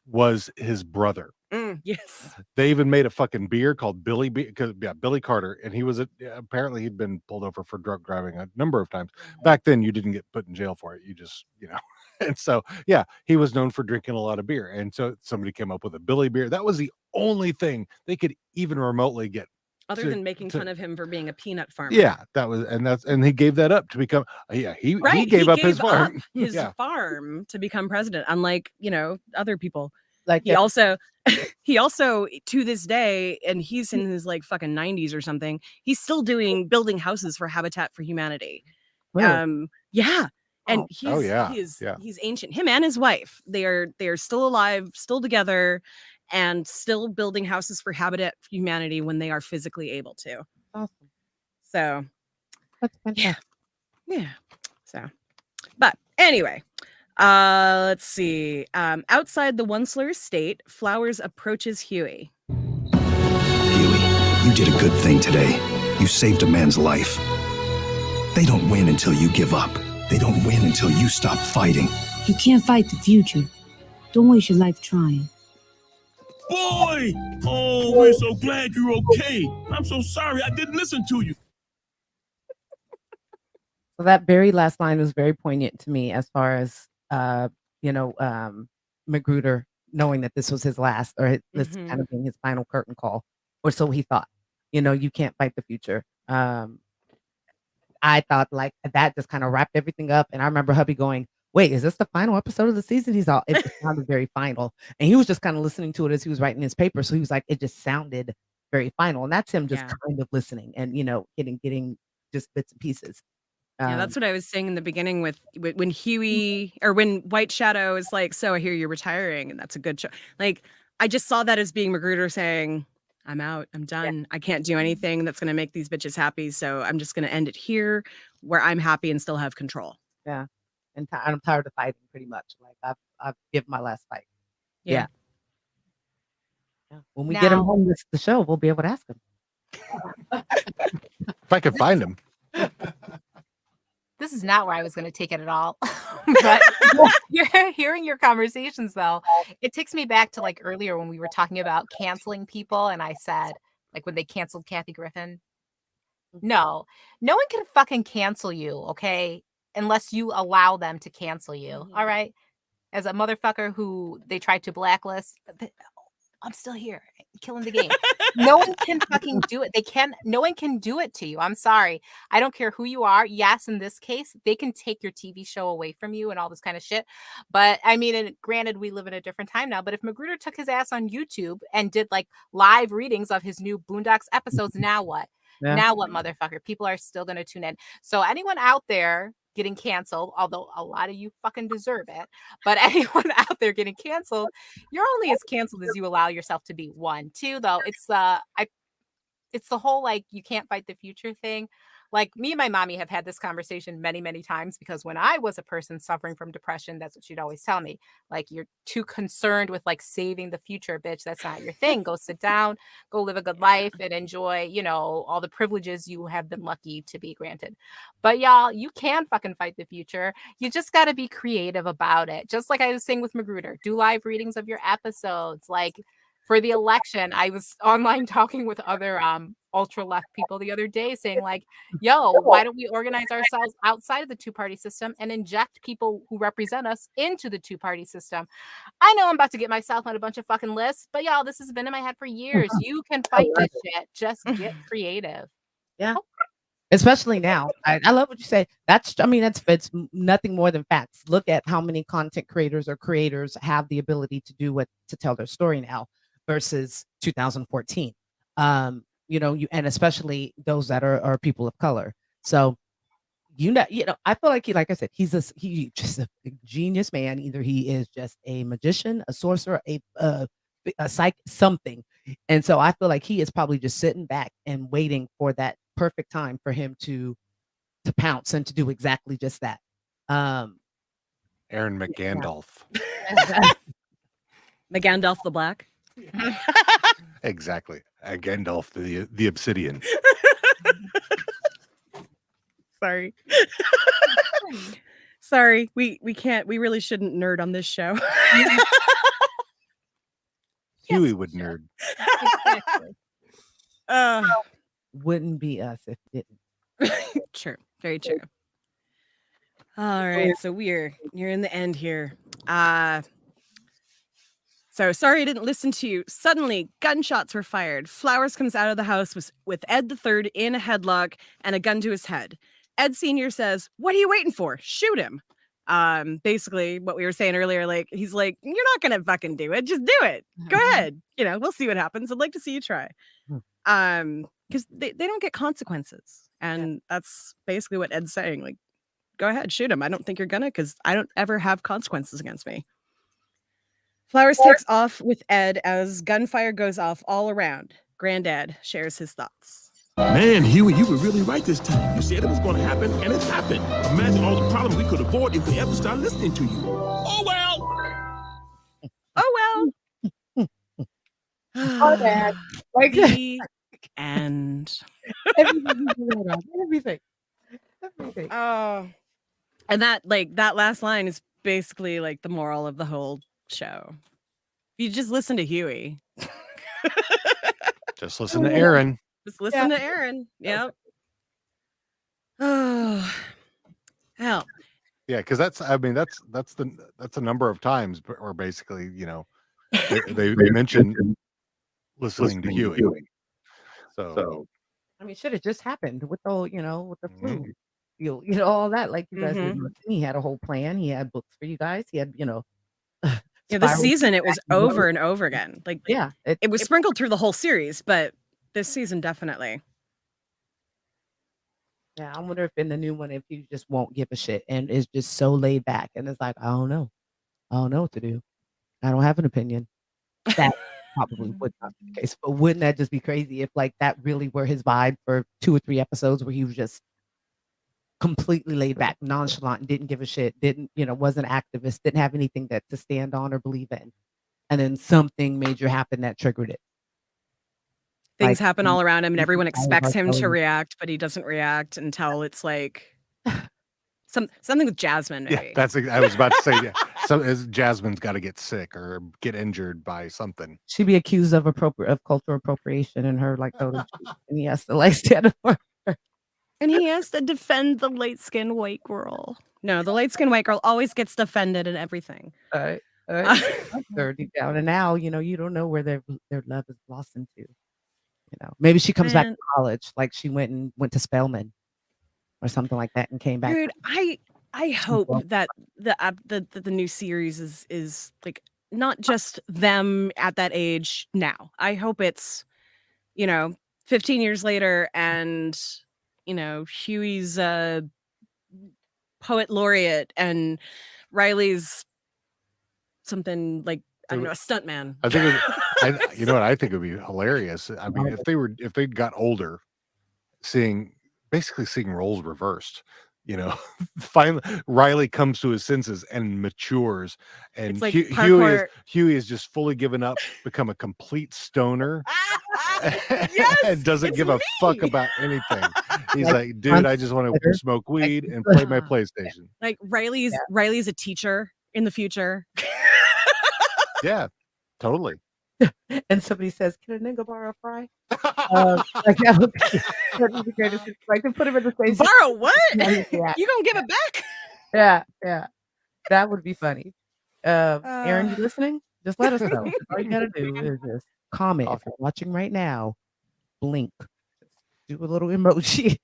was his brother. Yes. They even made a fucking beer called Billy Billy Carter, and he was apparently he'd been pulled over for drunk driving a number of times. Back then, you didn't get put in jail for it; you just And so, yeah, he was known for drinking a lot of beer, and so somebody came up with a Billy beer. That was the only thing they could even remotely get. Other than making fun of him for being a peanut farmer. Yeah, and he gave that up to become. He gave up his farm. Farm to become president, unlike other people. Like he also to this day, and he's in his like fucking 90s or something, he's still building houses for Habitat for Humanity. Really? Yeah. And he's ancient. Him and his wife, they are still alive, still together, and still building houses for Habitat for Humanity when they are physically able to. Awesome. So that's fantastic. Yeah. So, but anyway, let's see. Outside the Onceler estate, Flowers approaches Huey. Huey, you did a good thing today. You saved a man's life. They don't win until you give up. They don't win until you stop fighting. You can't fight the future. Don't waste your life trying. Boy! Oh, we're so glad you're okay. I'm so sorry I didn't listen to you. So that very last line was very poignant to me as far as Magruder knowing that this was his last, or this kind of being his final curtain call, or so he thought. You can't fight the future. I thought like that just kind of wrapped everything up, and I remember hubby going, "Wait, is this the final episode of the season?" He's all, it sounded very final, and he was just kind of listening to it as he was writing his paper, so he was like, it just sounded very final, and that's him just kind of listening and getting just bits and pieces. Yeah, that's what I was saying in the beginning with when Huey or when White Shadow is like, "So I hear you're retiring," and that's a good show. Like, I just saw that as being Magruder saying, "I'm out. I'm done. Yeah. I can't do anything that's going to make these bitches happy. So I'm just going to end it here, where I'm happy and still have control." Yeah, and I'm tired of fighting. Pretty much, like I've given my last fight. Yeah. When we get him home the show, we'll be able to ask him if I can find him. This is not where I was going to take it at all. But hearing your conversations, though, it takes me back to like earlier when we were talking about canceling people. And I said, like when they canceled Kathy Griffin, no one can fucking cancel you. Okay. Unless you allow them to cancel you. All right. as a motherfucker who they tried to blacklist. I'm still here, killing the game. No one can fucking do it. No one can do it to you. I'm sorry. I don't care who you are. Yes, in this case, they can take your TV show away from you and all this kind of shit. But I mean, and granted, we live in a different time now, but if Magruder took his ass on YouTube and did like live readings of his new Boondocks episodes, now what? Yeah. Now what, motherfucker? People are still going to tune in. So anyone out there getting canceled, although a lot of you fucking deserve it, but anyone out there getting canceled, you're only as canceled as you allow yourself to be. 1, 2, though, it's the whole like you can't fight the future thing. Like me and my mommy have had this conversation many, many times because when I was a person suffering from depression, that's what she'd always tell me. Like, you're too concerned with like saving the future, bitch. That's not your thing. Go sit down, go live a good life and enjoy, all the privileges you have been lucky to be granted. But y'all, you can fucking fight the future. You just got to be creative about it. Just like I was saying with Magruder, do live readings of your episodes. Like, for the election, I was online talking with other ultra left people the other day saying like, yo, why don't we organize ourselves outside of the two-party system and inject people who represent us into the two-party system? I know I'm about to get myself on a bunch of fucking lists, but y'all, this has been in my head for years. You can fight this shit. Just get creative. Yeah. Especially now. I love what you say. It's nothing more than facts. Look at how many content creators have the ability to tell their story now versus 2014. And especially those that are people of color. So, I feel like like I said, he's just a genius man. Either he is just a magician, a sorcerer, a psych, something. And so I feel like he is probably just sitting back and waiting for that perfect time for him to pounce and to do exactly just that. Aaron McGandalf. McGandalf the Black. Exactly. Gandalf the Obsidian. Sorry. Sorry. We can't. We really shouldn't nerd on this show. Huey would nerd. Exactly. Wouldn't be us if it didn't. True. Very true. All right. So you're in the end here. So sorry I didn't listen to you. Suddenly, gunshots were fired. Flowers comes out of the house with Ed the Third in a headlock and a gun to his head. Ed Sr. says, "What are you waiting for? Shoot him." Basically what we were saying earlier, like, he's like, "You're not gonna fucking do it. Just do it. Go ahead. We'll see what happens. I'd like to see you try." Because they don't get consequences. And that's basically what Ed's saying. Like, go ahead, shoot him. I don't think you're gonna, because I don't ever have consequences against me. Flowers takes off with Ed as gunfire goes off all around. Granddad shares his thoughts. Man, Huey, you were really right this time. You said it was going to happen, and it's happened. Imagine all the problems we could avoid if we ever started listening to you. Oh, well. Oh, well. Oh, Dad. Like, The end. Everything. Oh. And that last line is basically like the moral of the whole show. You just listen to Huey. Just listen to Aaron. Just listen to Aaron. Yep. Oh, hell. Yeah, because that's a number of times where basically, they mentioned listening to Huey. So I mean, should have just happened with the with the flu. All that. Like you guys did. He had a whole plan. He had books for you guys. He had, this season it was over and over again. Like, yeah, it was sprinkled through the whole series, but this season definitely. Yeah, I wonder if in the new one, if he just won't give a shit and is just so laid back and it's like, I don't know what to do. I don't have an opinion. That probably would not be the case, but wouldn't that just be crazy if like that really were his vibe for 2 or 3 episodes where he was just completely laid back, nonchalant, and didn't give a shit, wasn't an activist, didn't have anything to stand on or believe in, and then something major happened that triggered it. Things happen all around him, and everyone expects him to react, but he doesn't react until it's like something with Jasmine. Maybe. Yeah, I was about to say. Yeah, so Jasmine's got to get sick or get injured by something. She'd be accused of cultural appropriation, and her and he has to stand up for her. And he has to defend the light-skinned white girl. No, the light-skinned white girl always gets defended in everything. All right. Deep down, and now you don't know where their love is blossomed to. Maybe she comes back to Man. college, like she went to Spelman or something like that, and came back. Dude, I hope that the new series is like not just them at that age now. I hope it's 15 years later, and Huey's poet laureate and Riley's something like, I don't know, a stuntman. I think you know what I think would be hilarious. I mean, if they got older, basically seeing roles reversed. Finally Riley comes to his senses and matures, and It's like Huey is just fully given up, become a complete stoner. Yes, and doesn't it's give a fuck me. about anything. He's like, dude, I just want to smoke weed and play my PlayStation. Like Riley's a teacher in the future. Yeah, totally. And somebody says, "Can a nigga borrow a fry?" Like that would be great. Like to put him in the same. Borrow what? Yeah. You gonna give it back? Yeah, that would be funny. Aaron, you listening? Just let us know. All you gotta do is just comment if you're watching right now. Blink. Just do a little emoji.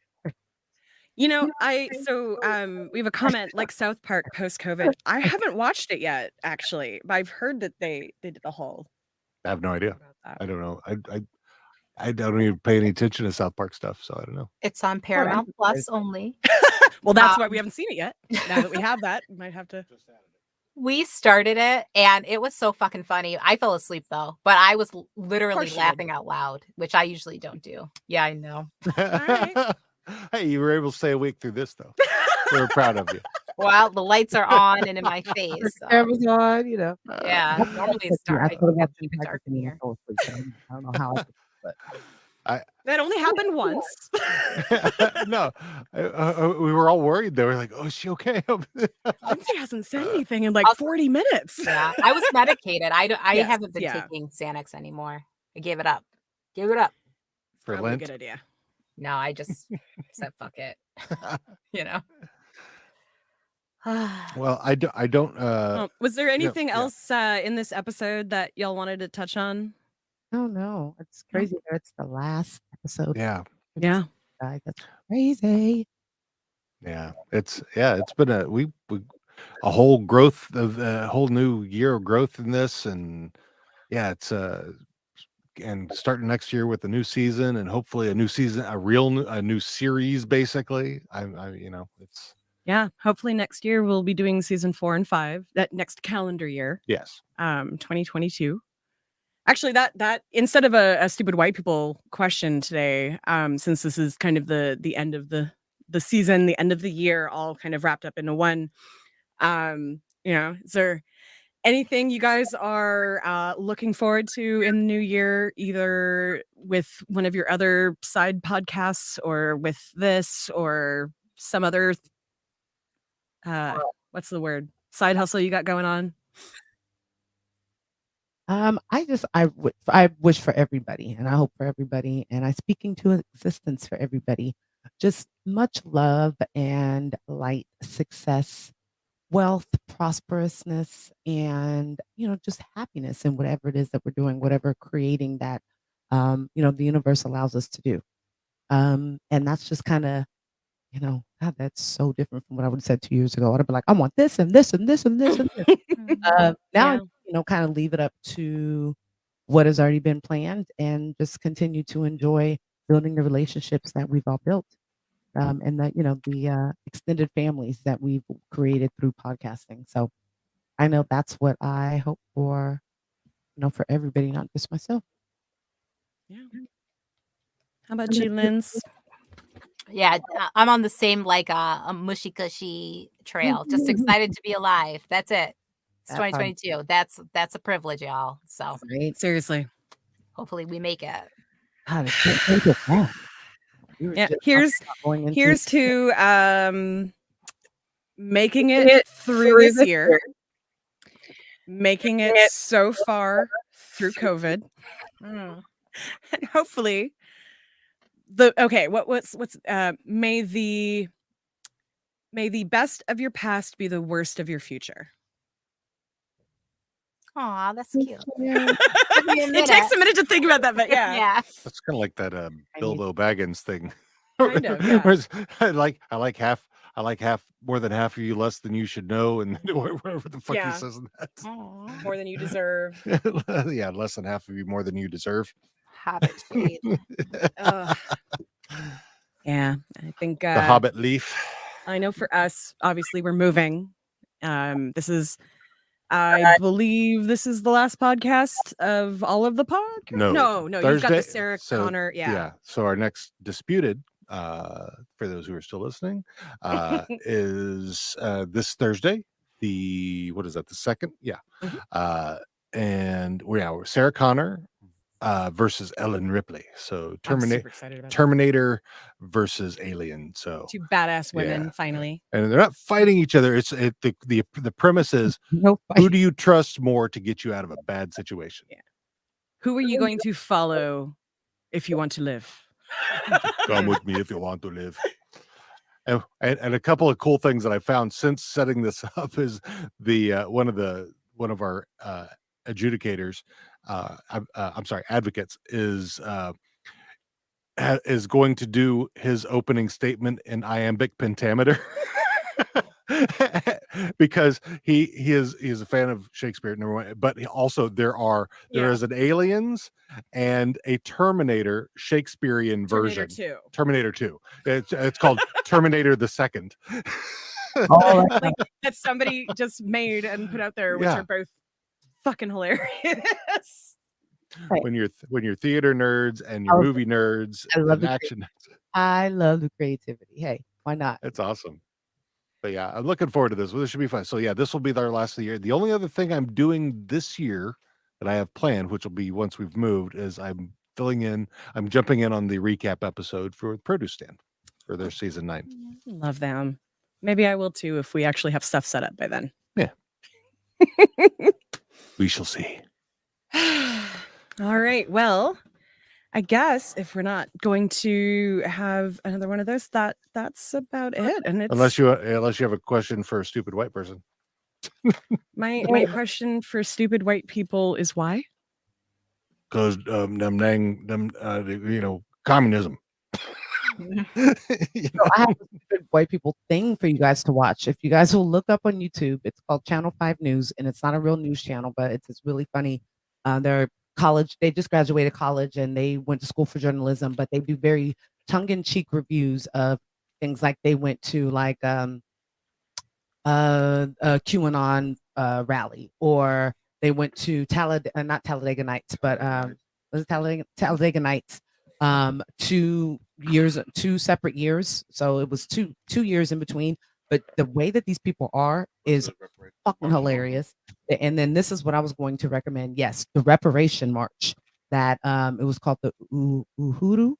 We have a comment like South Park post-COVID. I haven't watched it yet, actually, but I've heard that they did the whole. I have no idea. I don't know. I don't even pay any attention to South Park stuff, so I don't know. It's on Paramount Plus only. Well, that's why we haven't seen it yet. Now that we have that, we might have to. We started it and it was so fucking funny. I fell asleep though, but I was literally laughing out loud, which I usually don't do. Yeah, I know. Hey, you were able to stay awake through this though. We're proud of you. Well, the lights are on and in my face. So. Camera's on, Yeah, normally it's dark. I keep it dark in here. I don't know how. That only happened once. No, we were all worried. They were like, "Oh, is she okay?" Lindsay hasn't said anything in like 40 minutes. Yeah, I was medicated. I haven't been taking Xanax anymore. I gave it up. Give it up. For Lent? A good idea. No, I just said fuck it. Well, I don't. Was there anything else in this episode that y'all wanted to touch on? Oh no, it's crazy that it's the last episode. Yeah. Guys, that's crazy. Yeah, it's been a whole growth of a whole new year of growth in this, and it's and starting next year with a new season and hopefully a new season, a new series. Basically, it's hopefully next year we'll be doing season 4 and 5. That next calendar year. Yes. 2022. Actually, that instead of a stupid white people question today, since this is kind of the end of the season, the end of the year, all kind of wrapped up into one. Is there anything you guys are looking forward to in the new year, either with one of your other side podcasts or with this or some other what's the word? Side hustle you got going on? I wish for everybody, and I hope for everybody, and I speak into existence for everybody. Just much love and light, success, wealth, prosperousness, and just happiness in whatever it is that we're doing, whatever creating that the universe allows us to do. And that's just kind of God, that's so different from what I would have said 2 years ago. I'd be like, I want this and this and this and this and this. Now, kind of leave it up to what has already been planned and just continue to enjoy building the relationships that we've all built. And that, the extended families that we've created through podcasting. So I know that's what I hope for, for everybody, not just myself. Yeah. How about you, Linz? Yeah, I'm on the same a mushy cushy trail. Just excited to be alive. That's it. It's 2022. That's a privilege, y'all. So seriously, hopefully we make it. God, it yeah, here's to making it through this year, making it so far through COVID, and hopefully may the best of your past be the worst of your future. Aw, that's cute. It takes a minute to think about that, but yeah. Yeah. That's kind of like that Bilbo Baggins thing. Kind of, yeah. Whereas I like half more than half of you, less than you should know, and whatever the fuck he Yeah. says in that. More than you deserve. Yeah, less than half of you, more than you deserve. Hobbit shade. Ugh. Yeah, I think The Hobbit leaf. I know for us, obviously, we're moving. I believe this is the last podcast of all of the podcasts. No, you've got the Sarah Connor. Yeah. So our next disputed, for those who are still listening, is this Thursday. What is that? The 2nd? Yeah. And we're Sarah Connor versus Ellen Ripley. So Terminator versus Alien. So 2 badass women, finally. And they're not fighting each other. The premise is who do you trust more to get you out of a bad situation? Yeah. Who are you going to follow if you want to live? Come with me if you want to live. And a couple of cool things that I found since setting this up is the one of our adjudicators, I'm sorry, advocates is going to do his opening statement in iambic pentameter. Because he's a fan of Shakespeare, number one, but also there is an Aliens and a Terminator Shakespearean version. Terminator 2. It's called Terminator the Second. Like, that somebody just made and put out there, which are both fucking hilarious. When you're theater nerds and your movie nerds and action nerds. I love the creativity. Hey, why not? It's awesome. But yeah, I'm looking forward to this. Well, this should be fun. So yeah, this will be our last of the year. The only other thing I'm doing this year that I have planned, which will be once we've moved, is I'm jumping in on the recap episode for Produce Stand for their season 9. Love them. Maybe I will too if we actually have stuff set up by then. Yeah. We shall see. All right. Well, I guess if we're not going to have another one of those, that's about it. And it's unless you have a question for a stupid white person. my question for stupid white people is why? Because communism. So I have a stupid white people thing for you guys to watch. If you guys will look up on YouTube, it's called Channel 5 News, and it's not a real news channel, but it's really funny. They're college, they just graduated college and they went to school for journalism, but they do very tongue-in-cheek reviews of things like they went to like a QAnon rally, or they went to not Talladega Nights, but was it Talladega Nights 2 separate years. So it was two years in between. But the way that these people are is fucking hilarious. And then this is what I was going to recommend. Yes, the Reparation March. That it was called the Uhuru,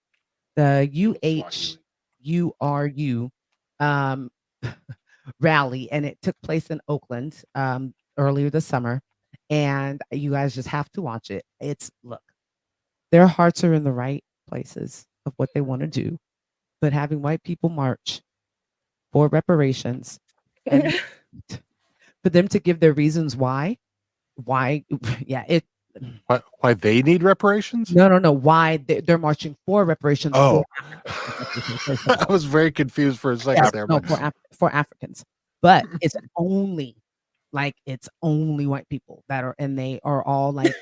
the UHURU rally, and it took place in Oakland earlier this summer. And you guys just have to watch it. Look, their hearts are in the right places of what they want to do, but having white people march for reparations and for them to give their reasons why yeah, why they need reparations? No, why they're marching for reparations. Oh, I was very confused for a second there. No, for Africans, but it's only white people that are, and they are all like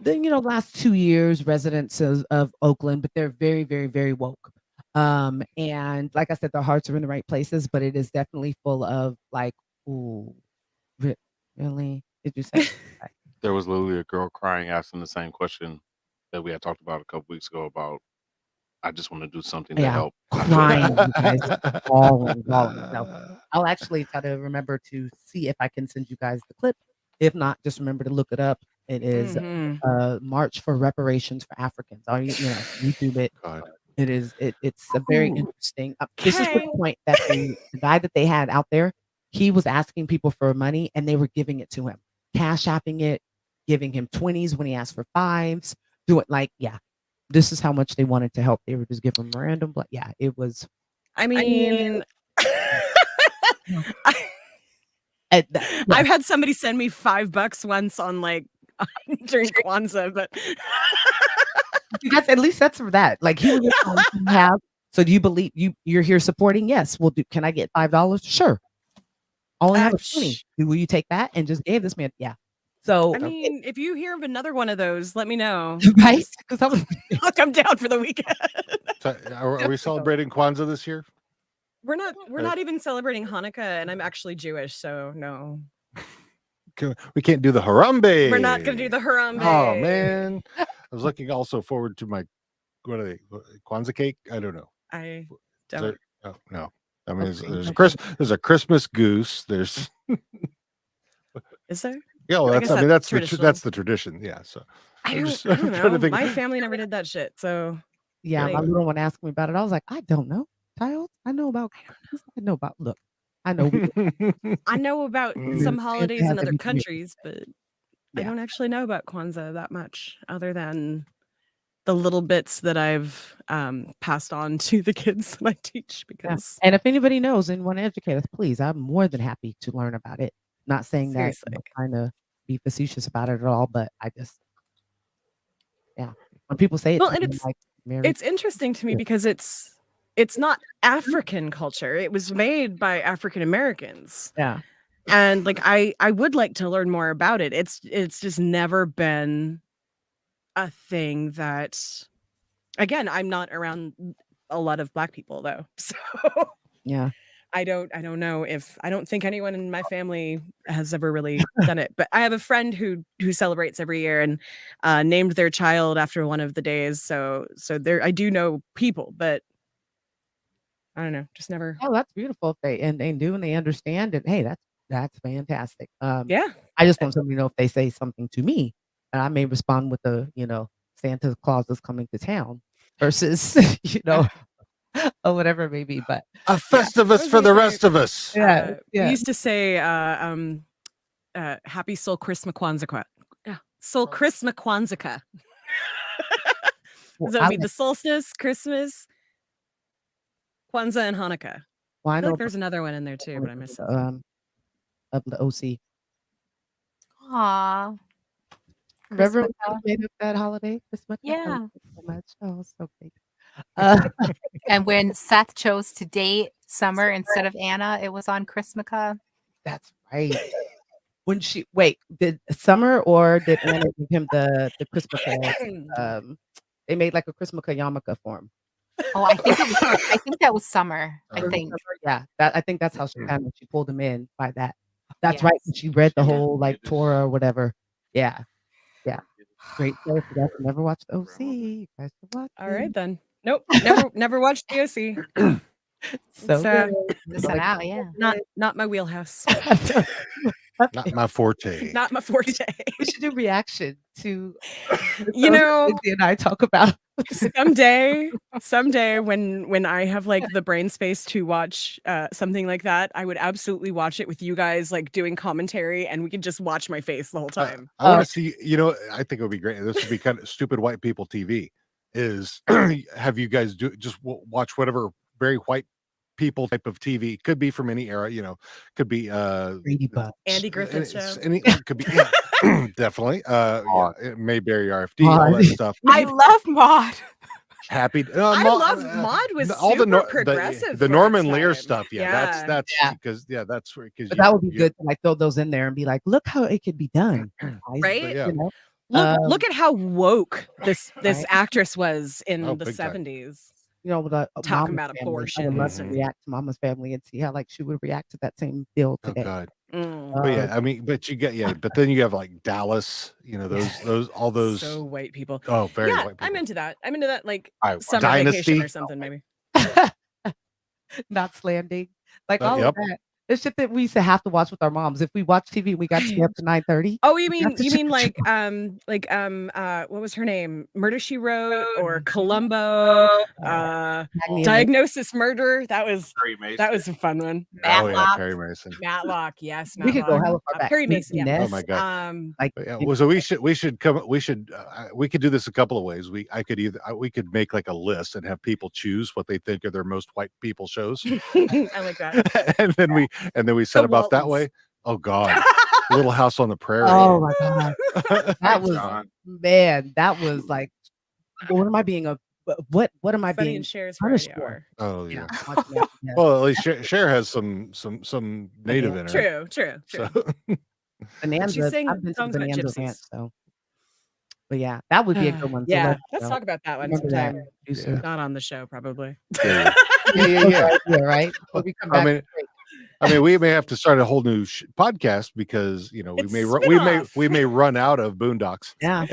the last 2 years residents of Oakland, but they're very, very, very woke. And like I said, their hearts are in the right places, but it is definitely full of like, ooh, really? Did you say? There was literally a girl crying, asking the same question that we had talked about a couple weeks ago about, I just want to do something to help. Crying, you guys, bawling. So I'll actually try to remember to see if I can send you guys the clip. If not, just remember to look it up. It is March for Reparations for Africans. YouTube it. God. It's a very interesting. This is the point that the guy that they had out there, he was asking people for money and they were giving it to him, cash apping it, giving him 20s when he asked for 5s. Do it this is how much they wanted to help. They were just giving random, but yeah, it was. I mean, Yeah. I've had somebody send me $5 once on like during Kwanzaa, but That's at least that's for that. Like he was just like, "You have. So do you believe you're here supporting? Yes. Well, can I get $5? Sure. Only have a 20. Will you take that? And just gave this man. Yeah. So I mean, if you hear of another one of those, let me know. right? Because I was I'll come down for the weekend. So are we celebrating Kwanzaa this year? We're not even celebrating Hanukkah, and I'm actually Jewish, so no. We can't do the Harambe. We're not gonna do the Harambe. Oh man, I was looking also forward to my what are they Kwanzaa cake? I don't know. I Is don't. there- no. I mean, there's a Christmas goose. There's Is there? yeah. Well, I that's guess that's traditional. the tradition. Yeah. So I I'm don't, just- I I'm don't trying to know. think- My family never did that shit, so yeah, my like, little one asked me about it. I was like, I don't know. Child, I know about. Look, I know. I know about some holidays has in other every year. countries, but I Yeah. don't actually know about Kwanzaa that much, other than the little bits that I've passed on to the kids that I teach. Yeah. Because And if anybody knows and want to educate us, please, I'm more than happy to learn about it. Not saying that seriously, trying to be facetious about it at all, but I just, yeah. When people say it, well, to and me, like, Mary, it's interesting to me because it's not African culture. It was made by African Americans. yeah, And like I would like to learn more about it. It's just never been a thing that, again, I'm not around a lot of Black people though. So yeah. I don't know if I don't think anyone in my family has ever really done it. But I have a friend who celebrates every year and named their child after one of the days. So there I do know people, but I don't know, just never. Oh, that's beautiful if they do and they understand it. Hey, that's fantastic. Yeah. I just want somebody to know if they say something to me, and I may respond with Santa Claus is coming to town versus or whatever it may be. But a Festivus for the rest of us. yeah, We yeah. used to say happy Soul Christmas Kwanzaa. Soul Christmas Kwanzaa. Well, So I it'd be like- the solstice, Christmas, Kwanzaa, and Hanukkah. well, I I feel know like there's another one in there too, but I missed it. of the OC. Aw. Remember when Christmas. we made up that holiday? Christmas? I Yeah. love it so much. Oh, so great. And when Seth chose to date Summer instead of Anna, it was on Christmas. That's right. When did Summer or did Anna give him the Christmas? They made like a Christmas yarmulke for him. Oh, I think that was Summer. I think. Yeah, I think that's how she pulled him in by that. That's right. Yes. She read the whole like Torah or whatever. Yeah, yeah. Great show. If you guys have never watched the OC, you guys should watch All it. right then. Nope, never watched the OC. So good. Missing out, yeah. Not my wheelhouse. Not my forte. Not my forte. We should do reaction to You know, Lindsay and I talk about someday when I have like the brain space to watch something like that, I would absolutely watch it with you guys, like doing commentary, and we could just watch my face the whole time. I want to see. I think it would be great. This would be kind of stupid white people TV. Is have you guys watch whatever very white people type of TV, could be from any era, could be Brady Bunch, Andy Griffith show. It could be definitely Mayberry RFD, all that stuff. I love Maude. Happy I love Maude was all super progressive. the for Norman its Lear time. stuff. Yeah. That's because that's where but that would be good to like throw those in there and be like, look how it could be done, guys. Right? Yeah. Look at how woke this Right? actress was in the big time. 70s. With Talking Mama's about family. I would love to abortions. react to Mama's Family and see how like she would react to that same bill Oh today. God. Mm. But yeah, I mean, but you get but then you have like Dallas, all those So white people. oh very Yeah, white people. I'm into that. I'm into that like I- summer Dynasty. vacation or something maybe. Knots Landing, like all Yep. of that. It's shit that we used to have to watch with our moms. If we watched TV, we got to stay up to 9:30. Oh, you mean what was her name? Murder She Wrote or Columbo, Diagnosis Murder. That was a fun one. Oh yeah, Perry Mason. Matlock, yes, We could go hella Matlock. far back. Perry Mason, yeah. Oh my god. Like, Well, so we could do this a couple of ways. We could make like a list and have people choose what they think are their most white people shows. I like that. and then we set about that way. Oh God. Little House on the Prairie. oh my god, that was that was like, what am I being what am I Funny being and Cher's punished Variety Hour. for? Oh yeah. Watching that, yeah. Well, at least Cher has some native in her. True. So, Bonanza. She sang I've been to songs about Bonanza gypsies. Ranch, so. But yeah, that would be a good one. So Yeah, let's talk about that one remember that. sometime. Producer. Not on the show, probably. yeah. Yeah, right. When we come back, I mean, we may have to start a whole new podcast because we It's we may run out of Boondocks. yeah.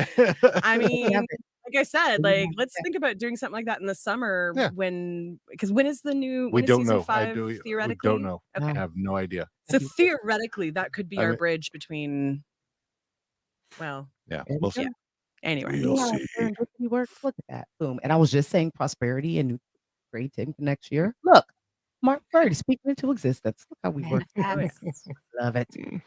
I mean, like I said, like let's think about doing something like that in the summer because when is the new We when is don't season know. 5 We theoretically? don't know. Okay. I have no idea. So theoretically that could be I our mean- bridge between Yeah, Yeah. we'll see. anyway. We'll Yeah, see. serendipity works. Look at that. Boom. And I was just saying prosperity and new great thing for next year. Look, Mark Bird speaking into existence. Look how we work. Love it. All right.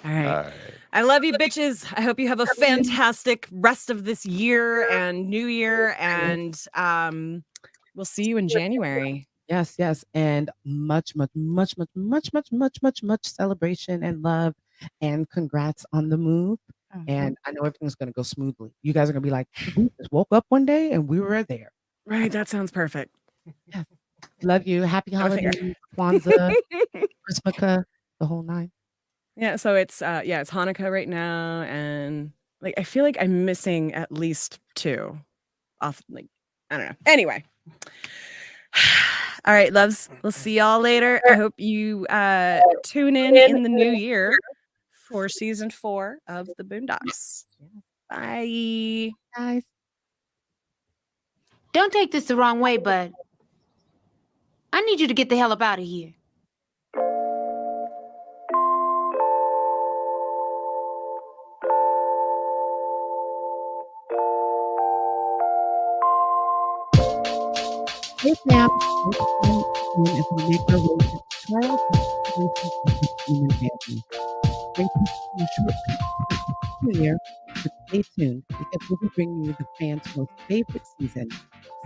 All right. I love you, bitches. I hope you have a fantastic rest of this year and new year. And we'll see you in January. Yes, yes. And much celebration and love. And congrats on the move. And I know everything's going to go smoothly. You guys are going to be like, we just woke up one day and we were there. Right. That sounds perfect. Yes. Love you. Happy Oh, thank holidays, Kwanzaa, Christmas, the whole nine. Yeah, so it's it's Hanukkah right now, and like I feel like I'm missing at least 2 off, like I don't know. Anyway. All right, loves. We'll see y'all later. I hope you tune in the new year for season 4 of the Boondocks. Bye. Guys. Don't take this the wrong way, but I need you to get the hell up out of here. Yes, ma'am. As we make our way to trials and tribulations of human family. Thank you for your short here, but stay tuned because we'll be bringing you the fans' most favorite season,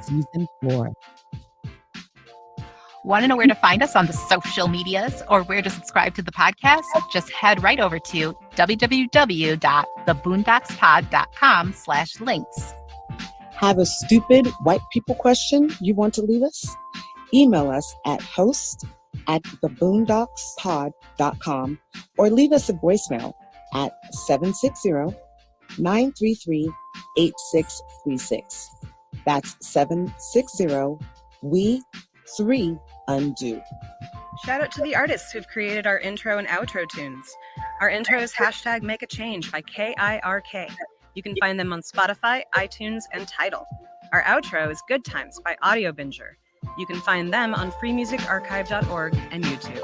season 4. Want to know where to find us on the social medias or where to subscribe to the podcast? Just head right over to www.theboondockspod.com/links. Have a stupid white people question you want to leave us? Email us at host@theboondockspod.com or leave us a voicemail at 760-933-8636. That's 760-we-3-undo. Shout out to the artists who've created our intro and outro tunes. Our intro is #MakeAChange by KIRK. You can find them on Spotify, iTunes, and Tidal. Our outro is Good Times by Audio Binger. You can find them on freemusicarchive.org and YouTube.